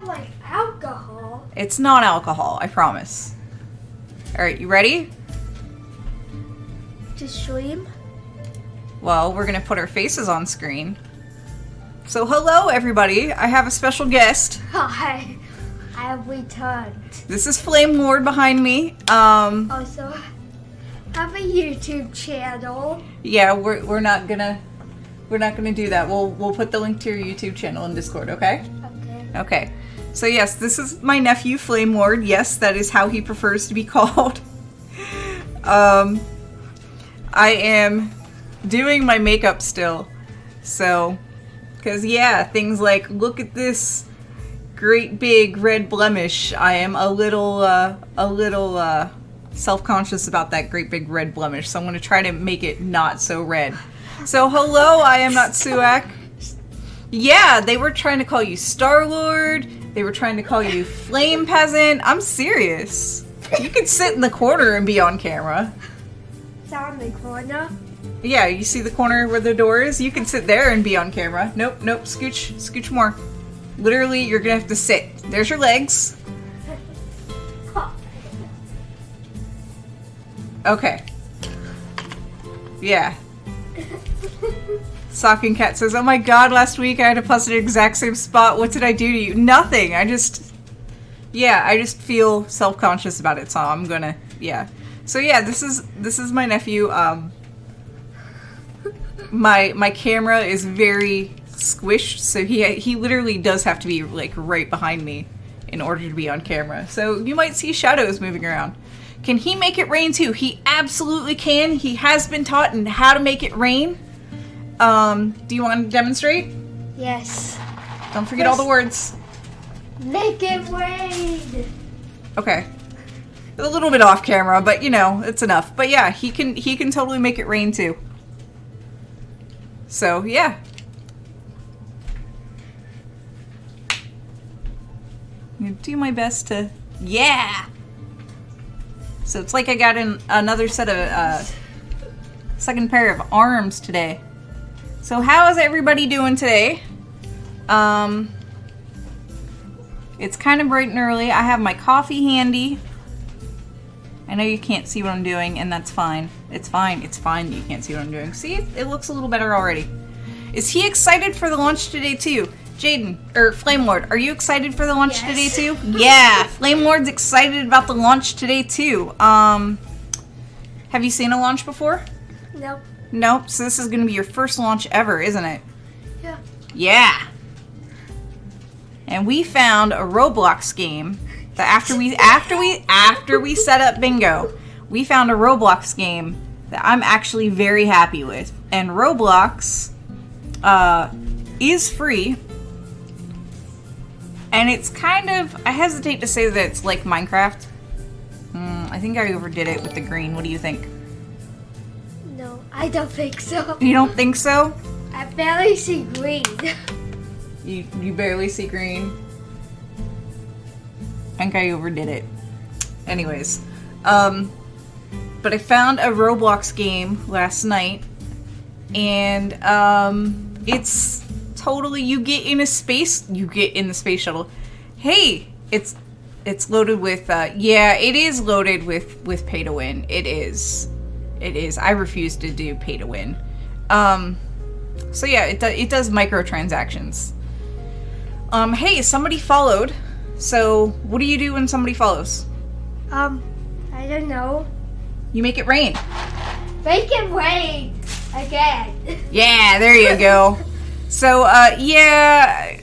like alcohol. It's not alcohol, I promise. Alright, you ready? To stream? Well, we're gonna put our faces on screen. So hello everybody, I have a special guest. Hi, I have returned. This is Flame Lord behind me. Also, have a YouTube channel. Yeah, we're not gonna do that. We'll put the link to your YouTube channel in Discord, okay? Okay. Okay. So yes, this is my nephew, Flame Lord. Yes, that is how he prefers to be called. I am doing my makeup still. So, because yeah, things like, look at this great big red blemish. I am a little self-conscious about that great big red blemish. So I'm going to try to make it not so red. So hello, I am not Suak. Yeah, they were trying to call you Star-Lord. They were trying to call you Flame Peasant. I'm serious. You can sit in the corner and be on camera. Down the corner. Yeah, you see the corner where the door is? You can sit there and be on camera. Nope, scooch more. Literally, you're gonna have to sit. There's your legs. Okay. Yeah. Socking Cat says, oh my god, last week I had to pause at the exact same spot. What did I do to you? Nothing. I just feel self-conscious about it, so I'm gonna, yeah. So yeah, this is my nephew. My camera is very squished, so he literally does have to be like right behind me in order to be on camera. So you might see shadows moving around. Can he make it rain too? He absolutely can. He has been taught in how to make it rain. Do you want to demonstrate? Yes. Don't forget all the words. Make it rain. Okay. A little bit off camera, but you know, it's enough. But yeah, he can totally make it rain too. So, yeah. I'm gonna do my best to... Yeah! So it's like I got another set of, second pair of arms today. So how is everybody doing today? It's kind of bright and early. I have my coffee handy. I know you can't see what I'm doing, and that's fine. It's fine that you can't see what I'm doing. See, it looks a little better already. Is he excited for the launch today too? Jaden, or Flame Lord, are you excited for the launch today too? Yeah, Flame Lord's excited about the launch today too. Have you seen a launch before? Nope. Nope, so this is gonna be your first launch ever, isn't it? Yeah. Yeah. And we found a Roblox game that after we set up bingo, we found a Roblox game that I'm actually very happy with. And Roblox is free. And it's kind of, I hesitate to say that it's like Minecraft. I think I overdid it with the green. What do you think? No, I don't think so. You don't think so? I barely see green. You barely see green? I think I overdid it. Anyways, but I found a Roblox game last night, and it's totally, you get in the space shuttle. Hey, it's loaded with yeah, it is loaded with pay to win. It is. I refuse to do pay to win. So yeah, it does microtransactions. Hey, somebody followed. So, what do you do when somebody follows? I don't know. You make it rain. Make it rain again. Yeah, there you go. So, yeah,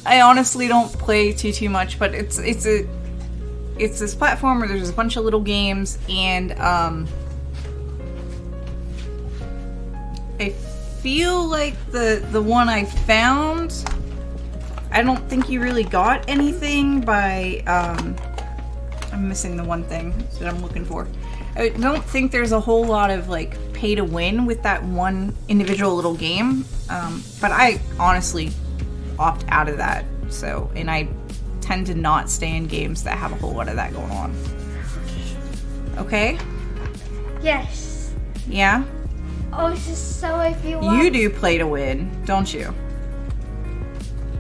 I honestly don't play too much, but it's this platform where there's a bunch of little games, and I feel like the one I found, I don't think you really got anything by, I'm missing the one thing that I'm looking for. I don't think there's a whole lot of like pay to win with that one individual little game, but I honestly opt out of that. So, and I tend to not stay in games that have a whole lot of that going on. Okay? Yes. Yeah? Oh, so if you want... You do play to win, don't you?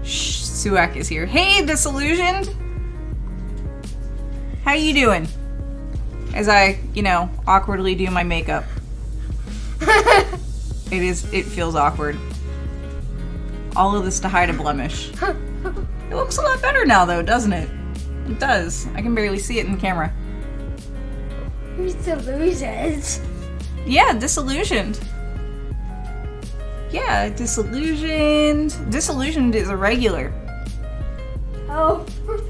Shh, Suak is here. Hey, Disillusioned! How you doing? As I, you know, awkwardly do my makeup. It feels awkward. All of this to hide a blemish. It looks a lot better now though, doesn't it? It does. I can barely see it in the camera. Disillusioned. Yeah, Disillusioned. Yeah, Disillusioned. Disillusioned is a regular. Oh.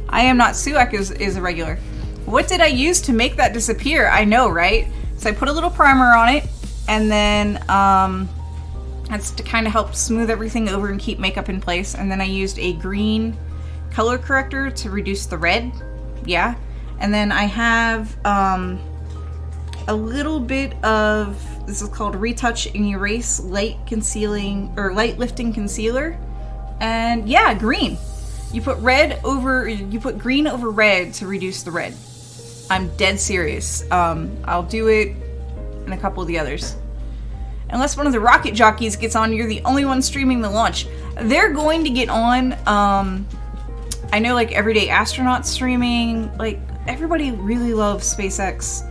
I am not Suak is a regular. What did I use to make that disappear? I know, right? So I put a little primer on it, and then that's to kind of help smooth everything over and keep makeup in place. And then I used a green color corrector to reduce the red. Yeah. And then I have a little bit of, this is called Retouch and Erase Light Concealing, or Light Lifting Concealer. And yeah, green. You put green over red to reduce the red. I'm dead serious. I'll do it in a couple of the others. Unless one of the rocket jockeys gets on, you're the only one streaming the launch. They're going to get on. I know, like, Everyday Astronauts streaming. Like, everybody really loves SpaceX.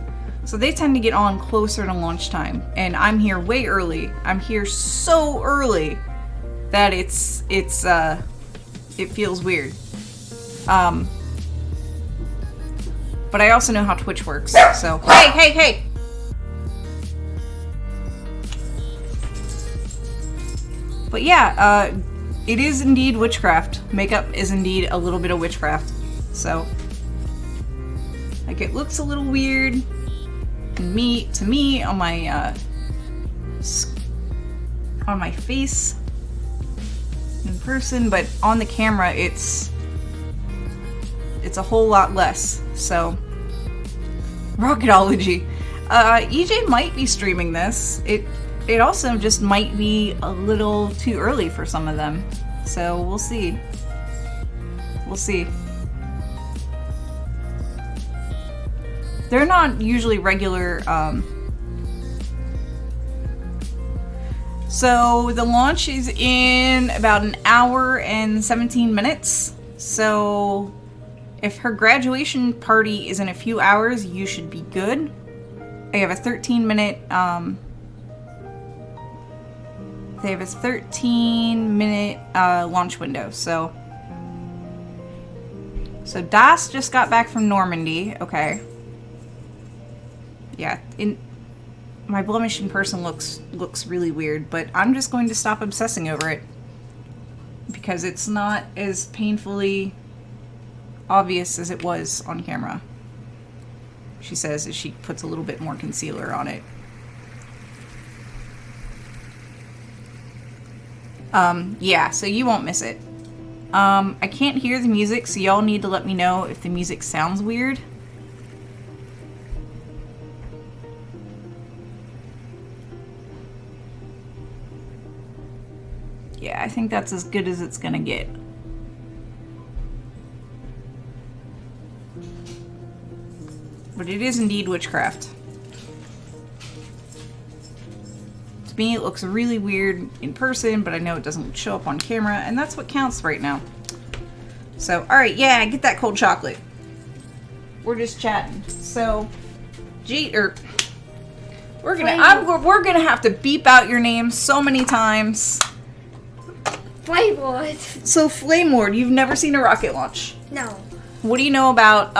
So they tend to get on closer to launch time. And I'm here way early. I'm here so early that it feels weird. But I also know how Twitch works, so... Hey! But yeah, it is indeed witchcraft. Makeup is indeed a little bit of witchcraft. So... like, it looks a little weird to me on my face in person, but on the camera it's a whole lot less. So Rocketology. EJ might be streaming this. It also just might be a little too early for some of them. So we'll see. We'll see. They're not usually regular. So the launch is in about an hour and 17 minutes. So if her graduation party is in a few hours, you should be good. I have a 13-minute, they have a 13-minute launch window. So Das just got back from Normandy. Okay. Yeah, my blemish in person looks really weird, but I'm just going to stop obsessing over it because it's not as painfully obvious as it was on camera, she says, as she puts a little bit more concealer on it. Yeah, so you won't miss it. I can't hear the music, so y'all need to let me know if the music sounds weird. Yeah, I think that's as good as it's gonna get. But it is indeed witchcraft. To me, it looks really weird in person, but I know it doesn't show up on camera, and that's what counts right now. So, alright, yeah, get that cold chocolate. We're just chatting. So, we're gonna have to beep out your name so many times. Flame Lord. So, Flame Lord, you've never seen a rocket launch? No. What do you know about,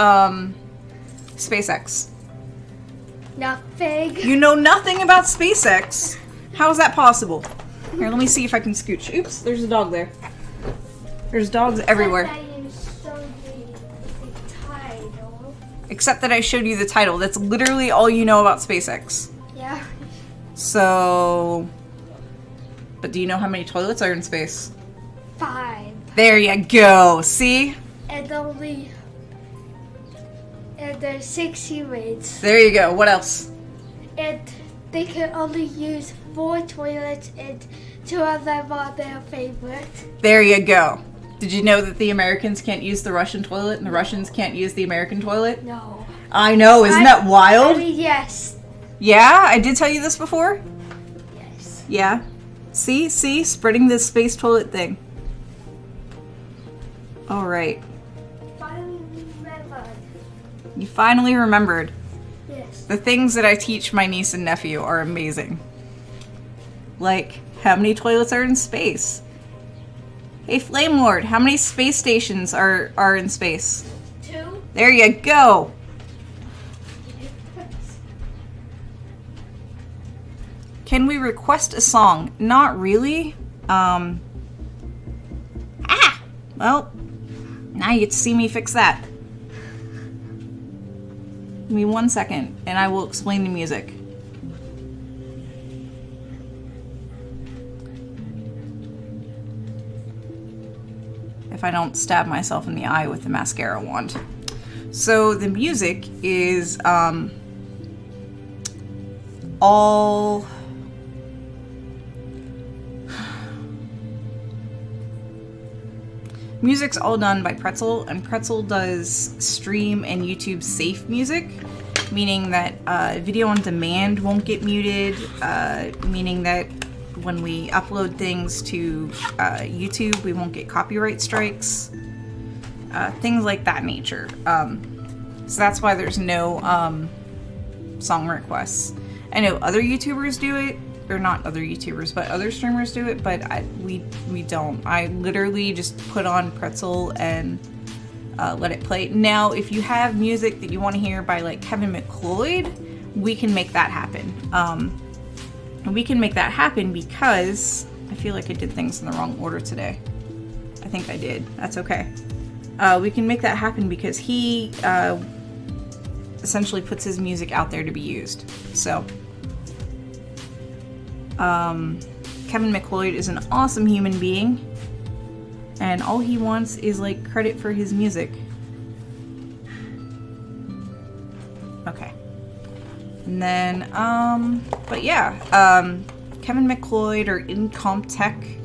SpaceX? Nothing. You know nothing about SpaceX? How is that possible? Here, let me see if I can scooch. Oops, there's a dog there. There's dogs everywhere. Except that I showed you the title. That's literally all you know about SpaceX. Yeah. So... but do you know how many toilets are in space? 5. There you go. See? And there's 6 humans. There you go. What else? And they can only use 4 toilets, and 2 of them are their favorite. There you go. Did you know that the Americans can't use the Russian toilet and the Russians can't use the American toilet? No. I know. Isn't that wild? I mean, yes. Yeah? I did tell you this before? Yes. Yeah. See? Spreading this space toilet thing. All right. Finally remembered. You finally remembered. Yes. The things that I teach my niece and nephew are amazing. Like, how many toilets are in space? Hey, Flame Lord, how many space stations are in space? 2. There you go. Can we request a song? Not really. Well, now you get to see me fix that. Give me 1 second, and I will explain the music. If I don't stab myself in the eye with the mascara wand. So the music is all music's all done by Pretzel, and Pretzel does stream and YouTube safe music, meaning that video on demand won't get muted, meaning that when we upload things to YouTube, we won't get copyright strikes, things like that nature. So that's why there's no song requests. I know other YouTubers do it, or not other YouTubers, but other streamers do it, but we don't. I literally just put on Pretzel and let it play. Now, if you have music that you want to hear by like Kevin McLeod, we can make that happen. We can make that happen because I feel like I did things in the wrong order today. I think I did. That's okay. We can make that happen because he essentially puts his music out there to be used. So Kevin McLeod is an awesome human being, and all he wants is like credit for his music. Okay. And then, but yeah, Kevin McLeod or Incomptech.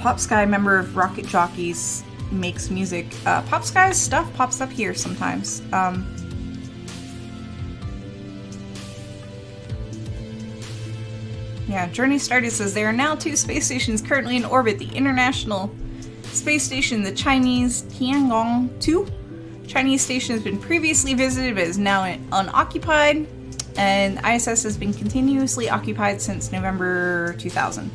Pop Sky, member of Rocket Jockeys, makes music. Pop Sky's stuff pops up here sometimes. Yeah, Journey Started says there are now 2 space stations currently in orbit. The International Space Station, the Chinese Tiangong-2 Chinese station has been previously visited but is now unoccupied, and ISS has been continuously occupied since November 2000.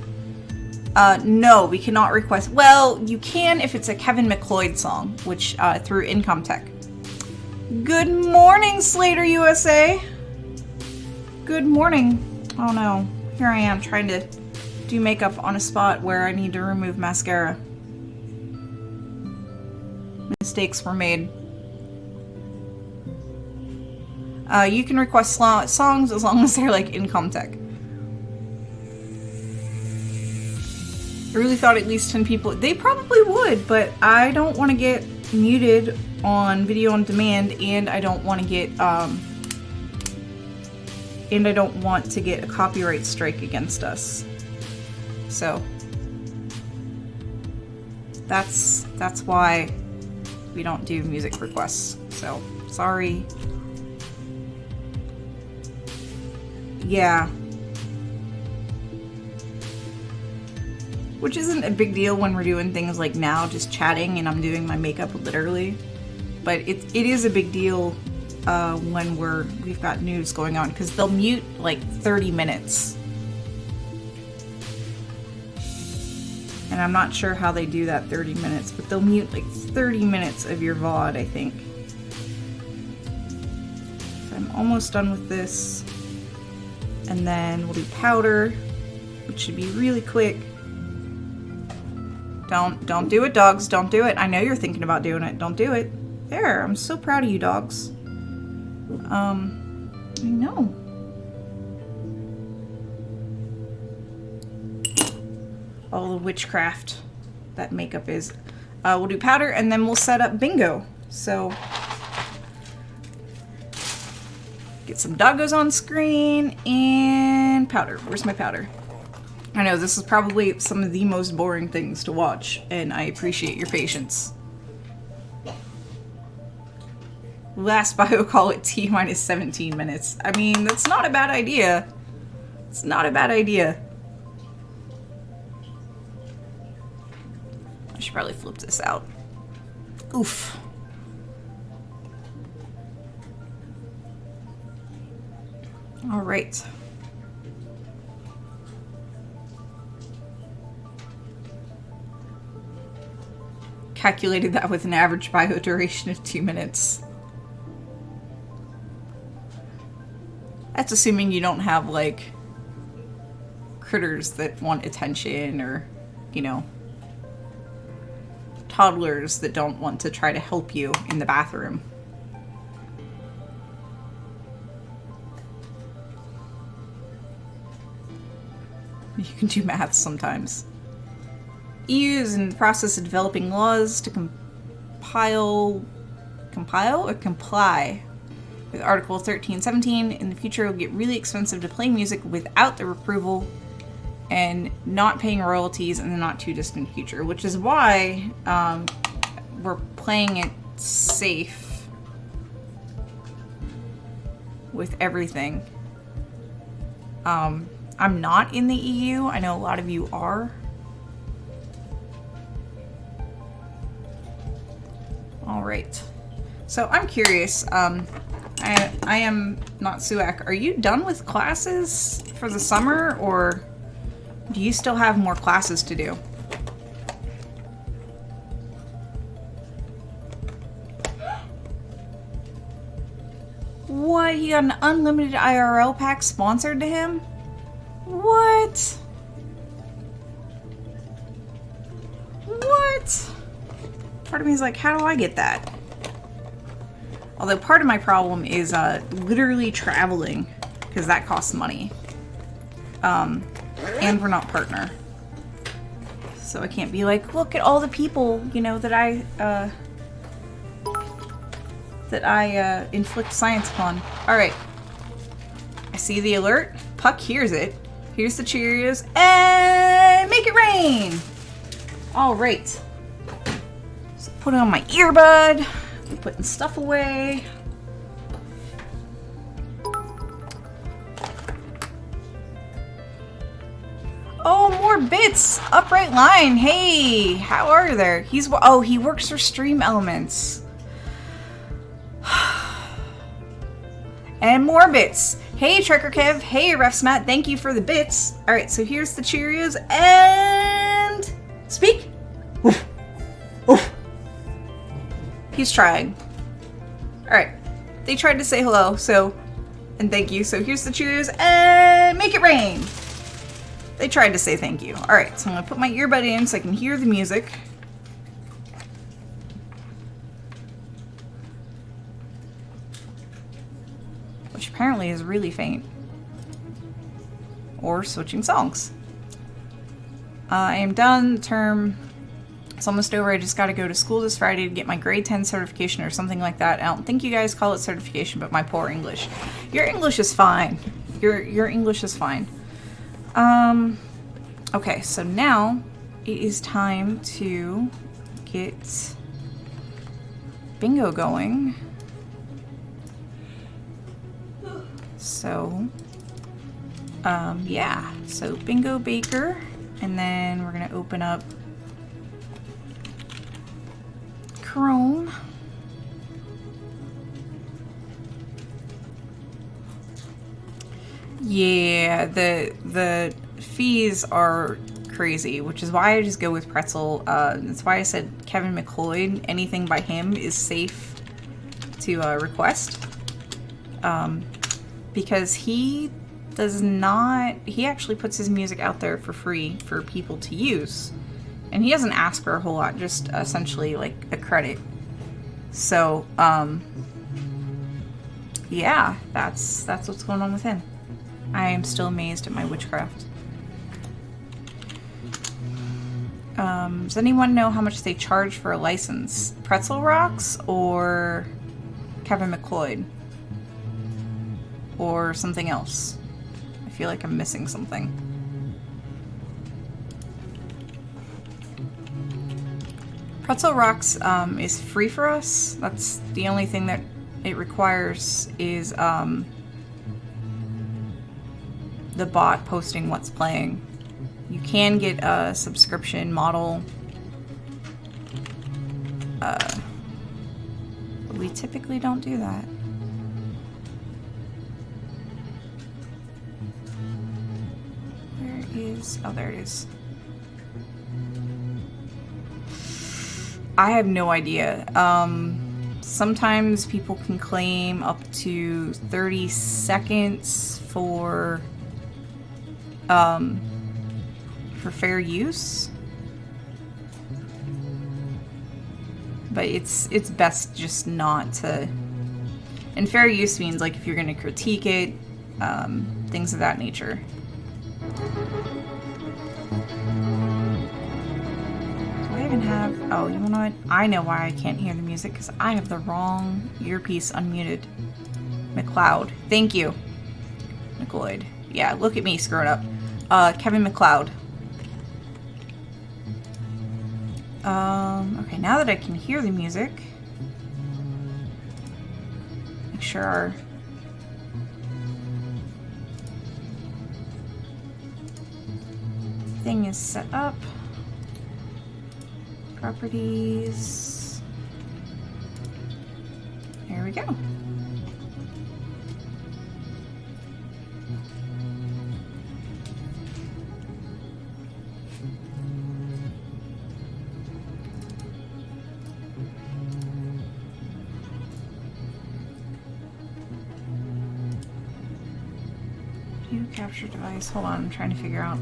No, we cannot request. Well, you can if it's a Kevin McLeod song, which through Incomptech. Good morning, Slater USA. Good morning. Oh no. Here I am trying to do makeup on a spot where I need to remove mascara. Mistakes were made. You can request songs as long as they're like Incomptech. I really thought at least 10 people. They probably would, but I don't want to get muted on video on demand, and I don't want to get a copyright strike against us. So that's why we don't do music requests. So sorry. Yeah. Which isn't a big deal when we're doing things like now, just chatting and I'm doing my makeup literally. But it is a big deal when we've got news going on, because they'll mute like 30 minutes. And I'm not sure how they do that 30 minutes, but they'll mute like 30 minutes of your VOD, I think. So I'm almost done with this. And then we'll do powder, which should be really quick. Don't do it, dogs. Don't do it. I know you're thinking about doing it. Don't do it. There, I'm so proud of you, dogs. I know. All the witchcraft that makeup is. We'll do powder and then we'll set up bingo. So get some doggos on screen and powder. Where's my powder? I know this is probably some of the most boring things to watch, and I appreciate your patience. Last bio call at T minus 17 minutes. I mean, that's not a bad idea. It's not a bad idea. probably flip this out. Oof. All right. Calculated that with an average bio duration of 2 minutes. That's assuming you don't have, like, critters that want attention or, you know, toddlers that don't want to try to help you in the bathroom. You can do math sometimes. EU is in the process of developing laws to comply with Article 1317. In the future, it will get really expensive to play music without their approval and not paying royalties in the not too distant future, which is why we're playing it safe with everything. I'm not in the EU. I know a lot of you are. All right. So I'm curious. I am not Suak. Are you done with classes for the summer, or do you still have more classes to do? What? He got an unlimited IRL pack sponsored to him? What? What? Part of me is like, how do I get that? Although part of my problem is literally traveling, because that costs money. And we're not partner. So I can't be like, look at all the people, you know, that I inflict science upon. Alright. I see the alert. Puck hears it. Here's the Cheerios. And make it rain! Alright. So put on my earbud. I'm putting stuff away. Oh, more bits! Upright Line, hey! How are you there? He works for Stream Elements. And more bits! Hey, Trekker Kev, hey, Refsmat, thank you for the bits. Alright, so here's the Cheerios, and... Speak! Oof. Oof. He's trying. Alright, they tried to say hello, so... And thank you, so here's the Cheerios, and make it rain! They tried to say thank you. Alright, so I'm gonna put my earbud in so I can hear the music. Which apparently is really faint. Or switching songs. I am done. Term is almost over. I just gotta go to school this Friday to get my grade 10 certification or something like that. I don't think you guys call it certification, but my poor English. Your English is fine. Your English is fine. Okay, so now it is time to get bingo going. So, yeah, so Bingo Baker, and then we're gonna open up Chrome. Yeah, the fees are crazy, which is why I just go with Pretzel. That's why I said Kevin McLeod. Anything by him is safe to request. Because he actually puts his music out there for free for people to use. And he doesn't ask for a whole lot, just essentially like a credit. So, yeah, that's what's going on with him. I am still amazed at my witchcraft. Does anyone know how much they charge for a license? Pretzel Rocks or Kevin McLeod? Or something else? I feel like I'm missing something. Pretzel Rocks is free for us. That's the only thing that it requires is the bot posting what's playing. You can get a subscription model We typically don't do that. Where is... Oh, there it is. I have no idea. Sometimes people can claim up to 30 seconds for fair use. But it's best just not to. And fair use means like if you're going to critique it, things of that nature. Do I even have? Oh, you know what? I know why I can't hear the music because I have the wrong earpiece unmuted. McLeod, thank you. McLeod, yeah. Look at me screwing up. Kevin McLeod. Okay, now that I can hear the music, make sure our thing is set up. Properties. There we go. View capture device. Hold on, I'm trying to figure out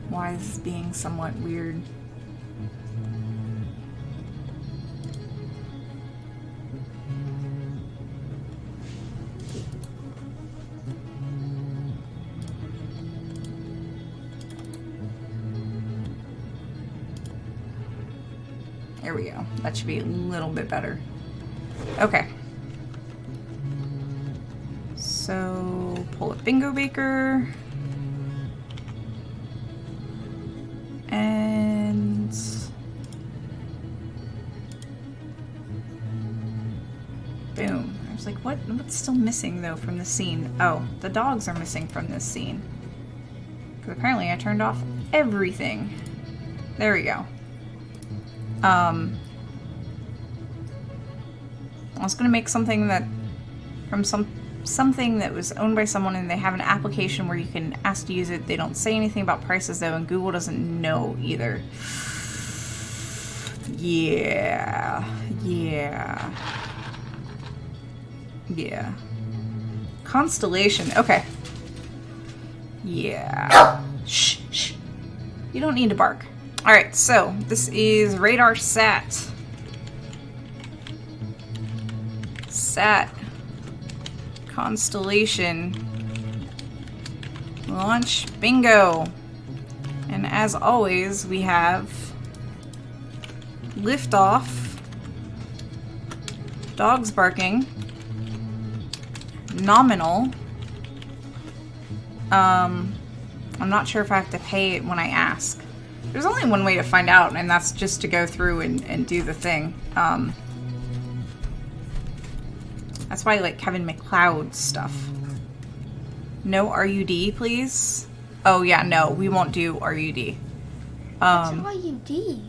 why this is being somewhat weird. There we go. That should be a little bit better. Okay. So, pull up Bingo Baker. And boom. I was like, what's still missing though from this scene? Oh, the dogs are missing from this scene. Because apparently I turned off everything. There we go. I was gonna make something that from something that was owned by someone and they have an application where you can ask to use it. They don't say anything about prices though, and Google doesn't know either. Yeah. Constellation, okay. Yeah. Shh. You don't need to bark. Alright, so this is RADARSAT. Sat. Constellation. Launch. Bingo. And as always, we have liftoff. Dogs barking. Nominal. I'm not sure if I have to pay it when I ask. There's only one way to find out, and that's just to go through and do the thing. That's why I like Kevin McLeod stuff. No RUD, please. Oh yeah, no, we won't do RUD. What's RUD?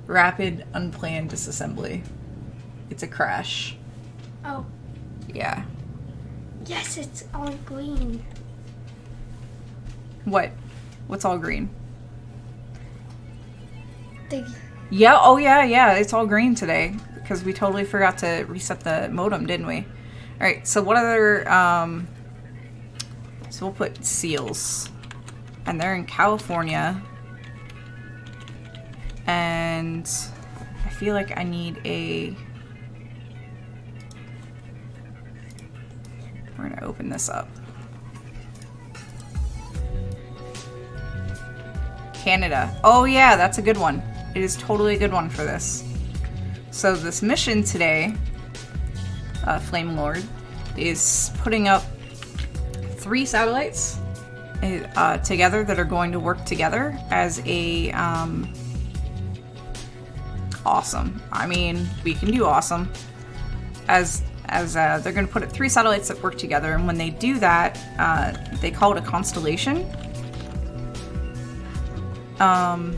Rapid Unplanned Disassembly. It's a crash. Oh. Yeah. Yes, it's all green. What? What's all green? Yeah. Oh yeah, it's all green today. Because we totally forgot to reset the modem, didn't we? Alright, so what other, so we'll put seals. And they're in California. And I feel like I need a... We're gonna open this up. Canada. Oh yeah, that's a good one. It is totally a good one for this. So this mission today, Flame Lord, is putting up 3 satellites together that are going to work together as a awesome. I mean, we can do awesome. As they're going to put 3 satellites that work together, and when they do that, they call it a constellation. And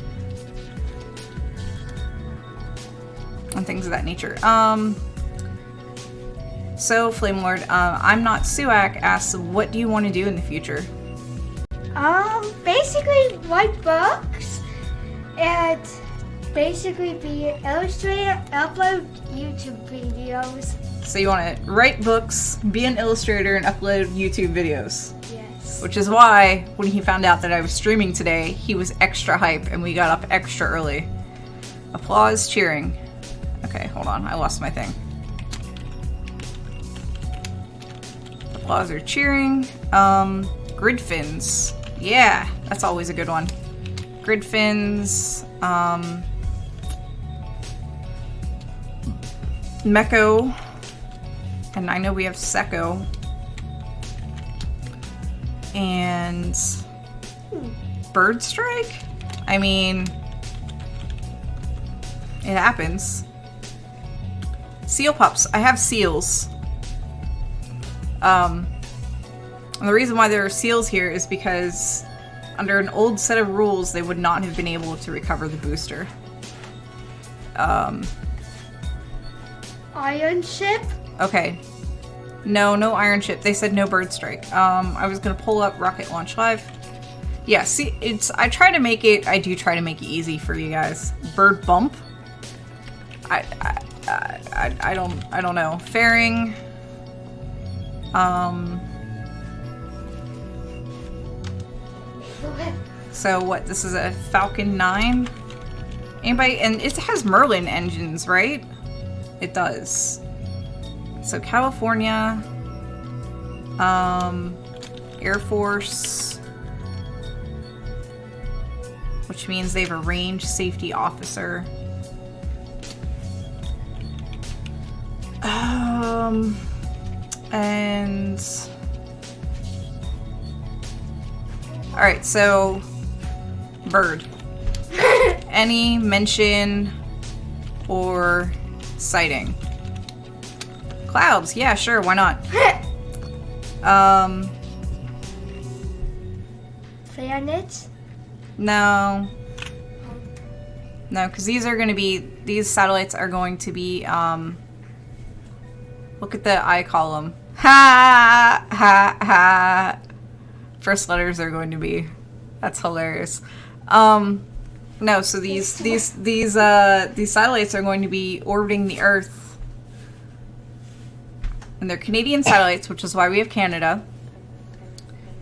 things of that nature. So, Flame Lord, I'm not Suak asks, what do you want to do in the future? Basically write books and basically be an illustrator, upload YouTube videos. So you want to write books, be an illustrator, and upload YouTube videos. Yes. Which is why, when he found out that I was streaming today, he was extra hype and we got up extra early. Applause, cheering. Okay, hold on, I lost my thing. Applause or cheering. Grid fins. Yeah, that's always a good one. Grid fins. Meko. And I know we have Seko. And Bird Strike? I mean, it happens. Seal pups. I have seals. And the reason why there are seals here is because under an old set of rules, they would not have been able to recover the booster. Iron ship? Okay. No iron ship. They said no bird strike. I was gonna pull up Rocket Launch Live. Yeah, see, I do try to make it easy for you guys. Bird bump? I don't know. Fairing. So what, this is a Falcon 9? Anybody, and it has Merlin engines, right? It does. So California, Air Force, which means they have a range safety officer. And all right, so bird. Any mention or sighting? Clouds, yeah, sure, why not? Planets? No, because these satellites are going to be, look at the eye column. Ha, ha, ha. First letters are going to be, that's hilarious. No, so these satellites are going to be orbiting the Earth. And they're Canadian satellites, which is why we have Canada.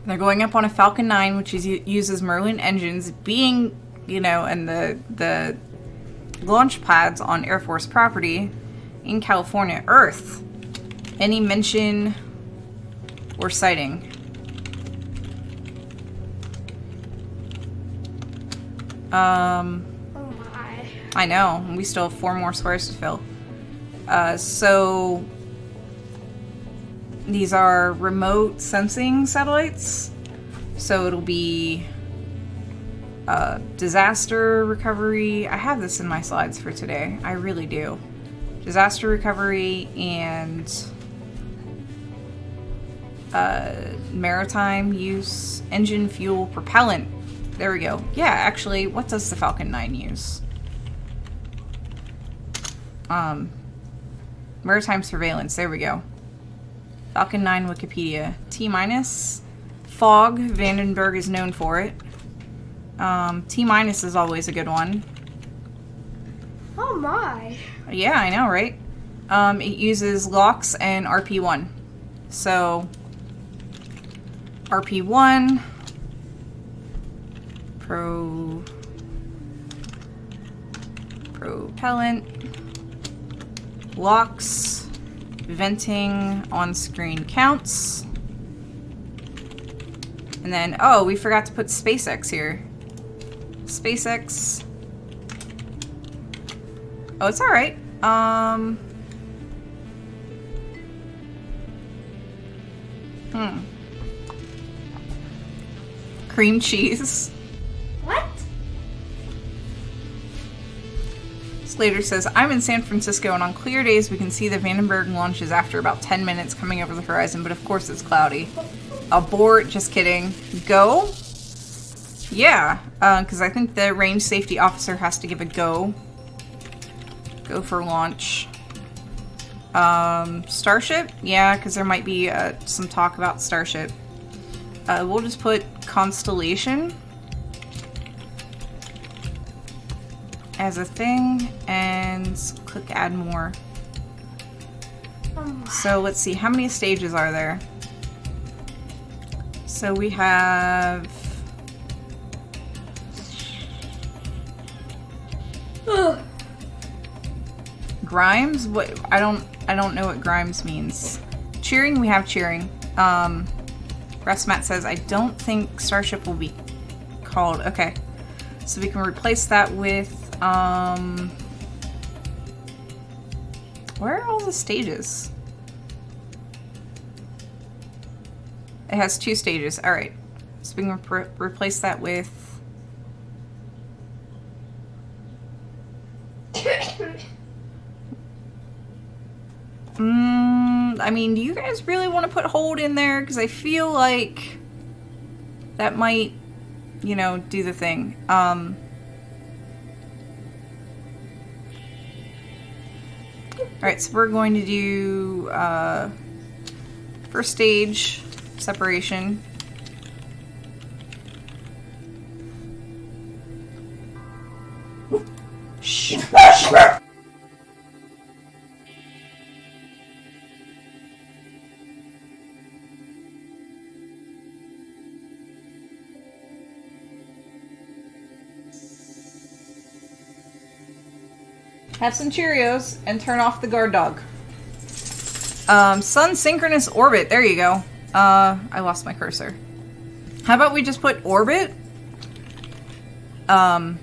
And they're going up on a Falcon 9, which uses Merlin engines, being, and the launch pads on Air Force property in California. Earth. Any mention or sighting? Oh my. I know. We still have 4 more squares to fill. So these are remote sensing satellites. So it'll be disaster recovery. I have this in my slides for today. I really do. Disaster recovery and maritime use, engine, fuel, propellant. There we go. Yeah, actually, what does the Falcon 9 use? Maritime surveillance. There we go. Falcon 9 Wikipedia. T-. Fog. Vandenberg is known for it. T- is always a good one. Oh my. Yeah, I know, right? It uses LOX and RP1. So, RP1... propellant, LOX, venting, on-screen counts, and then, oh, we forgot to put SpaceX here. SpaceX. Oh, it's alright. Cream cheese. What? Slater says, I'm in San Francisco, and on clear days we can see the Vandenberg launches after about 10 minutes coming over the horizon, but of course it's cloudy. Abort, just kidding. Go? Yeah, because I think the range safety officer has to give a go. Go for launch. Starship? Yeah, because there might be some talk about Starship. We'll just put Constellation as a thing and click add more. So let's see, how many stages are there? So we have... Grimes? What? I don't know what Grimes means. Cheering, we have cheering. Restmat says, I don't think Starship will be called. Okay. So we can replace that with, where are all the stages? It has 2 stages. Alright. So we can replace that with... I mean, do you guys really want to put hold in there? Because I feel like that might, you know, do the thing. Alright, so we're going to do first stage separation. Shh. Have some Cheerios and turn off the guard dog. Sun synchronous orbit. There you go. I lost my cursor. How about we just put orbit? But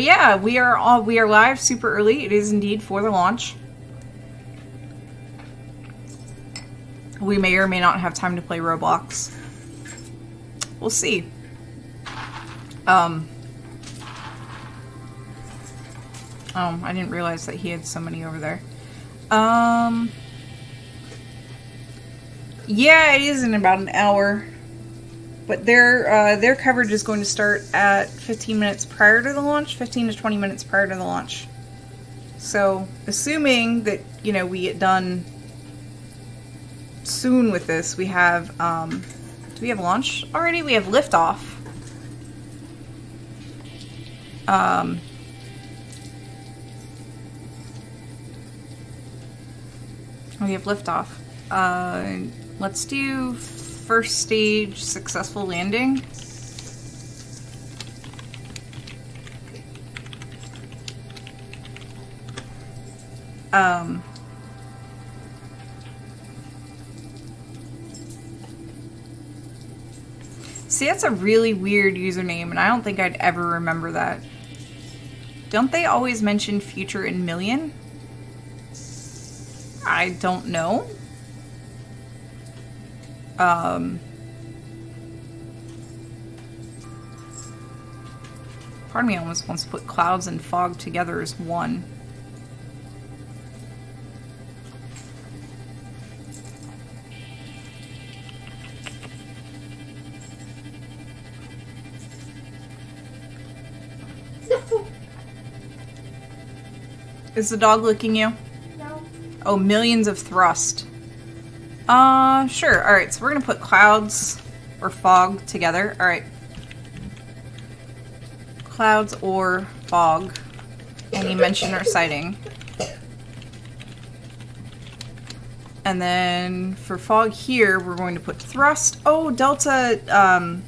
yeah, we are live super early. It is indeed for the launch. We may or may not have time to play Roblox. We'll see. Oh, I didn't realize that he had so many over there. Yeah, it is in about an hour. But their coverage is going to start at 15 minutes prior to the launch, 15 to 20 minutes prior to the launch. So, assuming that, you know, we get done soon with this, we have, do we have launch already? We have liftoff. We have liftoff. Let's do first stage successful landing. See, that's a really weird username, and I don't think I'd ever remember that. Don't they always mention future in million? I don't know. Part of me almost wants to put clouds and fog together as one. Is the dog licking you? No. Oh, millions of thrust. Sure. Alright, so we're gonna put clouds or fog together. Alright. Clouds or fog. And you mentioned our sighting. And then for fog here, we're going to put thrust. Oh, delta,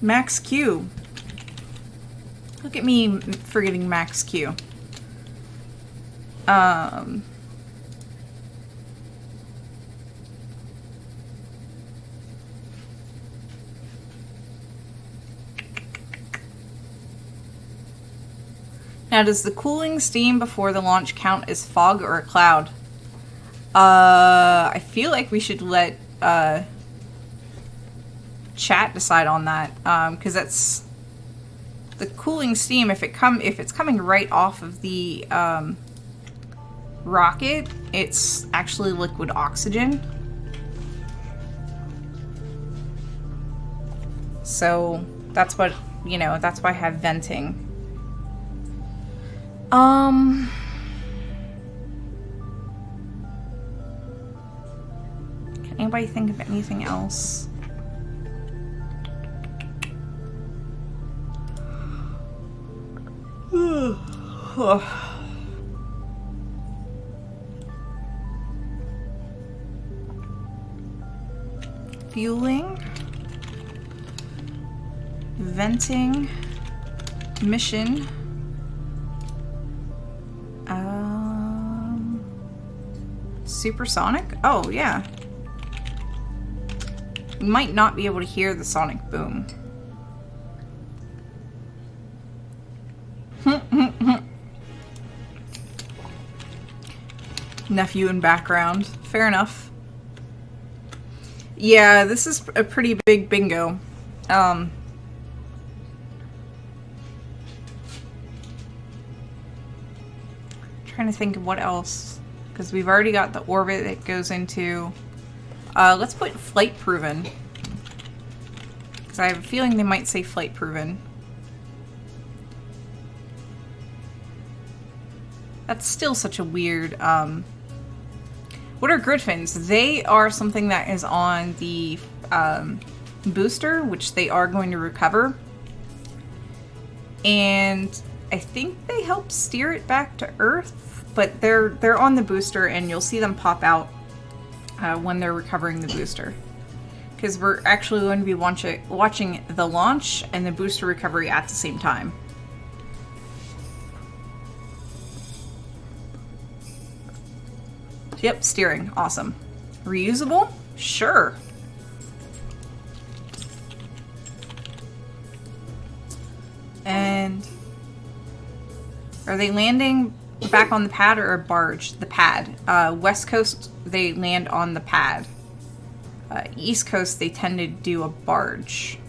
max Q. Look at me forgetting max Q. Now, does the cooling steam before the launch count as fog or a cloud? I feel like we should let chat decide on that, because that's the cooling steam. If it's coming right off of the rocket, it's actually liquid oxygen. So that's what, you know, that's why I have venting. Can anybody think of anything else? Fueling, venting, mission, supersonic? Oh, yeah. You might not be able to hear the sonic boom. Nephew in background. Fair enough. Yeah, this is a pretty big bingo. Trying to think of what else. Because we've already got the orbit that goes into... let's put flight proven. Because I have a feeling they might say flight proven. That's still such a weird... What are Griffins? They are something that is on the booster, which they are going to recover. And I think they help steer it back to Earth, but they're on the booster, and you'll see them pop out when they're recovering the booster. Because we're actually going to be watching the launch and the booster recovery at the same time. Yep, steering. Awesome. Reusable? Sure. And are they landing back on the pad or a barge? The pad. West Coast, they land on the pad. East Coast, they tend to do a barge.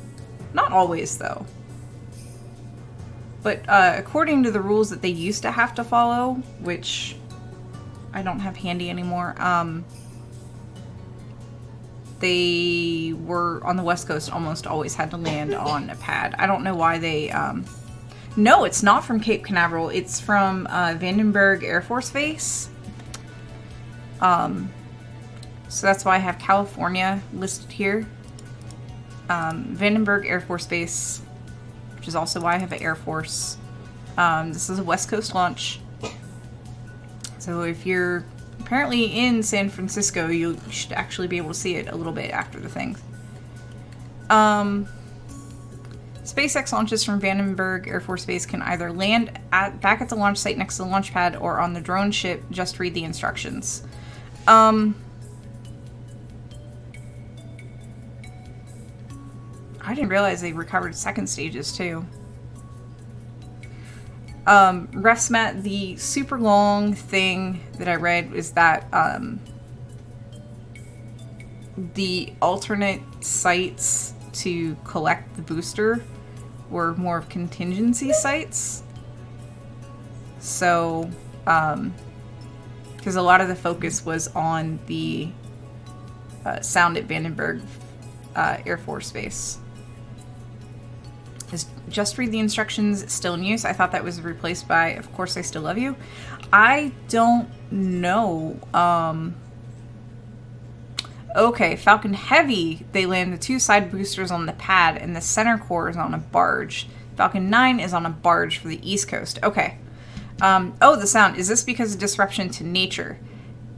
Not always, though. But according to the rules that they used to have to follow, which I don't have handy anymore, they were on the West Coast, almost always had to land on a pad. I don't know why they... No, it's not from Cape Canaveral. It's from Vandenberg Air Force Base. So that's why I have California listed here. Vandenberg Air Force Base, which is also why I have an Air Force. This is a West Coast launch. So if you're apparently in San Francisco, you should actually be able to see it a little bit after the thing. SpaceX launches from Vandenberg Air Force Base can either land back at the launch site next to the launch pad or on the drone ship. Just read the instructions. I didn't realize they recovered second stages too. RefSmat, the super long thing that I read is that the alternate sites to collect the booster were more of contingency sites. So, because a lot of the focus was on the sound at Vandenberg Air Force Base. Just read the instructions. It's still in use. I thought that was replaced by Of Course I Still Love You. I don't know. Okay, Falcon Heavy, they land the two side boosters on the pad and the center core is on a barge. Falcon 9 is on a barge for the East Coast. Okay. Oh, the sound. Is this because of disruption to nature?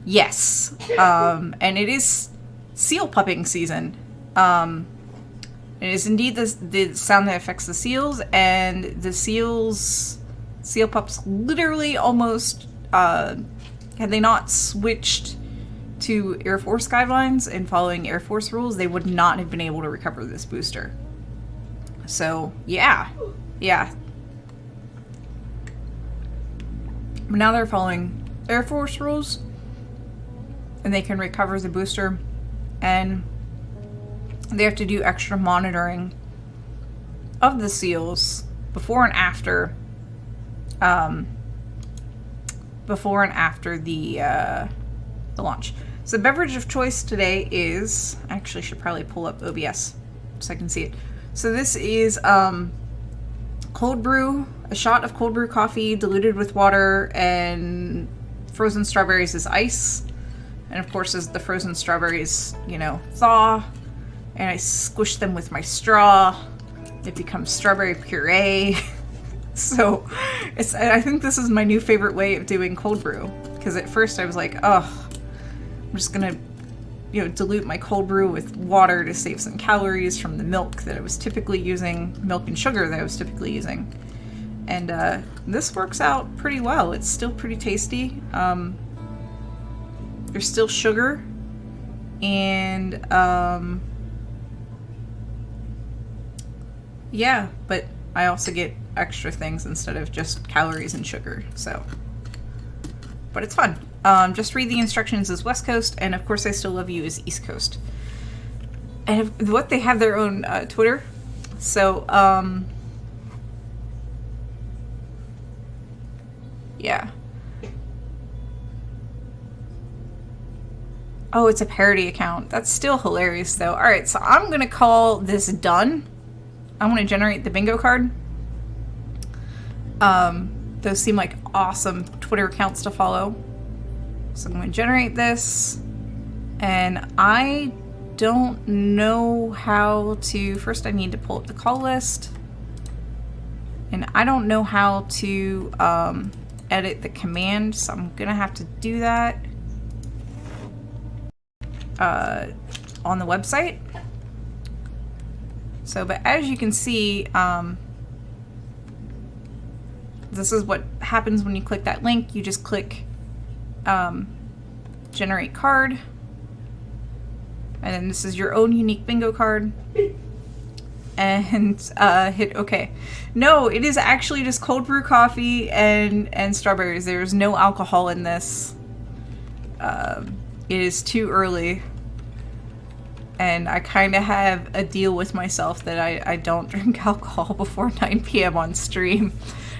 Yes. And it is seal pupping season. It is indeed the sound that affects the seals, and the seal pups literally almost, had they not switched to Air Force guidelines and following Air Force rules, they would not have been able to recover this booster. So, yeah. Yeah. But now they're following Air Force rules, and they can recover the booster, and they have to do extra monitoring of the seals before and after the launch. So the beverage of choice today is, I actually should probably pull up OBS so I can see it. So this is cold brew, a shot of cold brew coffee diluted with water, and frozen strawberries as ice. And of course, as the frozen strawberries, you know, thaw, and I squish them with my straw, it becomes strawberry puree. So I think this is my new favorite way of doing cold brew, because at first I was like, oh, I'm just gonna, you know, dilute my cold brew with water to save some calories from the milk that I was typically using, milk and sugar that I was typically using. And this works out pretty well. It's still pretty tasty. There's still sugar, and yeah, but I also get extra things instead of just calories and sugar, so. But it's fun. Just read the instructions as West Coast, and of course I still love you as East Coast. And what, they have their own Twitter, so yeah. Oh, it's a parody account. That's still hilarious though. Alright, so I'm gonna call this done. I'm gonna generate the bingo card. Those seem like awesome Twitter accounts to follow. So I'm gonna generate this, and I don't know how to, first I need to pull up the call list, and I don't know how to edit the command, so I'm gonna have to do that on the website. So, but as you can see, this is what happens when you click that link. You just click generate card, and then this is your own unique bingo card, and hit OK. No, it is actually just cold brew coffee and strawberries. There's no alcohol in this. It is too early, and I kind of have a deal with myself that I don't drink alcohol before 9 p.m. on stream.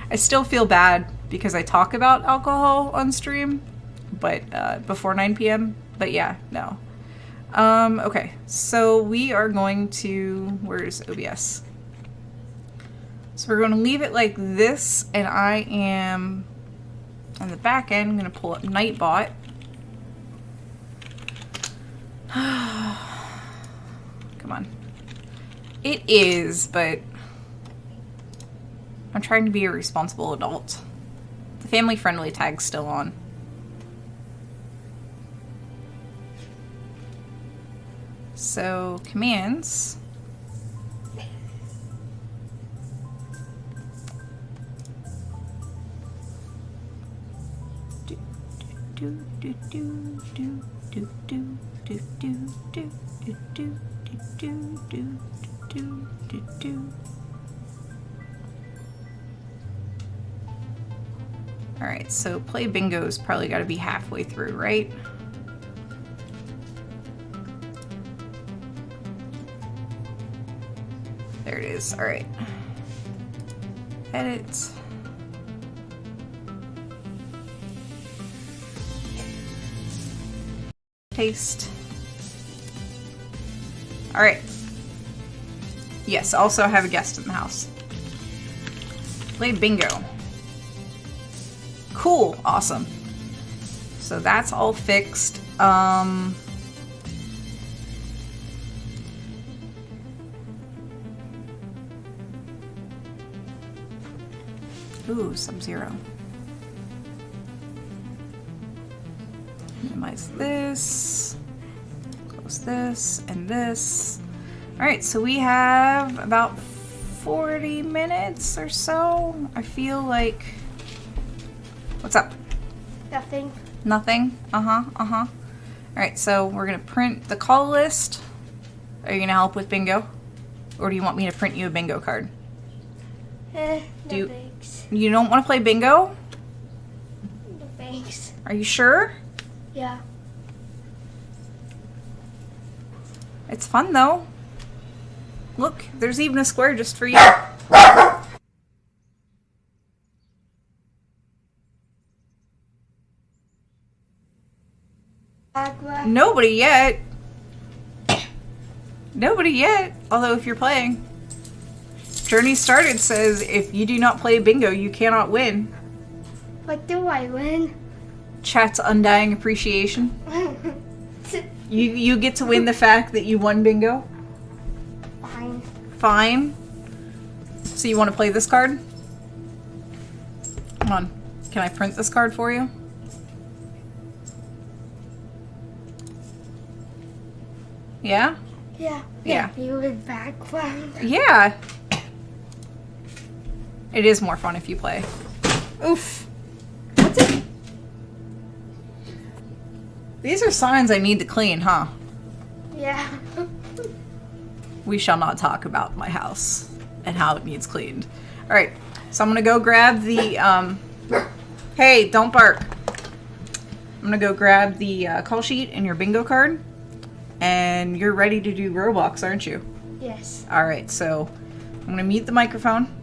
I still feel bad because I talk about alcohol on stream, but before 9 p.m. But yeah, no. Okay, so we are going to, where's OBS? So we're going to leave it like this, and I am on the back end. I'm going to pull up Nightbot. Come on. It is, but I'm trying to be a responsible adult. The family-friendly tag's still on. So, commands. Alright, so play bingo's probably got to be halfway through, right? There it is. Alright. Edit. Paste. Alright. Yes, also have a guest in the house. Play bingo. Cool. Awesome. So that's all fixed. Ooh, Sub-Zero. Minimize this. Close this and this. Alright, so we have about 40 minutes or so. I feel like... What's up? Nothing. Nothing? Alright, so we're gonna print the call list. Are you gonna help with bingo? Or do you want me to print you a bingo card? No Do thanks. you don't want to play bingo? No thanks. Are you sure? Yeah. It's fun though. Look, there's even a square just for you. Agua. Nobody yet. Nobody yet. Although if you're playing. Journey Started says if you do not play bingo, you cannot win. What do I win? Chat's undying appreciation. You get to win the fact that you won bingo. Fine. Fine. So you want to play this card? Come on. Can I print this card for you? Yeah? Yeah. Yeah. Viewing background. Yeah. It is more fun if you play. Oof. What's it? These are signs I need to clean, huh? Yeah. We shall not talk about my house and how it needs cleaned. All right, so I'm gonna go grab the, hey, don't bark. I'm gonna go grab the call sheet and your bingo card, and you're ready to do Roblox, aren't you? Yes. All right, so I'm gonna mute the microphone.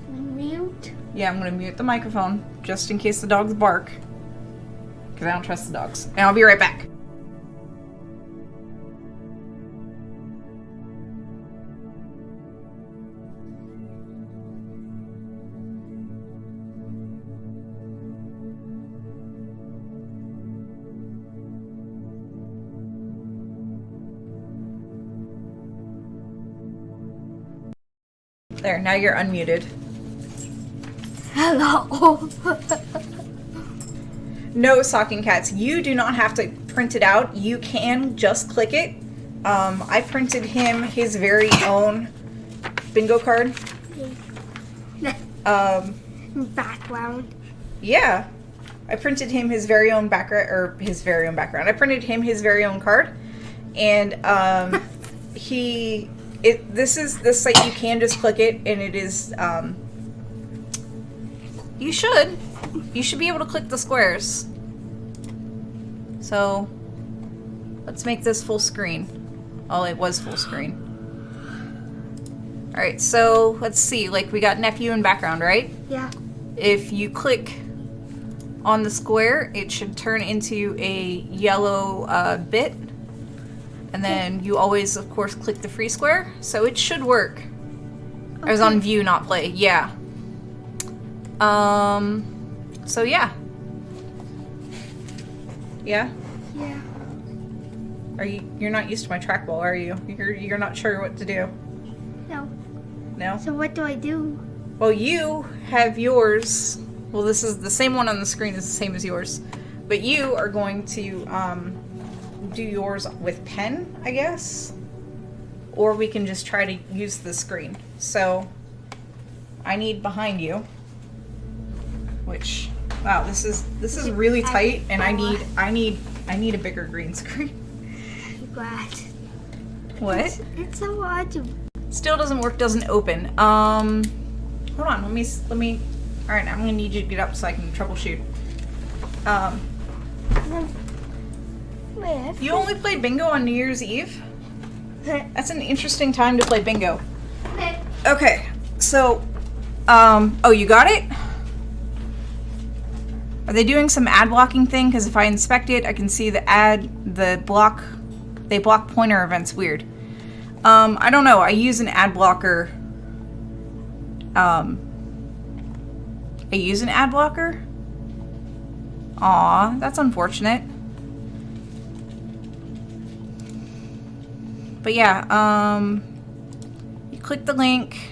Mute? Yeah, I'm gonna mute the microphone just in case the dogs bark, because I don't trust the dogs. And I'll be right back. There, now you're unmuted. Hello. No, Socking Cats, you do not have to print it out. You can just click it. I printed him his very own bingo card. Background. Yeah. I printed him his very own background, I printed him his very own card. And this site, you can just click it, and it is, you should be able to click the squares. So, let's make this full screen. Oh, it was full screen. Alright, so, let's see, like, we got nephew in background, right? Yeah. If you click on the square, it should turn into a yellow bit. And then you always, of course, click the free square. So it should work. Okay. I was on view, not play. Yeah. So yeah. Yeah? Yeah. You're not used to my trackball, are you? You're not sure what to do? No. No? So what do I do? Well, you have yours. Well, this is the same one on the screen is the same as yours. But you are going to, do yours with pen, I guess, or we can just try to use the screen. So I need behind you, which, wow, this is really tight, and I need a bigger green screen. What? What? It's so hard to. Still doesn't work, doesn't open. Hold on, let me. All right, I'm gonna need you to get up so I can troubleshoot. You only played bingo on New Year's Eve? That's an interesting time to play bingo. Okay, so, oh, you got it? Are they doing some ad blocking thing? Because if I inspect it, I can see they block pointer events weird. I don't know, I use an ad blocker. I use an ad blocker? Aw, that's unfortunate. But yeah, you click the link.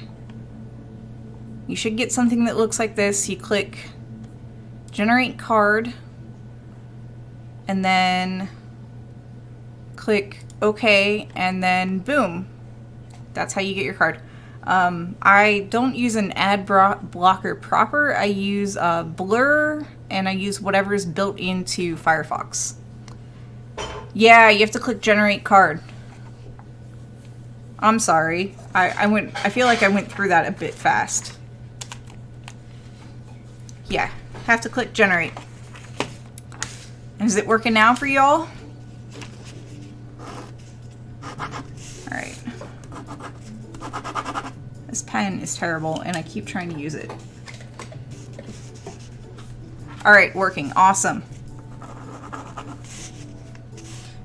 You should get something that looks like this. You click generate card, and then click OK, and then boom. That's how you get your card. I don't use an ad blocker proper. I use Blur, and I use whatever is built into Firefox. Yeah, you have to click generate card. I'm sorry. I feel like I went through that a bit fast. Yeah, have to click generate. Is it working now for y'all? Alright. This pen is terrible and I keep trying to use it. Alright, working. Awesome.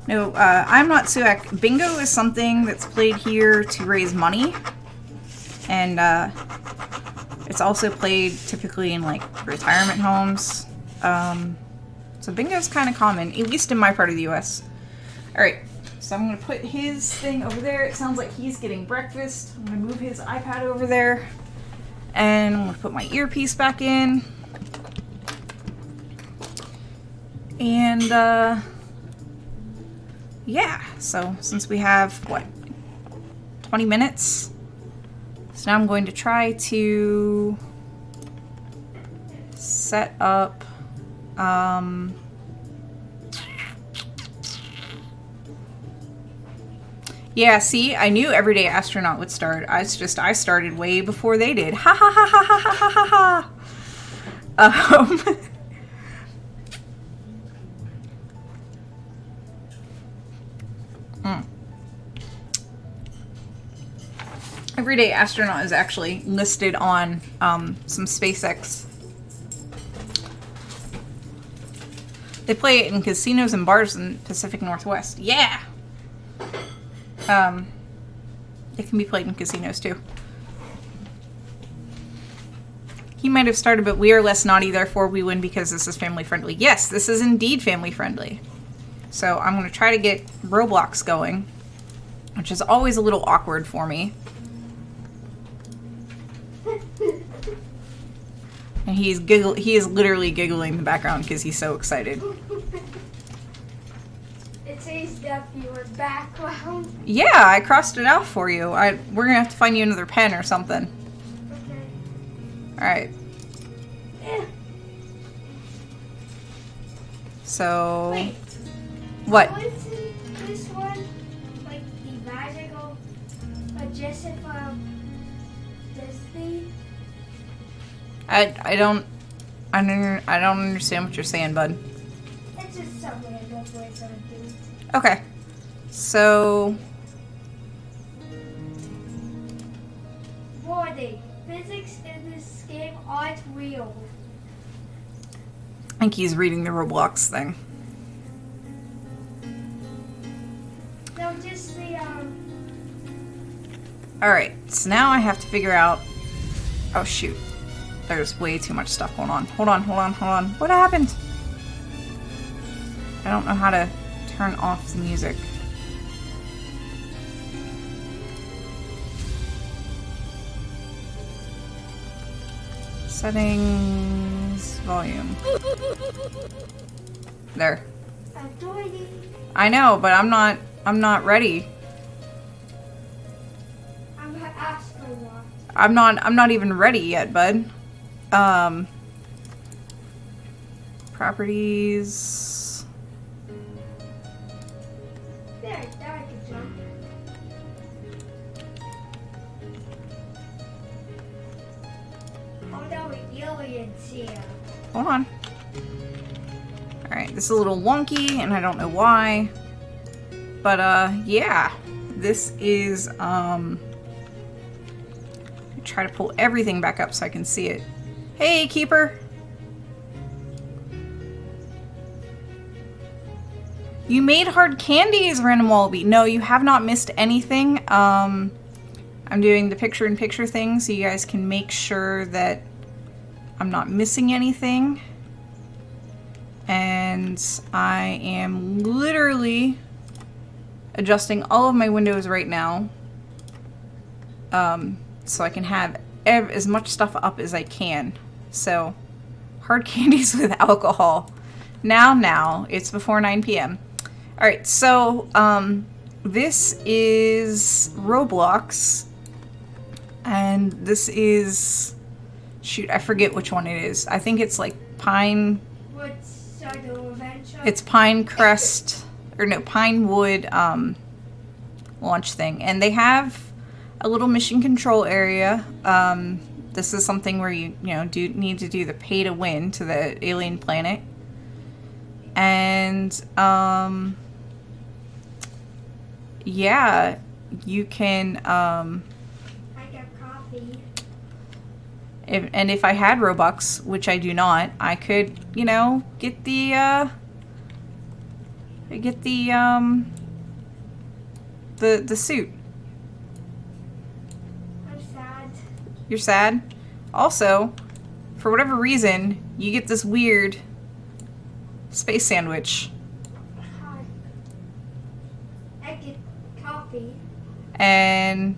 No, I'm not Suak. Bingo is something that's played here to raise money. and it's also played typically in like retirement homes. So bingo's kind of common, at least in my part of the US. Alright, so I'm going to put his thing over there. It sounds like he's getting breakfast. I'm going to move his iPad over there. And I'm going to put my earpiece back in. And, yeah. So, since we have, what, 20 minutes? So now I'm going to try to set up, yeah, see, I knew Everyday Astronaut would start. I started way before they did. Ha ha ha ha ha ha ha ha. Everyday Astronaut is actually listed on some SpaceX. They play it in casinos and bars in Pacific Northwest. Yeah! It can be played in casinos too. He might have started, but we are less naughty, therefore we win because this is family friendly. Yes, this is indeed family friendly. So I'm going to try to get Roblox going, which is always a little awkward for me. And he is literally giggling in the background because he's so excited. It says W in background. Yeah, I crossed it out for you. We're gonna have to find you another pen or something. Okay. Alright. Yeah. So... Wait. What? What's this one? Like the magical magician from Disney? I don't understand what you're saying, bud. It's just some random voice on dude. Okay. So... Warning. Physics in this game aren't real. I think he's reading the Roblox thing. No, just the, Alright, so now I have to figure out... Oh, shoot. There's way too much stuff going on. Hold on. What happened? I don't know how to turn off the music. Settings... Volume. There. I know, but I'm not ready. I'm gonna ask for one. I'm not even ready yet, bud. Properties. There I can jump. Oh no, aliens here. Hold on. Alright, this is a little wonky, and I don't know why. But, yeah. This is, try to pull everything back up so I can see it. Hey, Keeper! You made hard candies, Random Wallaby. No, you have not missed anything. I'm doing the picture-in-picture thing so you guys can make sure that I'm not missing anything. And I am literally adjusting all of my windows right now. So I can have as much stuff up as I can. So, hard candies with alcohol. Now, it's before 9 p.m. Alright, so, this is Roblox. And this is... Shoot, I forget which one it is. I think it's like it's Pinecrest... Or no, Pinewood, launch thing. And they have a little mission control area. This is something where you need to do the pay to win to the alien planet. And, yeah, you can, I got coffee. If I had Robux, which I do not, I could, get the suit. I'm sad. You're sad? Also, for whatever reason, you get this weird space sandwich. Hi. I get coffee. And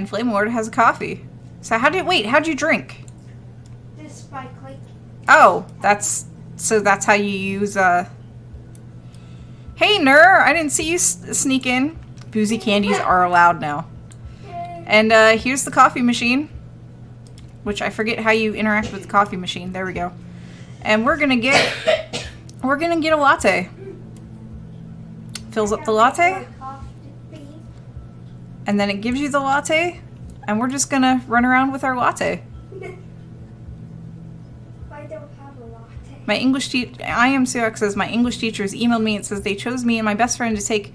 Flame Lord has a coffee. So how'd you drink? Just by clicking. Oh, that's how you use, Hey, Ner! I didn't see you sneak in. Boozy candies are allowed now. And, here's the coffee machine. Which I forget how you interact with the coffee machine. There we go. And we're gonna get a latte. Fills up the latte. And then it gives you the latte. And we're just gonna run around with our latte. I don't have a latte. My English teacher, I am Suak, says my English teacher has emailed me and says they chose me and my best friend to take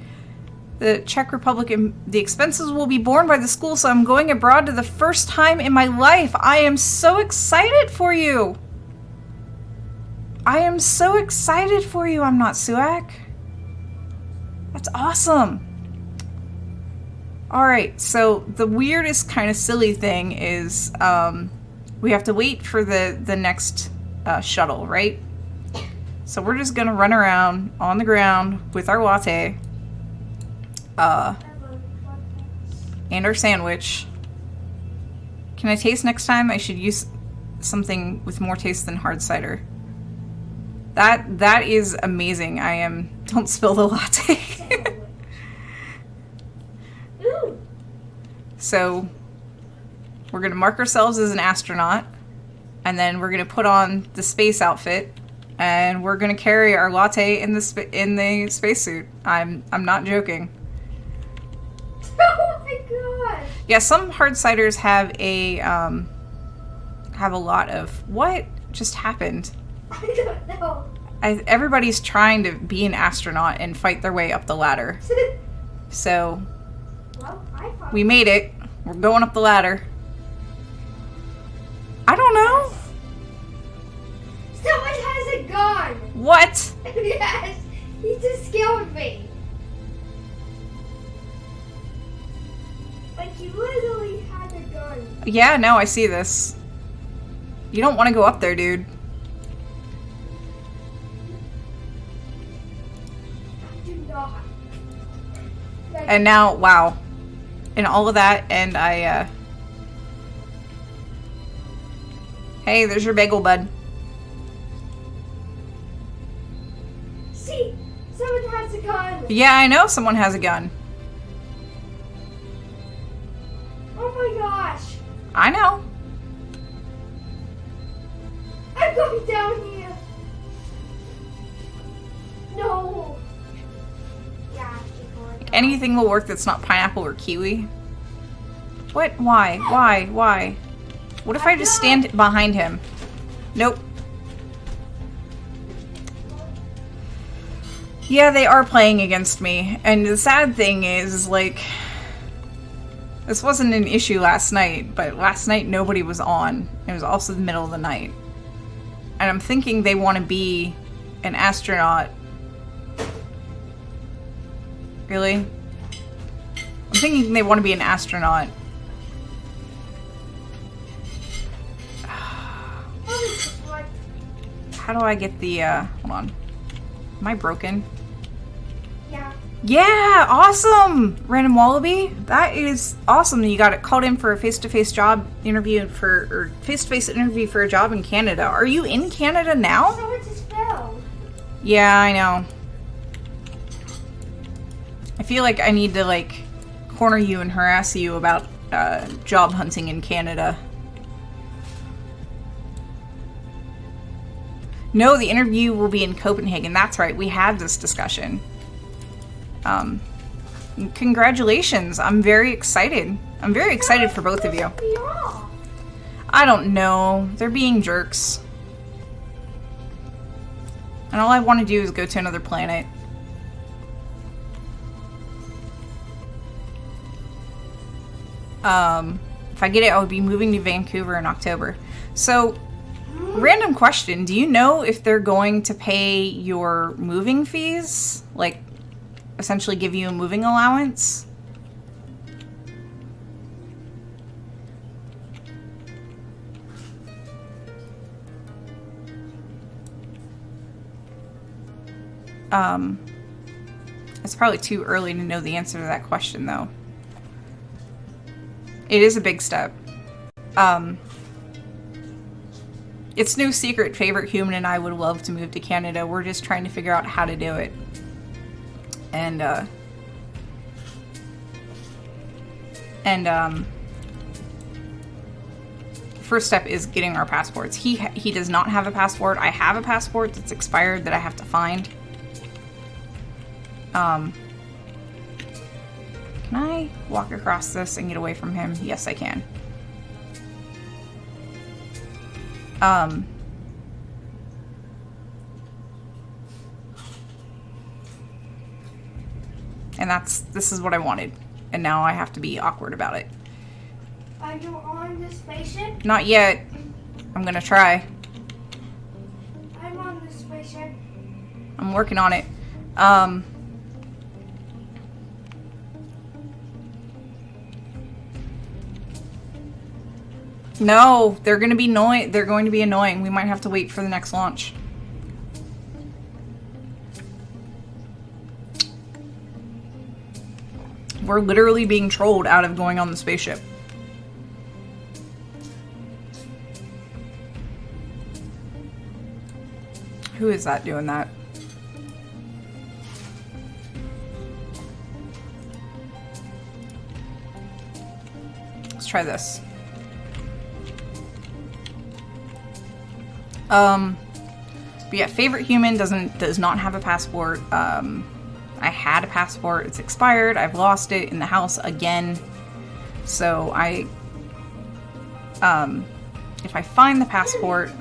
the Czech Republic and the expenses will be borne by the school, so I'm going abroad to the first time in my life. I am so excited for you. I am so excited for you. I'm not Suak. That's awesome. All right, so the weirdest kind of silly thing is we have to wait for the next shuttle, right? So we're just gonna run around on the ground with our latte and our sandwich. Can I taste next time? I should use something with more taste than hard cider. That is amazing. Don't spill the latte. So we're gonna mark ourselves as an astronaut, and then we're gonna put on the space outfit, and we're gonna carry our latte in the spacesuit. I'm not joking. Oh my gosh! Yeah, some hard ciders have a lot of what just happened. I don't know. Everybody's trying to be an astronaut and fight their way up the ladder. So Well, we made it. We're going up the ladder. I don't know. Someone has a gun! What? Yes! He just scared me. Like, he literally had a gun. Yeah, no, I see this. You don't want to go up there, dude. Do not. Like, And now, wow. And all of that, and I, Hey, there's your bagel, bud. see, someone has a gun. Yeah, I know someone has a gun. Oh my gosh. I know. I'm going down here. No. Yeah, keep going. Anything will work that's not pineapple or kiwi. What? Why? Why? What if I just stand behind him? Nope. Yeah, they are playing against me. And the sad thing is, like, this wasn't an issue last night, but last night nobody was on. It was also the middle of the night. And I'm thinking they want to be an astronaut. Really? I'm thinking they want to be an astronaut. How do I get the, hold on. Am I broken? Yeah. Yeah, awesome! Random Wallaby. That is awesome. You got it called in for a face-to-face job interview or face-to-face interview for a job in Canada. Are you in Canada now? Someone just fell. Yeah, I know. I feel like I need to, like, corner you and harass you about job hunting in Canada. No, the interview will be in Copenhagen. That's right. We had this discussion. Congratulations. I'm very excited. I'm very excited for both of you. Me off. I don't know. They're being jerks. And all I want to do is go to another planet. If I get it, I would be moving to Vancouver in October. So, random question. Do you know if they're going to pay your moving fees? Like, essentially give you a moving allowance? It's probably too early to know the answer to that question, though. It is a big step. It's no secret Favorite Human and I would love to move to Canada. We're just trying to figure out how to do it. And first step is getting our passports. He does not have a passport. I have a passport that's expired that I have to find. Can I walk across this and get away from him? Yes, I can. And this is what I wanted. And now I have to be awkward about it. Are you on the spaceship? Not yet. I'm gonna try. I'm on the spaceship. I'm working on it. No, they're gonna be annoying. They're going to be annoying. We might have to wait for the next launch. We're literally being trolled out of going on the spaceship. Who is that doing that? Let's try this. But yeah, Favorite Human does not have a passport. I had a passport, it's expired, I've lost it in the house again. So if I find the passport,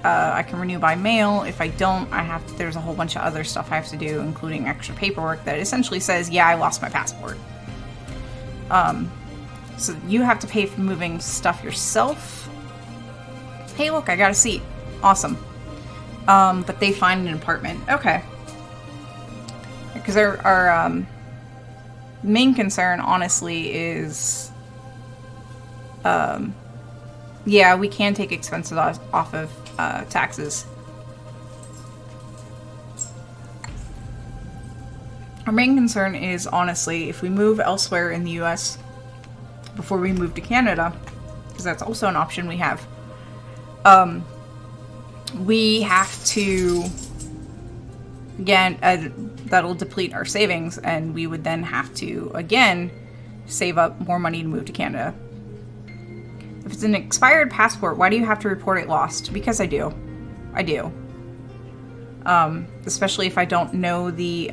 I can renew by mail. If I don't, there's a whole bunch of other stuff I have to do, including extra paperwork that essentially says, yeah, I lost my passport. So you have to pay for moving stuff yourself. Hey, look, I got a seat. Awesome. But they find an apartment. Okay. Because our main concern, honestly, is... yeah, we can take expenses off of taxes. Our main concern is, honestly, if we move elsewhere in the US before we move to Canada, because that's also an option we have, we have to, again, that'll deplete our savings, and we would then have to, again, save up more money to move to Canada. If it's an expired passport, why do you have to report it lost? Because I do. I do. Especially if I don't know the,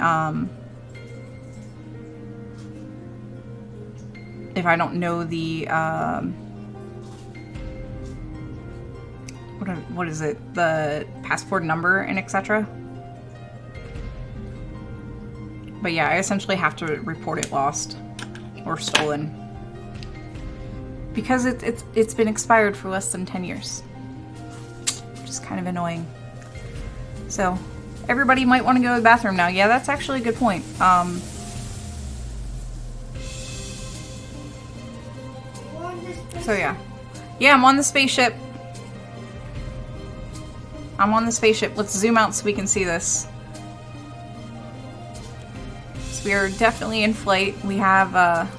what is it? The passport number and etc. But yeah, I essentially have to report it lost or stolen. Because it's been expired for less than 10 years. Which is kind of annoying. So, everybody might want to go to the bathroom now. Yeah, that's actually a good point. So yeah. Yeah, I'm on the spaceship. I'm on the spaceship. Let's zoom out so we can see this. So we are definitely in flight. We have,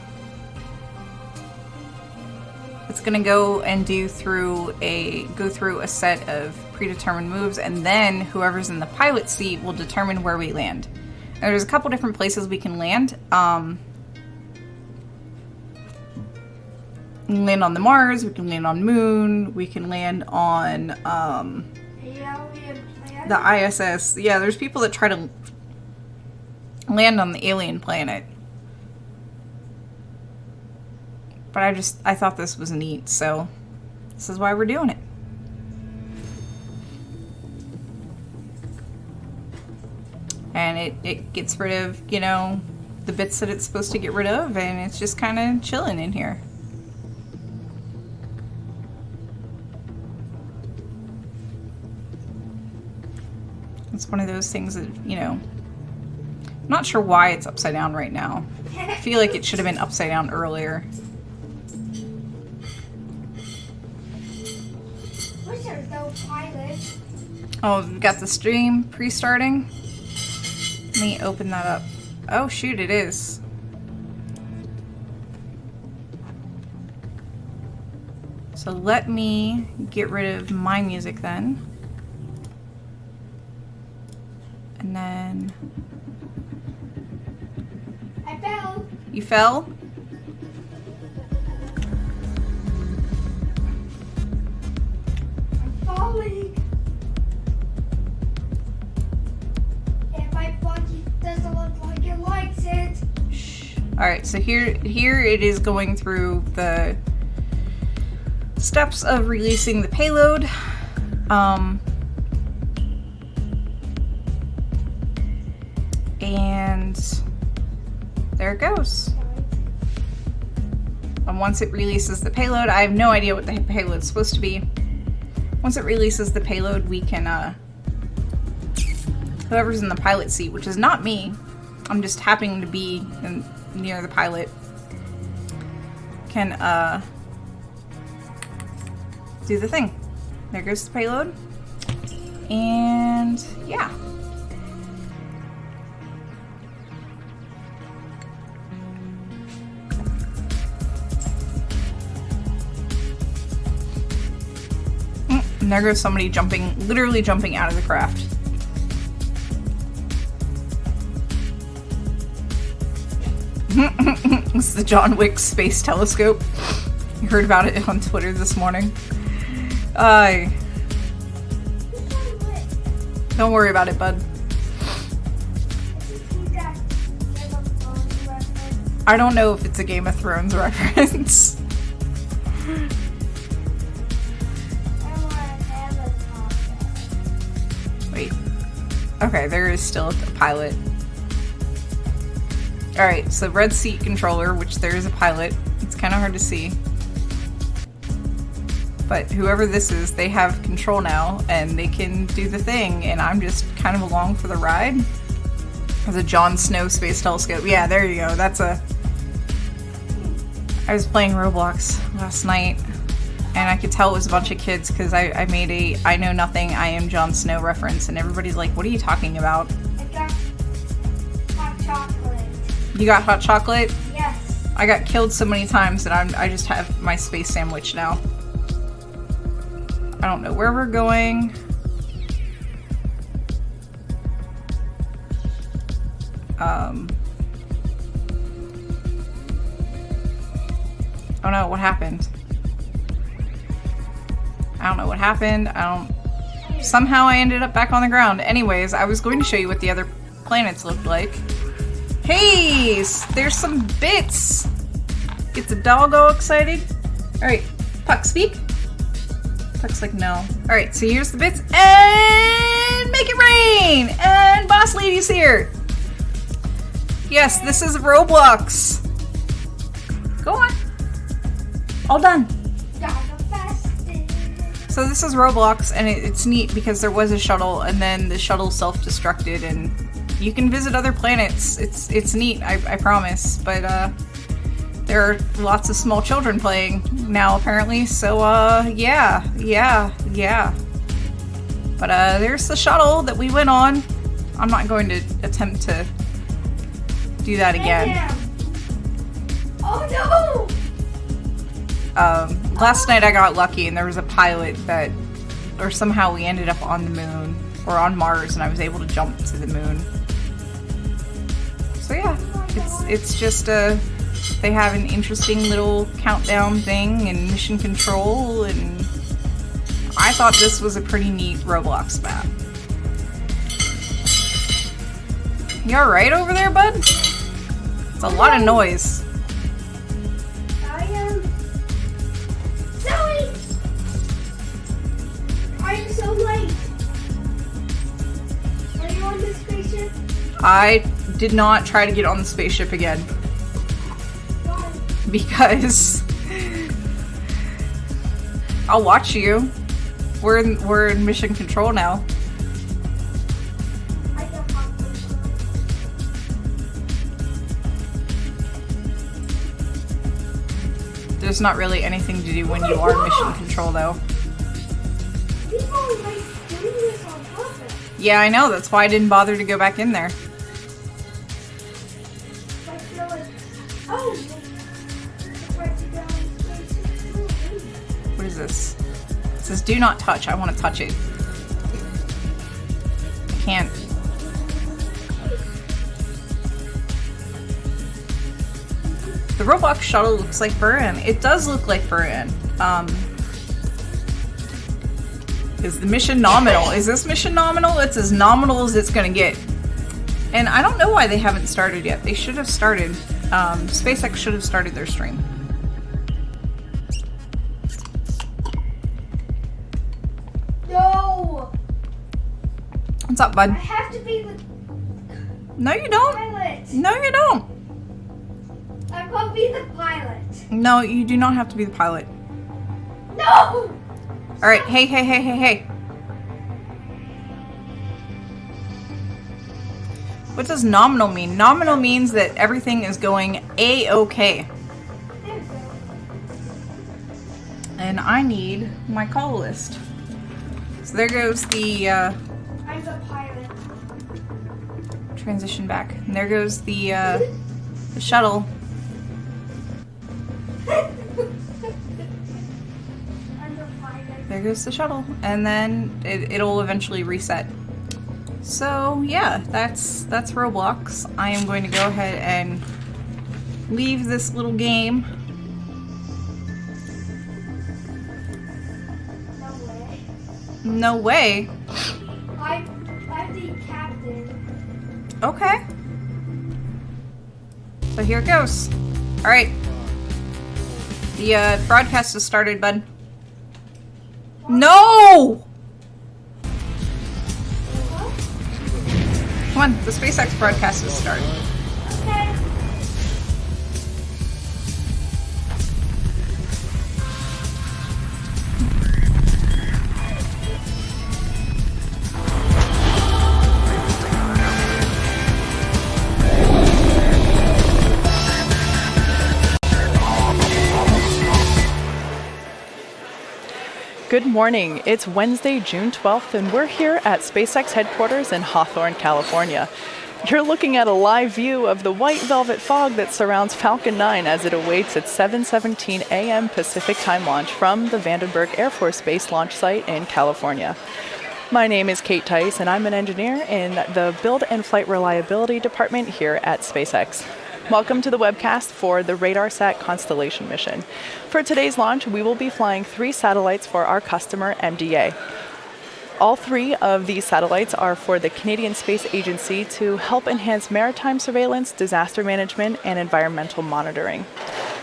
it's gonna go and go through a set of predetermined moves, and then whoever's in the pilot seat will determine where we land. And there's a couple different places we can land. We can land on the Mars, we can land on Moon, we can land on the ISS. Yeah, there's people that try to land on the alien planet. But I thought this was neat, so this is why we're doing it. And it gets rid of, you know, the bits that it's supposed to get rid of, and it's just kind of chilling in here. It's one of those things that, you know, I'm not sure why it's upside down right now. I feel like it should have been upside down earlier. Oh, we've got the stream pre-starting. Let me open that up. Oh shoot, it is. So let me get rid of my music then. And then... I fell. You fell? I'm falling. And my body doesn't look like it likes it. Shh. Alright, so here it is going through the steps of releasing the payload. And there it goes. And once it releases the payload, I have no idea what the payload's supposed to be. Once it releases the payload, we can, whoever's in the pilot seat, which is not me, I'm just happening to be near the pilot, can, do the thing. There goes the payload. And, yeah. And there goes somebody jumping, literally jumping out of the craft. It's the John Wick Space Telescope. You heard about it on Twitter this morning. Don't worry about it, bud. I don't know if it's a Game of Thrones reference. Wait. Okay, there is still a pilot. Alright, so red seat controller, which there is a pilot. It's kind of hard to see. But whoever this is, they have control now, and they can do the thing, and I'm just kind of along for the ride. There's a Jon Snow Space Telescope. Yeah, there you go. That's a... I was playing Roblox last night, and I could tell it was a bunch of kids, because I made a I Know Nothing, I Am Jon Snow reference, and everybody's like, what are you talking about? I got hot chocolate. You got hot chocolate? Yes. I got killed so many times that I just have my space sandwich now. I don't know where we're going. Oh no, what happened? I don't know what happened. Somehow I ended up back on the ground. Anyways, I was going to show you what the other planets looked like. Hey! There's some bits! Get the dog all excited. Alright, Puck, speak. Puck's like, no. Alright, so here's the bits. And make it rain! And Boss Lady's here! Yes, this is Roblox. Go on. All done. So this is Roblox, and it's neat because there was a shuttle, and then the shuttle self-destructed, and you can visit other planets. It's neat, I promise. But there are lots of small children playing now, apparently. So yeah. But there's the shuttle that we went on. I'm not going to attempt to do that again. Oh no! Last night I got lucky and there was a pilot that, or somehow we ended up on the moon, or on Mars, and I was able to jump to the moon. So yeah, it's just they have an interesting little countdown thing and mission control, and I thought this was a pretty neat Roblox map. You alright over there, bud? It's a lot of noise. I am... Zoe! I'm so late. Are you on the spaceship? I did not try to get on the spaceship again. Why? Because I'll watch you. We're in mission control now. I don't have to. There's not really anything to do when you are mission control, though. People like doing this on Yeah, I know. That's why I didn't bother to go back in there. I feel like, oh, where'd you go? What is this? It says do not touch. I want to touch it. I can't. The Roblox shuttle looks like Buran. It does look like Buran. Is the mission nominal? Is this mission nominal? It's as nominal as it's gonna get. And I don't know why they haven't started yet. They should have started. SpaceX should have started their stream. No! What's up, bud? I have to be the No, you don't. pilot. No, you don't. I'm gonna be the pilot. No, you do not have to be the pilot. No! All right, hey. What does nominal mean? Nominal means that everything is going A-okay. There we go. And I need my call list. So there goes the I'm the pilot. transition back. And there goes the shuttle. I'm the pilot. There goes the shuttle. And then it'll eventually reset. So yeah, that's Roblox. I am going to go ahead and leave this little game. No way. No way. I'm the captain. Okay. So here it goes. All right. The broadcast has started, bud. No! Come on, the SpaceX broadcast has started. Okay. Good morning. It's Wednesday, June 12th, and we're here at SpaceX headquarters in Hawthorne, California. You're looking at a live view of the white velvet fog that surrounds Falcon 9 as it awaits its 7:17 a.m. Pacific time launch from the Vandenberg Air Force Base launch site in California. My name is Kate Tice, and I'm an engineer in the Build and Flight Reliability Department here at SpaceX. Welcome to the webcast for the RADARSAT Constellation mission. For today's launch, we will be flying 3 satellites for our customer, MDA. All 3 of these satellites are for the Canadian Space Agency to help enhance maritime surveillance, disaster management, and environmental monitoring.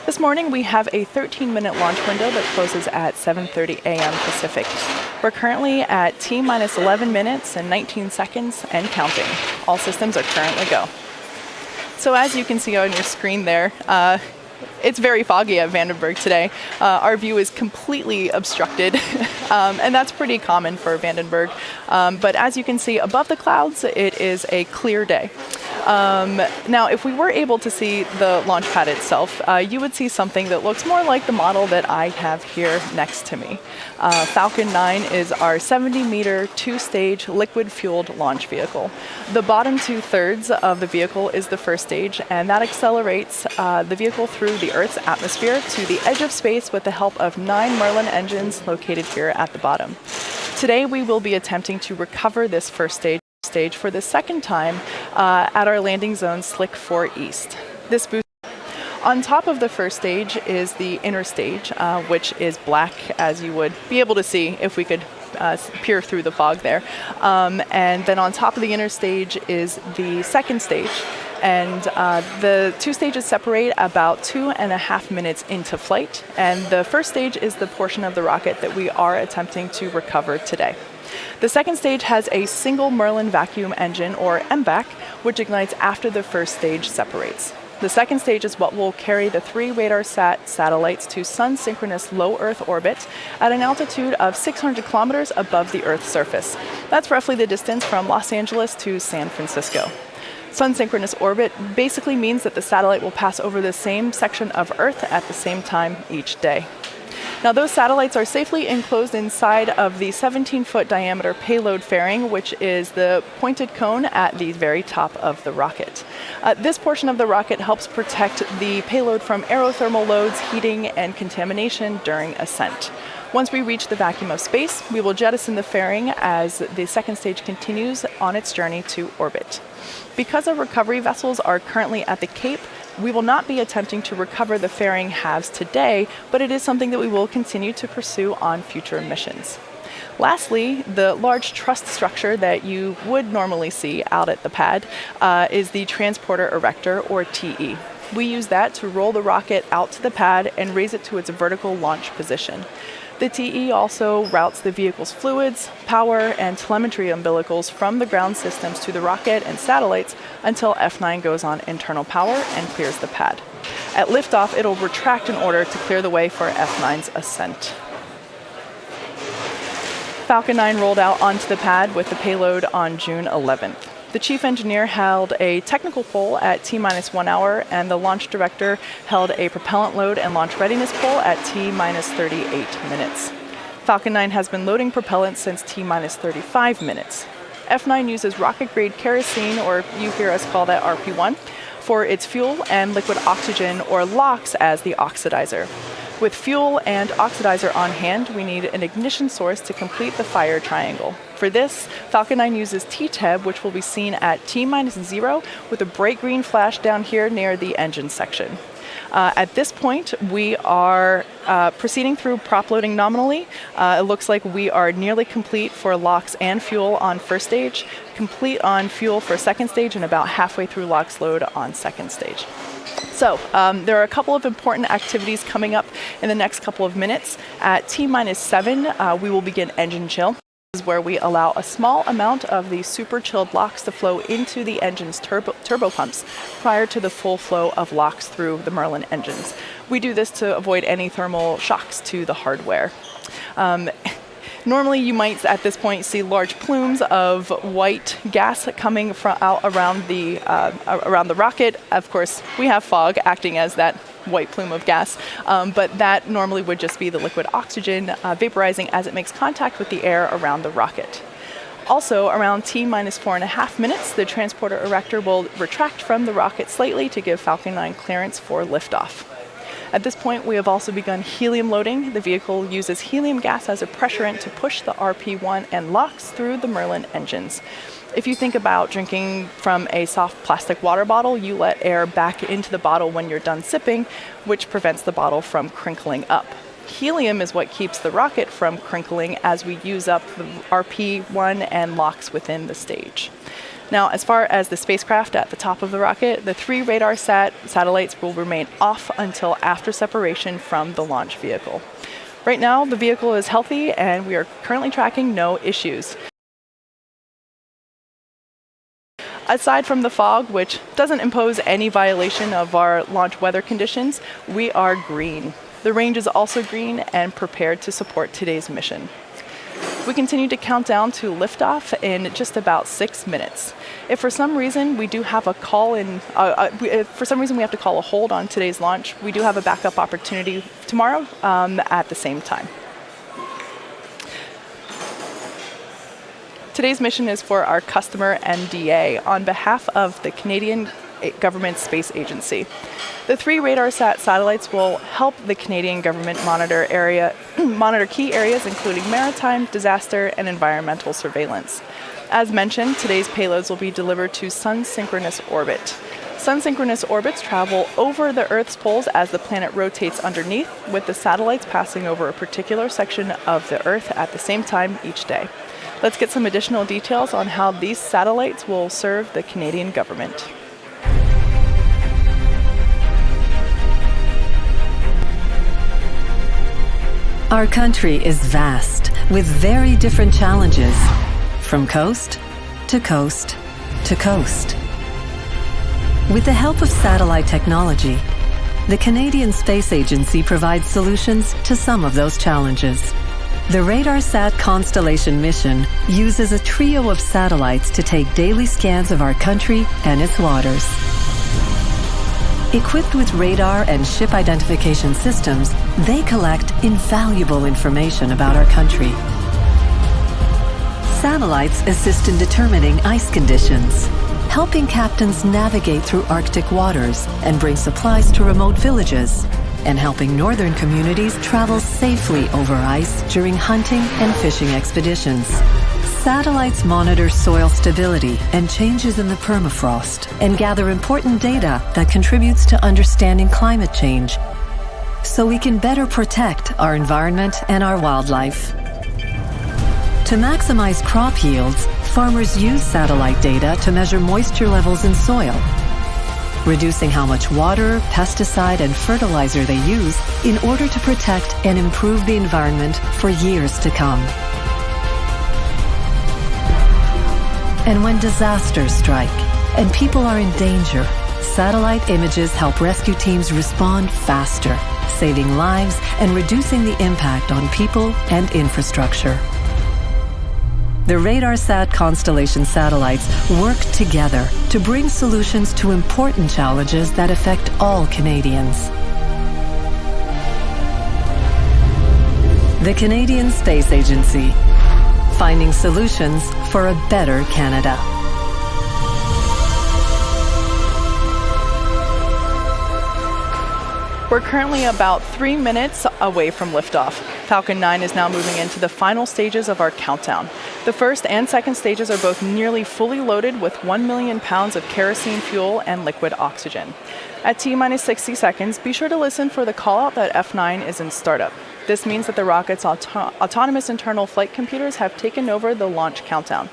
This morning, we have a 13-minute launch window that closes at 7:30 a.m. Pacific. We're currently at T-minus 11 minutes and 19 seconds and counting. All systems are currently go. So as you can see on your screen there, it's very foggy at Vandenberg today. Our view is completely obstructed, and that's pretty common for Vandenberg. But as you can see above the clouds, it is a clear day. Now, if we were able to see the launch pad itself, you would see something that looks more like the model that I have here next to me. Falcon 9 is our 70-meter, 2-stage, liquid-fueled launch vehicle. The bottom 2/3 of the vehicle is the first stage, and that accelerates the vehicle through the Earth's atmosphere to the edge of space with the help of 9 Merlin engines located here at the bottom. Today, we will be attempting to recover this first stage for the second time at our landing zone Slick 4 East. This boost on top of the first stage is the inner stage, which is black, as you would be able to see if we could peer through the fog there. And then on top of the inner stage is the second stage. And the 2 stages separate about 2.5 minutes into flight. And the first stage is the portion of the rocket that we are attempting to recover today. The second stage has a single Merlin vacuum engine, or MVAC, which ignites after the first stage separates. The second stage is what will carry the 3 RADARSAT satellites to sun-synchronous low Earth orbit at an altitude of 600 kilometers above the Earth's surface. That's roughly the distance from Los Angeles to San Francisco. Sun-synchronous orbit basically means that the satellite will pass over the same section of Earth at the same time each day. Now, those satellites are safely enclosed inside of the 17-foot diameter payload fairing, which is the pointed cone at the very top of the rocket. This portion of the rocket helps protect the payload from aerothermal loads, heating, and contamination during ascent. Once we reach the vacuum of space, we will jettison the fairing as the second stage continues on its journey to orbit. Because our recovery vessels are currently at the Cape, we will not be attempting to recover the fairing halves today, but it is something that we will continue to pursue on future missions. Lastly, the large truss structure that you would normally see out at the pad is the transporter erector, or TE. We use that to roll the rocket out to the pad and raise it to its vertical launch position. The TE also routes the vehicle's fluids, power, and telemetry umbilicals from the ground systems to the rocket and satellites until F9 goes on internal power and clears the pad. At liftoff, it'll retract in order to clear the way for F9's ascent. Falcon 9 rolled out onto the pad with the payload on June 11th. The chief engineer held a technical poll at T-1 hour, and the launch director held a propellant load and launch readiness poll at T-38 minutes. Falcon 9 has been loading propellant since T-35 minutes. F9 uses rocket-grade kerosene, or you hear us call that RP1, for its fuel, and liquid oxygen, or LOX, as the oxidizer. With fuel and oxidizer on hand, we need an ignition source to complete the fire triangle. For this, Falcon 9 uses TTEB, which will be seen at T-0 with a bright green flash down here near the engine section. At this point, we are proceeding through prop loading nominally. It looks like we are nearly complete for LOX and fuel on first stage, complete on fuel for second stage, and about halfway through LOX load on second stage. So there are a couple of important activities coming up in the next couple of minutes. At T-7, we will begin engine chill. This is where we allow a small amount of the super chilled LOX to flow into the engine's turbo pumps prior to the full flow of LOX through the Merlin engines. We do this to avoid any thermal shocks to the hardware. Normally, you might at this point see large plumes of white gas coming out around the rocket. Of course, we have fog acting as that white plume of gas, but that normally would just be the liquid oxygen vaporizing as it makes contact with the air around the rocket. Also, around T-4.5 minutes, the transporter erector will retract from the rocket slightly to give Falcon 9 clearance for liftoff. At this point, we have also begun helium loading. The vehicle uses helium gas as a pressurant to push the RP1 and LOX through the Merlin engines. If you think about drinking from a soft plastic water bottle, you let air back into the bottle when you're done sipping, which prevents the bottle from crinkling up. Helium is what keeps the rocket from crinkling as we use up the RP1 and LOX within the stage. Now, as far as the spacecraft at the top of the rocket, the 3 RADARSAT satellites will remain off until after separation from the launch vehicle. Right now, the vehicle is healthy and we are currently tracking no issues. Aside from the fog, which doesn't impose any violation of our launch weather conditions, we are green. The range is also green and prepared to support today's mission. We continue to count down to liftoff in just about 6 minutes. If for some reason we do have a call in, if for some reason we have to call a hold on today's launch, we do have a backup opportunity tomorrow at the same time. Today's mission is for our customer MDA on behalf of the Canadian Government Space Agency. The 3 RADARSAT satellites will help the Canadian government monitor key areas including maritime, disaster, and environmental surveillance. As mentioned, today's payloads will be delivered to sun-synchronous orbit. Sun-synchronous orbits travel over the Earth's poles as the planet rotates underneath, with the satellites passing over a particular section of the Earth at the same time each day. Let's get some additional details on how these satellites will serve the Canadian government. Our country is vast, with very different challenges, from coast to coast to coast. With the help of satellite technology, the Canadian Space Agency provides solutions to some of those challenges. The RADARSAT Constellation mission uses a trio of satellites to take daily scans of our country and its waters. Equipped with radar and ship identification systems, They collect invaluable information about our country. Satellites assist in determining ice conditions, helping captains navigate through Arctic waters and bring supplies to remote villages, and helping northern communities travel safely over ice during hunting and fishing expeditions. Satellites monitor soil stability and changes in the permafrost and gather important data that contributes to understanding climate change, so we can better protect our environment and our wildlife. To maximize crop yields, farmers use satellite data to measure moisture levels in soil, reducing how much water, pesticide, and fertilizer they use in order to protect and improve the environment for years to come. And when disasters strike and people are in danger, satellite images help rescue teams respond faster, saving lives and reducing the impact on people and infrastructure. The RADARSAT constellation satellites work together to bring solutions to important challenges that affect all Canadians. The Canadian Space Agency, finding solutions for a better Canada. We're currently about 3 minutes away from liftoff. Falcon 9 is now moving into the final stages of our countdown. The first and second stages are both nearly fully loaded with 1 million pounds of kerosene fuel and liquid oxygen. At T-minus 60 seconds, be sure to listen for the call out that F9 is in startup. This means that the rocket's autonomous internal flight computers have taken over the launch countdown.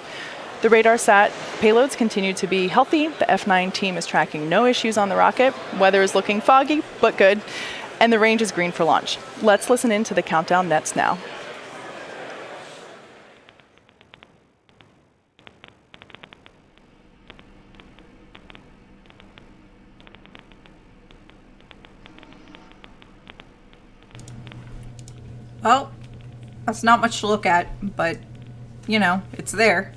The RADARSAT payloads continue to be healthy. The F9 team is tracking no issues on the rocket. Weather is looking foggy, but good. And the range is green for launch. Let's listen in to the countdown nets now. Well, that's not much to look at, but, you know, it's there.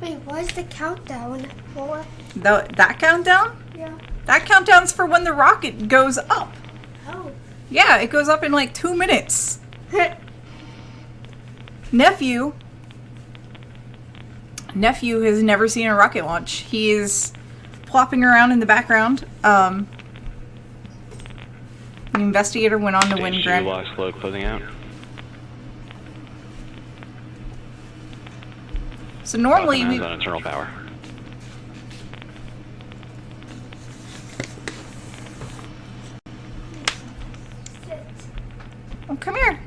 Wait, what's the countdown for? That countdown? Yeah. That countdown's for when the rocket goes up. Oh. Yeah, it goes up in like 2 minutes. Nephew has never seen a rocket launch. He is plopping around in the background. An investigator went on to win Stage 2 lock slow closing out. So normally Falcon we 9's on internal power. Oh, come here.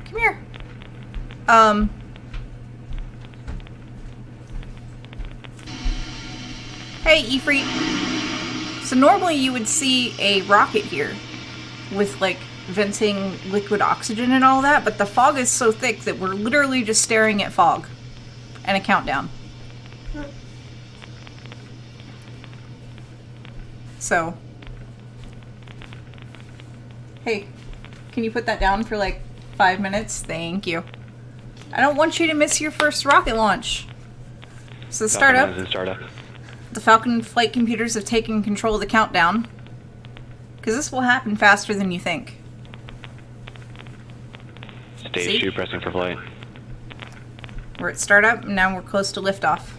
Hey, Ifrit. So normally you would see a rocket here with like venting liquid oxygen and all that, but the fog is so thick that we're literally just staring at fog and a countdown. So, hey, can you put that down for like 5 minutes? Thank you. I don't want you to miss your first rocket launch. So Falcon 9's in startup. the Falcon flight computers have taken control of the countdown. Because this will happen faster than you think. Stage 2 pressing for flight. We're at startup, and now we're close to liftoff.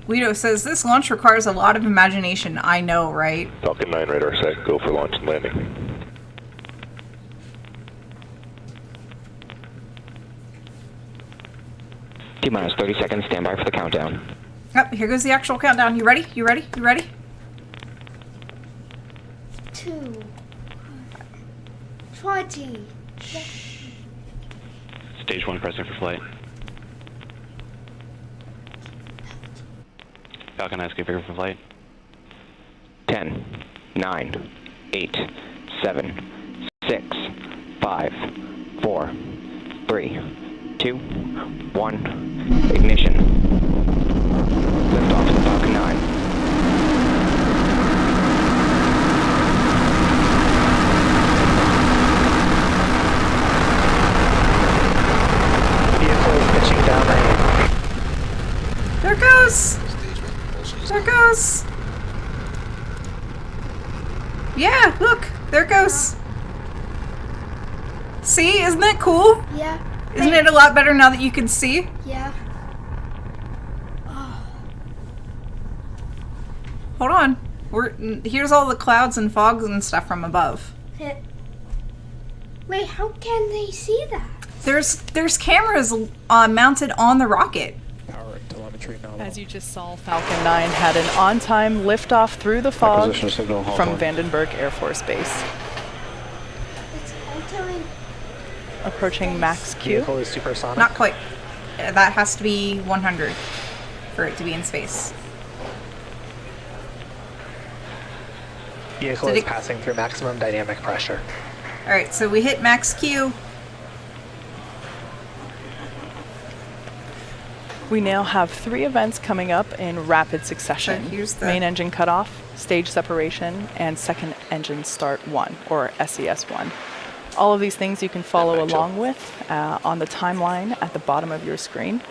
Guido says, this launch requires a lot of imagination. I know, right? Falcon 9 radar set, go for launch and landing. T-minus 30 seconds, stand by for the countdown. Yep, here goes the actual countdown. You ready? You ready? You ready? 2, 20. Stage 1 pressing for flight. Falcon 9's configured for flight. 10, 9, 8, 7, 6, 5, 4, 3, 2, 1, ignition. Lift off of Falcon 9. Pitching down range. There it goes! There it goes! Yeah, look, there it goes. See, isn't that cool? Yeah. Isn't it a lot better now that you can see? Yeah. Oh. Hold on. Here's all the clouds and fogs and stuff from above. Wait, how can they see that? There's cameras mounted on the rocket. Power and telemetry nominal. As you just saw, Falcon 9 had an on-time liftoff through the fog Acquisition signal, from Hawthorne. Vandenberg Air Force Base. It's altering. Approaching max Q. Vehicle is supersonic. Not quite. That has to be 100 for it to be in space. Vehicle Did is it- passing through maximum dynamic pressure. All right, so we hit max Q. We now have 3 events coming up in rapid succession. So here's the- main engine cutoff, stage separation, and second engine start 1, or SES 1. All of these things you can follow along with on the timeline at the bottom of your screen.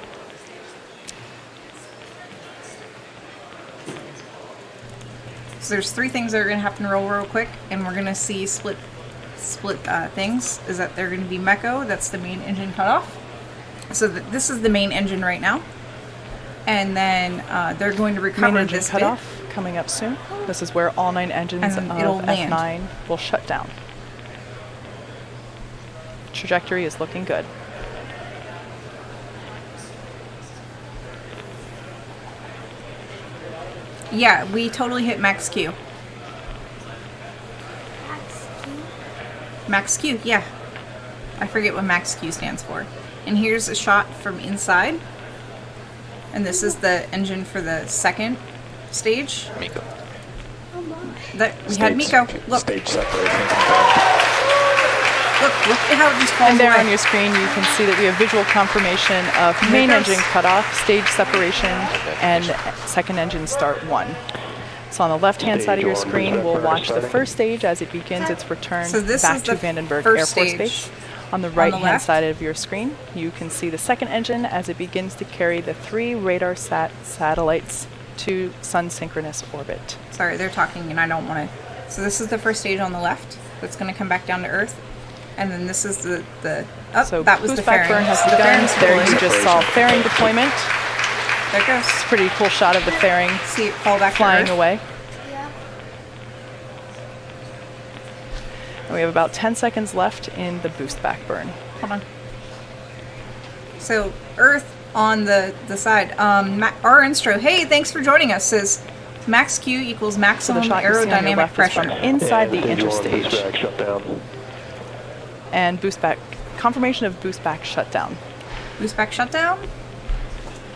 So there's 3 things that are going to happen real quick, and we're going to see split things. Is that they're going to be MECO, that's the main engine cutoff. So this is the main engine right now. And then they're going to Main recover engine this cutoff coming up soon. This is where all 9 engines And of it'll land. F9 will shut down. Trajectory is looking good. bit. Yeah, we totally hit max Q. Max Q, yeah. I forget what max Q stands for. And here's a shot from inside. And this is the engine for the second stage. Miko. Oh my. We had Miko. Look, Stage separating. look at how it just falls And there away. on your screen, you can see that we have visual confirmation of main goes. engine cutoff, stage separation, and second engine start 1. So on the left-hand side of your Stage one, screen, we'll burner watch the starting. first stage as it begins its return So this back is to the Vandenberg first Air Force stage. Base. On the the right-hand left. side of your screen, you can see the second engine as it begins to carry the 3 RADARSAT satellites to sun-synchronous orbit. Sorry, they're talking and I don't want to. So this is the first stage on the left that's going to come back down to Earth. And then this is the So that was the boost back fairing. burn has So the begun. fairing's There you pulling. just saw fairing deployment. There it goes. It's a pretty cool shot of the fairing See it fall back flying to Earth. away. Yeah. And we have about 10 seconds left in the boost back burn. Hold on. So Earth on the side. Our instro. Hey, thanks for joining us. Says max Q equals So the maximum shot you see on your aerodynamic left is from pressure. inside the Stage one, interstage. boost back, shut down. And boost back, confirmation of boost back shutdown. Boost back shutdown.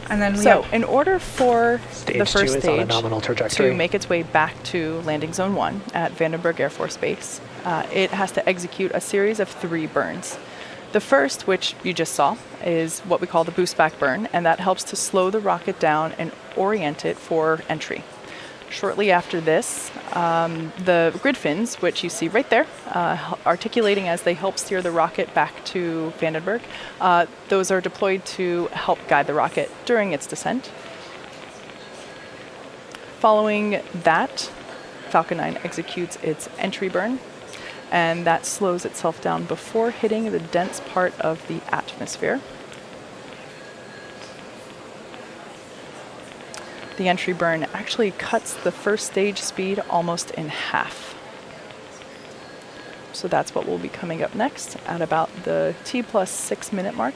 And then we So have in order for Stage the 2 first is on a stage nominal to trajectory. make its way back to landing zone 1 at Vandenberg Air Force Base, it has to execute a series of 3 burns. The first, which you just saw, is what we call the boost back burn, and that helps to slow the rocket down and orient it for entry. Shortly after this, the grid fins, which you see right there, articulating as they help steer the rocket back to Vandenberg, those are deployed to help guide the rocket during its descent. Following that, Falcon 9 executes its entry burn, and that slows itself down before hitting the dense part of the atmosphere. The entry burn actually cuts the first stage speed almost in half. So that's what will be coming up next at about the T+6 minute mark.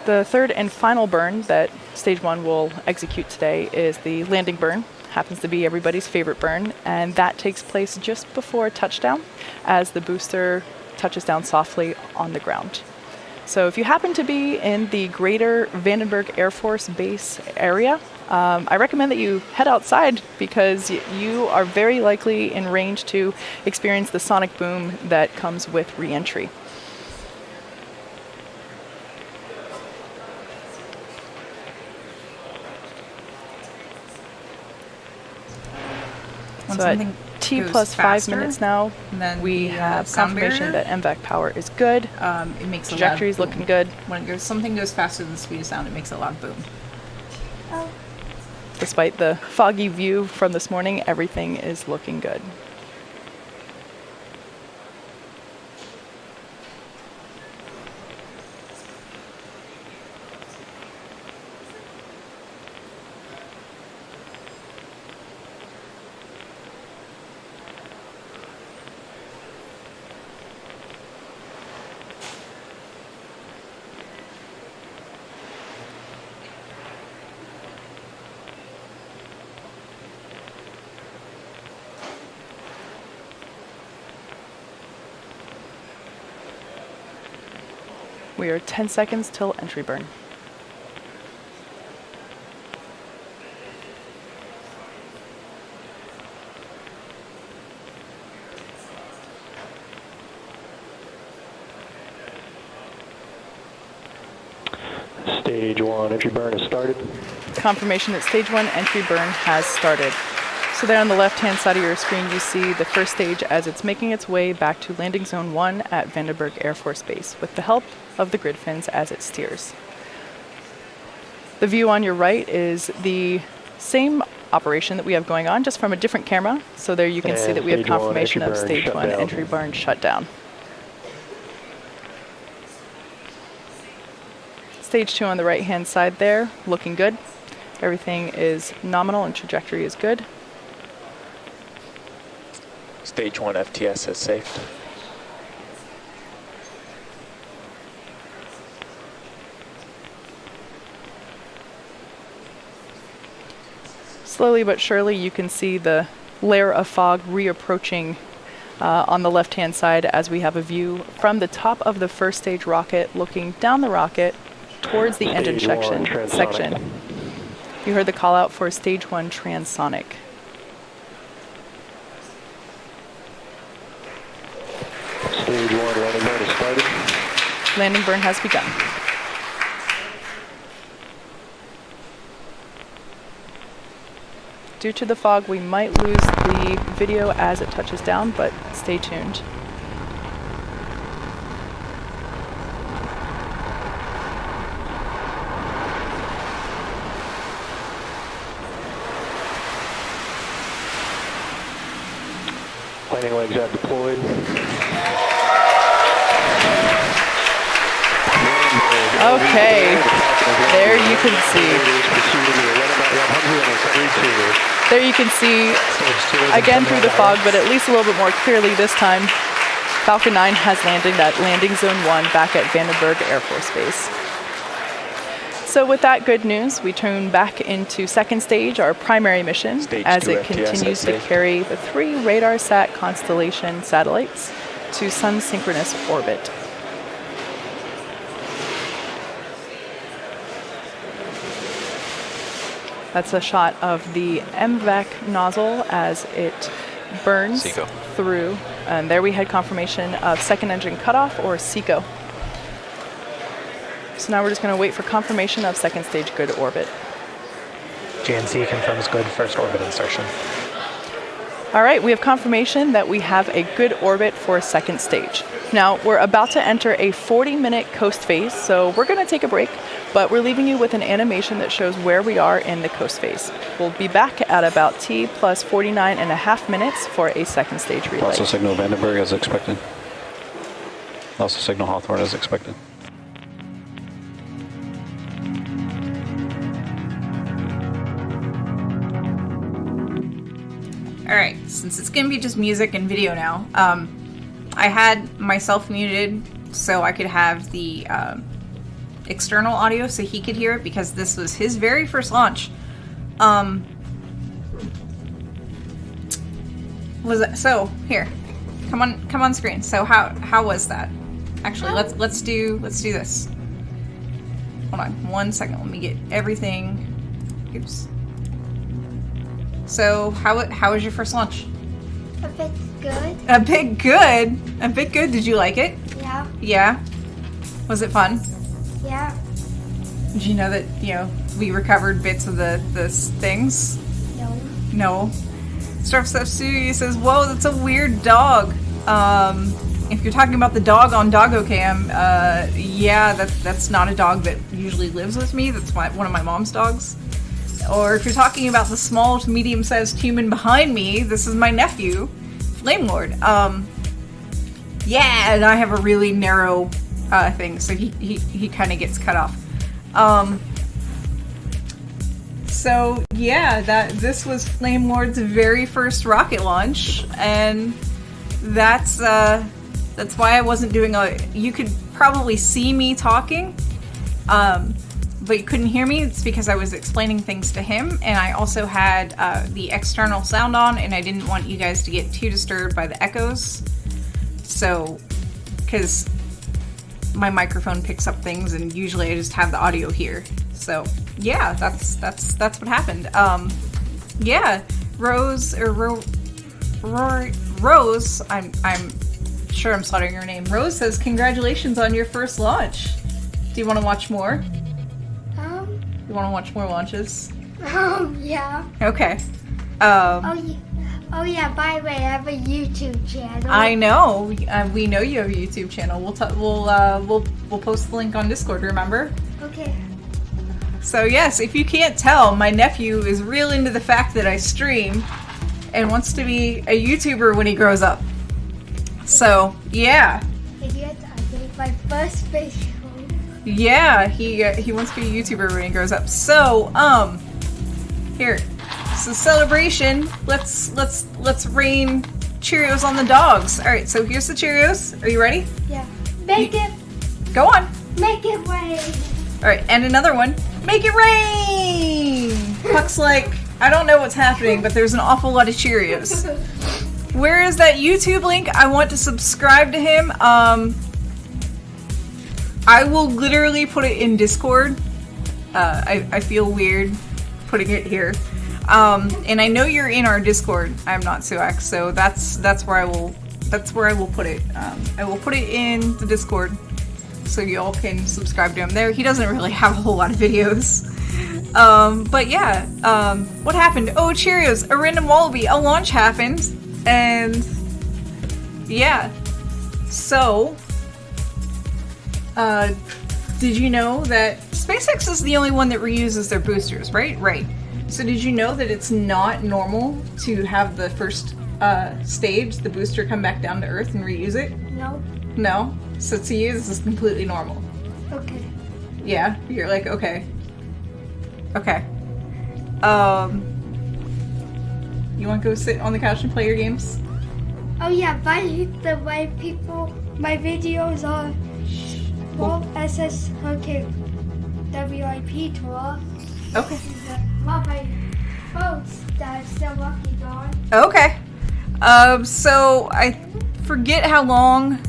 The third and final burn that stage 1 will execute today is the landing burn. Happens to be everybody's favorite burn, and that takes place just before touchdown as the booster touches down softly on the ground. So if you happen to be in the greater Vandenberg Air Force Base area, I recommend that you head outside because you are very likely in range to experience the sonic boom that comes with re-entry. when So at something T goes plus 5 faster, minutes now, then we the, have sound confirmation barrier, that MVAC power is good. it makes a Trajectory is loud boom. looking good. When something goes faster than the speed of sound, it makes a loud boom. Despite the foggy view from this morning, everything is looking good. We are 10 seconds till entry burn. Stage 1 entry burn has started. Confirmation that stage 1 entry burn has started. So there on the left-hand side of your screen, you see the first stage as it's making its way back to landing zone 1 at Vandenberg Air Force Base with the help of the grid fins as it steers. The view on your right is the same operation that we have going on, just from a different camera. So there you can see that we have confirmation of stage 1 entry burn shutdown. Stage 2 on the right-hand side there, looking good. Everything is nominal and trajectory is good. Stage 1 FTS is safe. Slowly but surely you can see the layer of fog reapproaching on the left-hand side as we have a view from the top of the first stage rocket looking down the rocket towards the engine section. You heard the call out for stage 1 transonic. Stage 1 landing burn has started. Landing burn has begun. Due to the fog, we might lose the video as it touches down, but stay tuned. Landing legs have deployed. Okay, there you can see. There you can see, again through the fog, but at least a little bit more clearly this time, Falcon 9 has landed at landing zone 1 back at Vandenberg Air Force Base. So with that good news, we turn back into second stage, our primary mission, as it continues to carry the 3 RADARSAT constellation satellites to sun-synchronous orbit. That's a shot of the MVAC nozzle as it burns through. And there we had confirmation of second engine cutoff, or SECO. So now we're just going to wait for confirmation of second stage good orbit. GNC confirms good first orbit insertion. All right, we have confirmation that we have a good orbit for second stage. Now, we're about to enter a 40-minute coast phase, so we're going to take a break, but we're leaving you with an animation that shows where we are in the coast phase. We'll be back at about T plus 49.5 minutes for a second stage relay. Also signal Vandenberg as expected. Also signal Hawthorne as expected. Alright, since it's gonna be just music and video now, I had myself muted so I could have the external audio so he could hear it, because this was his very first launch. So here, come on screen. So how was that? Actually, let's do this. Hold on 1 second. Let me get everything. Oops. So how was your first launch? A bit good. A bit good. A bit good. Did you like it? Yeah. Yeah. Was it fun? Yeah. Did you know that we recovered bits of the things? No. No. Stuff Sue says, "Whoa, that's a weird dog." If you're talking about the dog on DoggoCam, yeah, that's not a dog that usually lives with me. That's one of my mom's dogs. Or if you're talking about the small to medium-sized human behind me, this is my nephew, Flame Lord. Yeah, and I have a really narrow thing, so he kind of gets cut off. So yeah, this was Flame Lord's very first rocket launch, and that's why I wasn't doing you could probably see me talking, but you couldn't hear me. It's because I was explaining things to him, and I also had the external sound on, and I didn't want you guys to get too disturbed by the echoes. So, because my microphone picks up things, and usually I just have the audio here. So yeah, that's what happened. Yeah, Rose, I'm sure I'm slaughtering your name. Rose says, congratulations on your first launch. Do you want to watch more? You want to watch more launches? Yeah. Okay. Oh yeah, by the way, I have a YouTube channel. I know. We know you have a YouTube channel. We'll post the link on Discord, remember? Okay. So yes, if you can't tell, my nephew is real into the fact that I stream and wants to be a YouTuber when he grows up. So, yeah. I made my first video. Yeah, he wants to be a YouTuber when he grows up. So, here. So celebration. Let's rain Cheerios on the dogs. All right, so here's the Cheerios. Are you ready? Yeah. Make it. Go on. Make it rain. All right, and another one. Make it rain. Puck's like, I don't know what's happening, but there's an awful lot of Cheerios. Where is that YouTube link? I want to subscribe to him. I will literally put it in Discord. I feel weird putting it here. And I know you're in our Discord. I'm not Suak, so that's where I will put it. I will put it in the Discord so y'all can subscribe to him there. He doesn't really have a whole lot of videos. But yeah, what happened? Oh, Cheerios, a random wallaby, a launch happened, and yeah. So, did you know that SpaceX is the only one that reuses their boosters, right? Right. So did you know that it's not normal to have the first stage, the booster, come back down to Earth and reuse it? No. No? So to you, this is completely normal. Okay. Yeah? You're like, okay. Okay. You want to go sit on the couch and play your games? Oh yeah, by the way, people, my videos are SS WIP tour. Okay. Well, my boats that are still working on. Okay. So I forget how long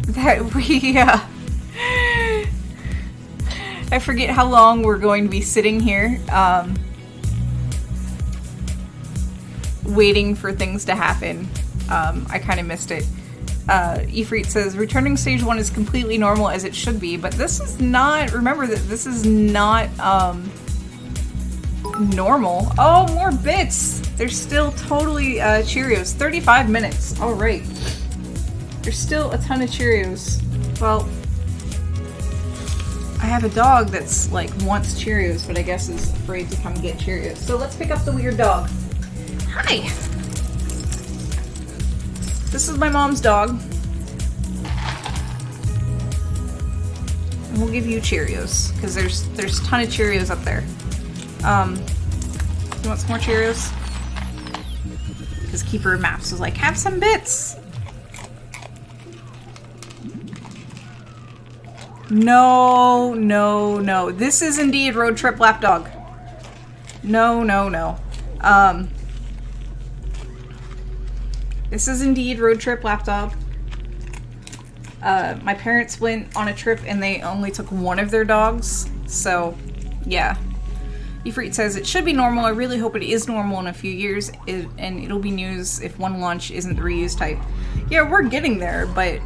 that I forget how long we're going to be sitting here, waiting for things to happen. I kind of missed it. Ifrit says, returning stage 1 is completely normal as it should be, but this is not, remember that this is not, normal. Oh, more bits! There's still totally, Cheerios. 35 minutes. Alright. There's still a ton of Cheerios. Well, I have a dog that's, like, wants Cheerios, but I guess is afraid to come get Cheerios. So let's pick up the weird dog. Hi! This is my mom's dog. And we'll give you Cheerios, because there's a ton of Cheerios up there. You want some more Cheerios? Because Keeper of Maps was like, have some bits! No, no, no. This is indeed Road Trip Lapdog. No, no, no. This is indeed Road Trip Lapdog. My parents went on a trip and they only took one of their dogs. So, yeah. Ifrit says, it should be normal. I really hope it is normal in a few years. And it'll be news if one launch isn't the reuse type. Yeah, we're getting there, but